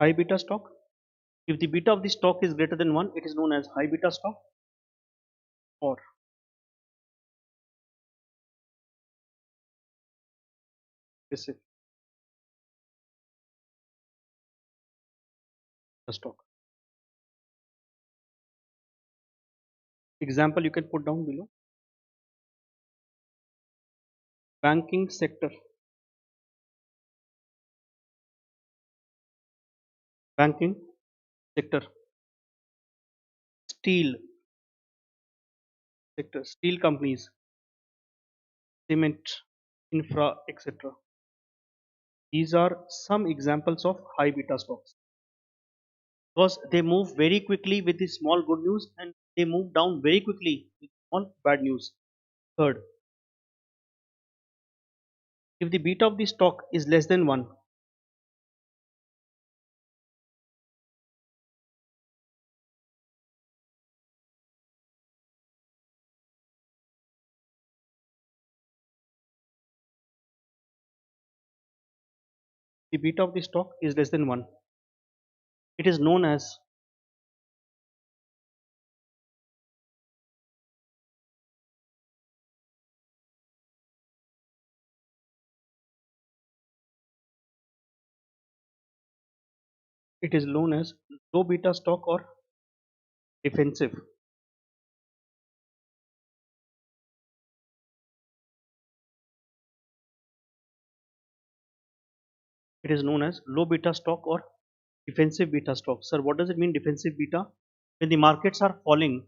[SPEAKER 1] high beta stock. If the beta of the stock is greater than 1, it is known as high beta stock or passive stock. Example you can put down below. Banking sector, banking sector, steel sector, steel companies, cement, infra, etc. These are some examples of high beta stocks, because they move very quickly with the small good news and they move down very quickly with small bad news. Third, if the beta of the stock is less than 1, the beta of the stock is less than 1, it is known as It is known as low beta stock or defensive. It is known as low beta stock or defensive beta stock. Sir, what does it mean defensive beta? When the markets are falling,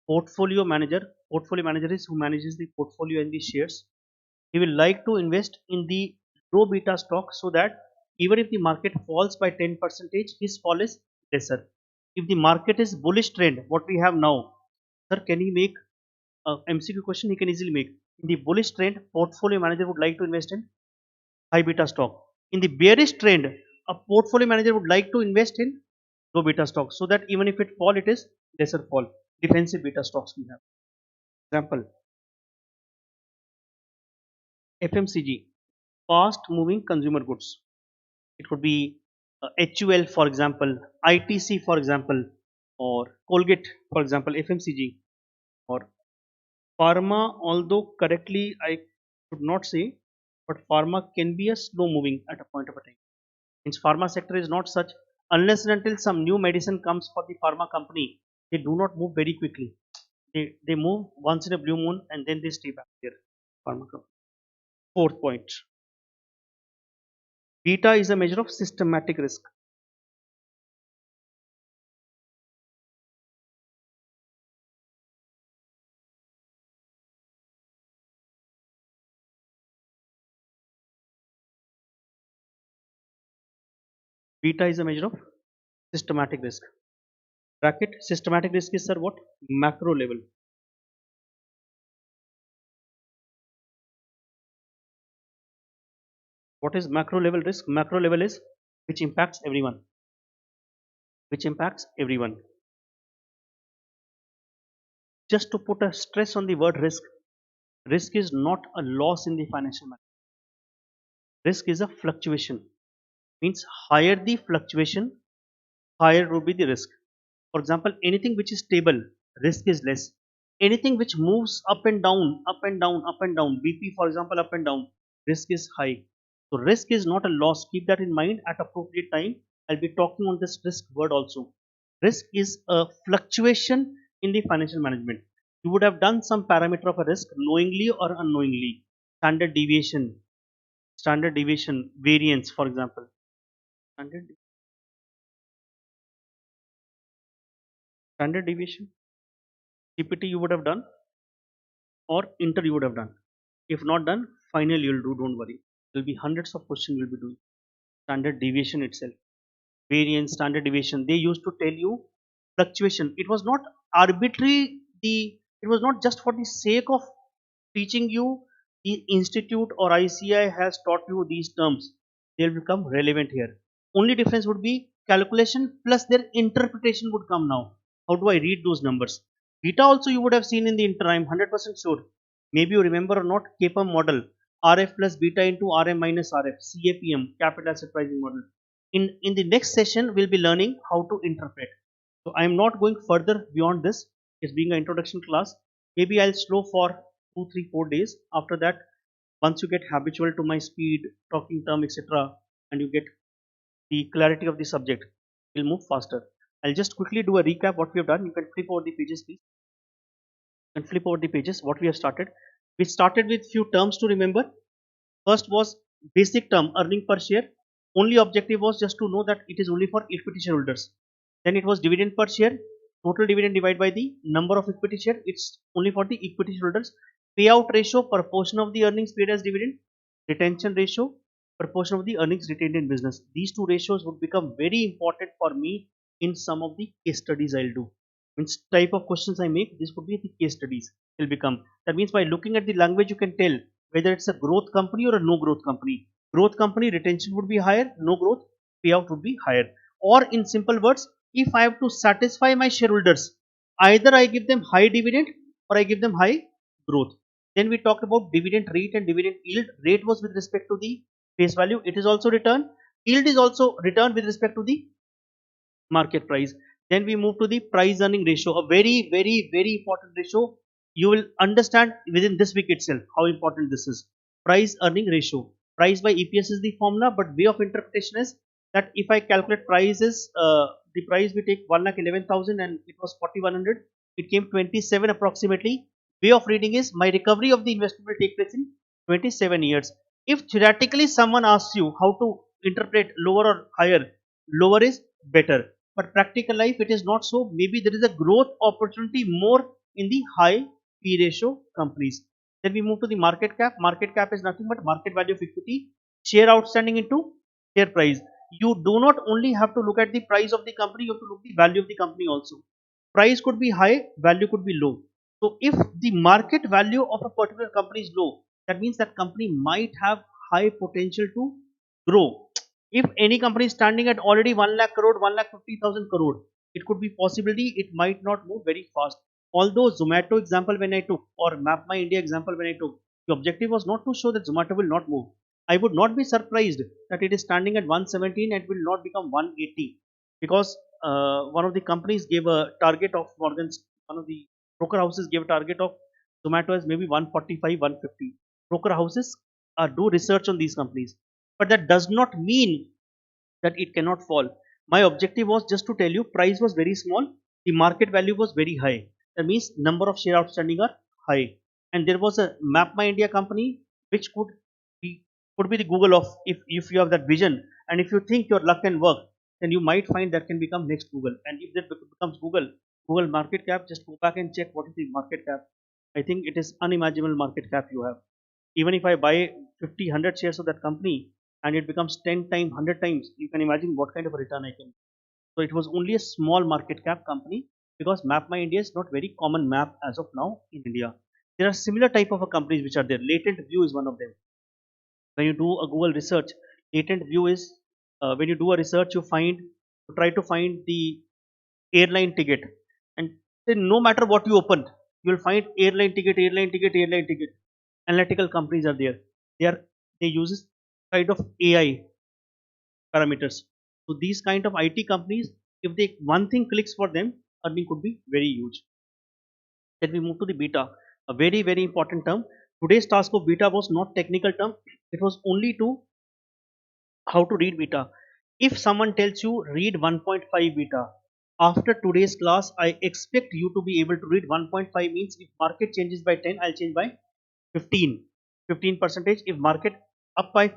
[SPEAKER 1] portfolio manager is who manages the portfolio and the shares. He will like to invest in the low beta stock so that even if the market falls by 10 percentage, his fall is lesser. If the market is bullish trend, what we have now, sir, can he make a MCQ question? He can easily make. In the bullish trend, portfolio manager would like to invest in high beta stock. In the bearish trend, a portfolio manager would like to invest in low beta stock so that even if it fall, it is lesser fall. Defensive beta stocks we have. Example, FMCG, fast moving consumer goods. It could be HUL for example, ITC for example, or Colgate for example, FMCG, or pharma. Although correctly I should not say, but pharma can be a slow moving at a point of a time. Means pharma sector is not such, unless and until some new medicine comes for the pharma company, they do not move very quickly. They move once in a blue moon and then they stay back there. Pharma company. Fourth point, beta is a measure of systematic risk. Beta is a measure of systematic risk. Bracket systematic risk is, sir, what? Macro level. What is macro level risk? Macro level is which impacts everyone. Which impacts everyone. Just to put a stress on the word risk, risk is not a loss in the financial market. Risk is a fluctuation. Means higher the fluctuation, higher would be the risk. For example, anything which is stable, risk is less. Anything which moves up and down, up and down, up and down, BP for example, up and down, risk is high. So risk is not a loss. Keep that in mind at appropriate time. I'll be talking on this risk word also. Risk is a fluctuation in the financial management. You would have done some parameter of a risk knowingly or unknowingly. Standard deviation, variance, for example. Standard, standard deviation, CPT you would have done or inter you would have done. If not done, final you'll do, don't worry. There'll be hundreds of questions you'll be doing. Standard deviation itself. Variance, standard deviation, they used to tell you fluctuation. It was not arbitrary, it was not just for the sake of teaching you. The institute or ICI has taught you these terms. They'll become relevant here. Only difference would be calculation plus their interpretation would come now. How do I read those numbers? Beta also you would have seen in the inter, I'm 100% sure. Maybe you remember or not, KPM model, RF plus beta into RM minus RF, CAPM, capital asset pricing model. In the next session, we'll be learning how to interpret. So I am not going further beyond this. It's being an introduction class. Maybe I'll slow for 2, 3, 4 days. After that, once you get habitual to my speed, talking term, etc., and you get the clarity of the subject, we'll move faster. I'll just quickly do a recap what we have done. You can flip over the pages, please. You can flip over the pages. What we have started. We started with few terms to remember. First was basic term, earning per share. Only objective was just to know that it is only for equity shareholders. Then it was dividend per share, total dividend divided by the number of equity share. It's only for the equity shareholders. Payout ratio, proportion of the earnings paid as dividend. Retention ratio, proportion of the earnings retained in business. These two ratios would become very important for me in some of the case studies I'll do. Means type of questions I make, this would be the case studies will become. That means by looking at the language, you can tell whether it's a growth company or a no growth company. Growth company, retention would be higher, no growth, payout would be higher. Or in simple words, if I have to satisfy my shareholders, either I give them high dividend or I give them high growth. Then we talked about dividend rate and dividend yield. Rate was with respect to the face value, it is also return. Yield is also return with respect to the market price. Then we move to the price earning ratio, a very, very, very important ratio. You will understand within this week itself how important this is. Price earning ratio. Price by EPS is the formula, but way of interpretation is that if I calculate prices, the price we take 1,11,000 and it was 4,100, it came 27 approximately. Way of reading is my recovery of the investment will take place in 27 years. If theoretically someone asks you how to interpret lower or higher, lower is better. But practical life, it is not so. Maybe there is a growth opportunity more in the high P ratio companies. Then we move to the market cap. Market cap is nothing but market value of equity, share outstanding into share price. You do not only have to look at the price of the company, you have to look at the value of the company also. Price could be high, value could be low. So if the market value of a particular company is low, that means that company might have high potential to grow. If any company is standing at already 1 lakh crore, 1 lakh 50,000 crore, it could be possibility it might not move very fast. Although Zomato example when I took, or Map My India example when I took, the objective was not to show that Zomato will not move. I would not be surprised that it is standing at 117 and will not become 180, because one of the companies gave a target of more than, one of the broker houses gave a target of Zomato as maybe 145, 150. Broker houses do research on these companies, but that does not mean that it cannot fall. My objective was just to tell you price was very small, the market value was very high. That means number of share outstanding are high, and there was a Map My India company which be could be the Google of, if you have that vision and if you think your luck can work, then you might find that can become next Google. And if that becomes Google market cap, just go back and check what is the market cap. I think it is unimaginable market cap you have. Even if I buy 50, 100 shares of that company and it becomes 10 times, 100 times, you can imagine what kind of a return I can. So it was only a small market cap company, because Map My India is not very common map as of now in India. There are similar type of companies which are there. Latent View is one of them. When you do a Google research, latent view is, when you do a research, you try to find the airline ticket, and then no matter what you open, you will find airline ticket, airline ticket, airline ticket. Analytical companies are there. They uses kind of AI parameters. So these kind of IT companies, if they one thing clicks for them, earning could be very huge. Then we move to the beta, a very very important term. Today's task of beta was not technical term, it was only to how to read beta. If someone tells you read 1.5 beta, after today's class, I expect you to be able to read 1.5 means if market changes by 10, I'll change by 15. 15 percentage. If market up by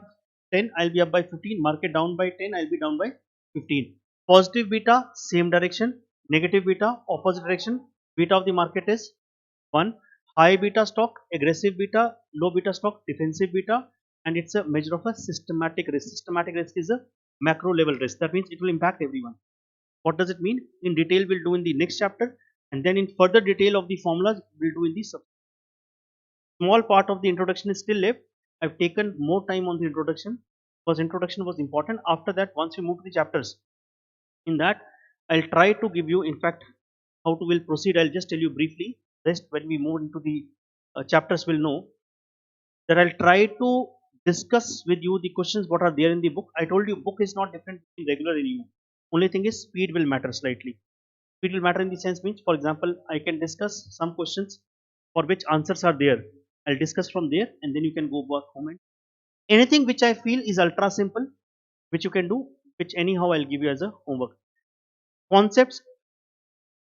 [SPEAKER 1] 10, I'll be up by 15. Market down by 10, I'll be down by 15. Positive beta, same direction. Negative beta, opposite direction. Beta of the market is 1. High beta stock, aggressive beta, low beta stock, defensive beta, and it's a measure of a systematic risk. Systematic risk is a macro level risk. That means it will impact everyone. What does it mean? In detail, we'll do in the next chapter, and then in further detail of the formulas, we'll do in the small part of the introduction is still left. I've taken more time on the introduction because introduction was important. After that, once we move to the chapters, in that I'll try to give you, in fact, how to will proceed. I'll just tell you briefly. Rest when we move into the chapters, we'll know that I'll try to discuss with you the questions what are there in the book. I told you book is not different in regular review. Only thing is speed will matter slightly. Speed will matter in the sense means, for example, I can discuss some questions for which answers are there. I'll discuss from there, and then you can go back home and anything which I feel is ultra simple, which you can do, which anyhow I'll give you as a homework. Concepts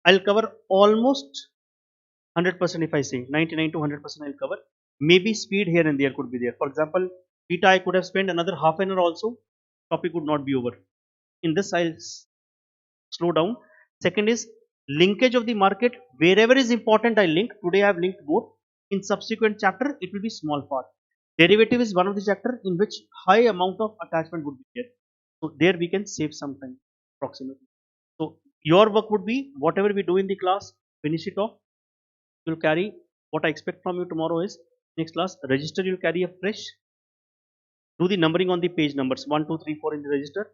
[SPEAKER 1] I'll cover almost 100%. If I say 99 to 100%, I'll cover. Maybe speed here and there could be there. For example, beta I could have spent another half an hour also. Topic would not be over. In this, I'll slow down. Second is linkage of the market. Wherever is important, I link. Today I have linked both. In subsequent chapter, it will be small part. Derivative is one of the chapter in which high amount of attachment would be there. So there we can save some time approximately. So your work would be whatever we do in the class, finish it off. You'll carry what I expect from you tomorrow is next class. Register you'll carry a fresh. Do the numbering on the page numbers 1, 2, 3, 4 in the register.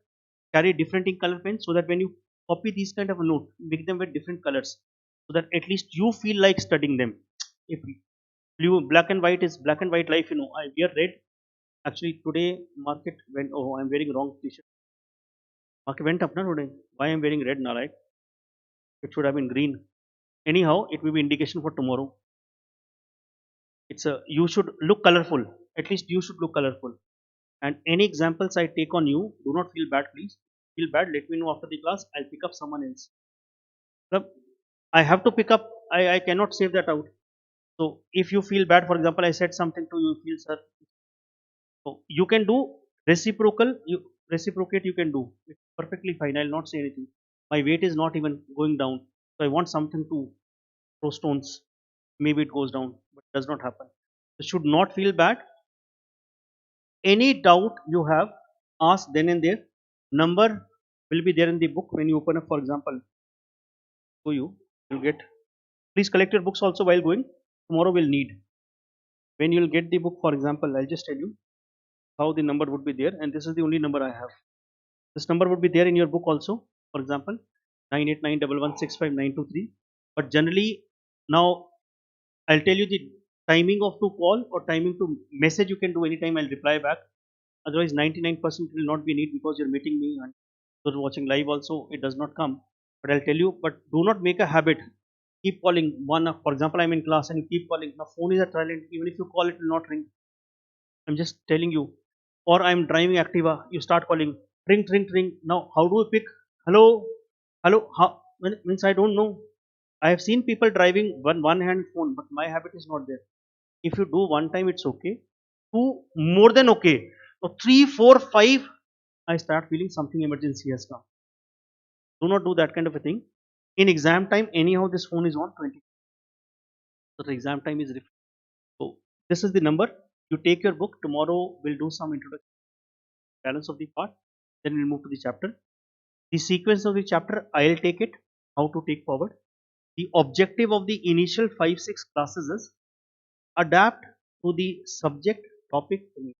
[SPEAKER 1] Carry different ink color pens so that when you copy these kind of a note, make them with different colors so that at least you feel like studying them. If blue, black and white is black and white life, I wear red. Actually, today market went. Oh, I'm wearing wrong t-shirt. Market went up, na today. Why I'm wearing red now? Right? It should have been green. Anyhow, it will be indication for tomorrow. It's a you should look colorful. At least you should look colorful. And any examples I take on you, do not feel bad, please. feel bad, let me know after the class. I'll pick up someone else. Now, I have to pick up. I cannot save that out. So if you feel bad, for example, I said something to you, you feel sir. So you can do reciprocal. You reciprocate. You can do. It's perfectly fine. I'll not say anything. My weight is not even going down. So I want something to throw stones. Maybe it goes down, but it does not happen. You should not feel bad. Any doubt you have, ask then and there. Number will be there in the book when you open up, for example, to you. You'll get. Please collect your books also while going. Tomorrow we'll need. When you'll get the book, for example, I'll just tell you how the number would be there, and this is the only number I have. This number would be there in your book also. For example, 989116592 But generally, now I'll tell you the timing of to call or timing to message. You can do anytime. I'll reply back. Otherwise, 99% will not be need because you're meeting me and you're watching live also. It does not come. But I'll tell you. But do not make a habit. Keep calling one. For example, I'm in class and you keep calling. Now phone is at silent. Even if you call, it will not ring. I'm just telling you. Or I'm driving Activa. You start calling. Ring, ring, ring. Now how do you pick? Hello, hello. How? Means I don't know. I have seen people driving one hand phone, but my habit is not there. If you do one time, it's okay. Two, more than okay. Now three, four, five, I start feeling something emergency has come. Do not do that kind of a thing. In exam time, anyhow, this phone is on 20. So the exam time is different. So this is the number. You take your book. Tomorrow we'll do some introduction, balance of the part. Then we'll move to the chapter. The sequence of the chapter, I'll take it. How to take forward. The objective of the initial 5-6 classes is adapt to the subject topic to me.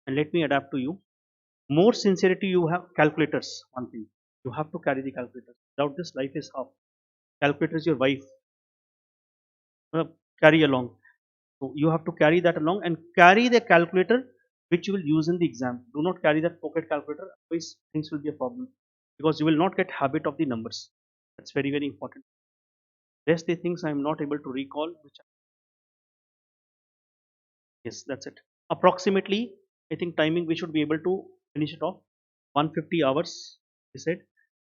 [SPEAKER 1] And let me adapt to you. More sincerity, you have calculators. One thing, you have to carry the calculators. Without this, life is half. Calculator is your wife. uh, Carry along. So you have to carry that along and carry the calculator which you will use in the exam. Do not carry that pocket calculator, otherwise things will be a problem because you will not get habit of the numbers. That's very very important. Rest the things I am not able to recall. Which yes, that's it. Approximately, I think timing we should be able to finish it off. 150 hours, he said.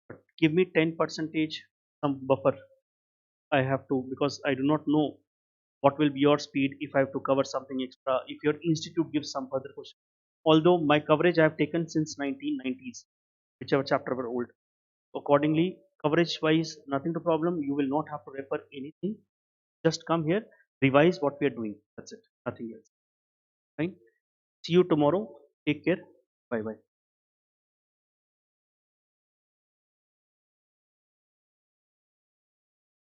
[SPEAKER 1] But give me 10 percentage some buffer. I have to because I do not know what will be your speed if I have to cover something extra. If your institute gives some further question. Although my coverage I have taken since 1990s, whichever chapter were old. Accordingly, coverage wise, nothing to problem. You will not have to refer anything. Just come here, revise what we are doing. That's it. Nothing else. Fine. See you tomorrow. Take care. Bye bye.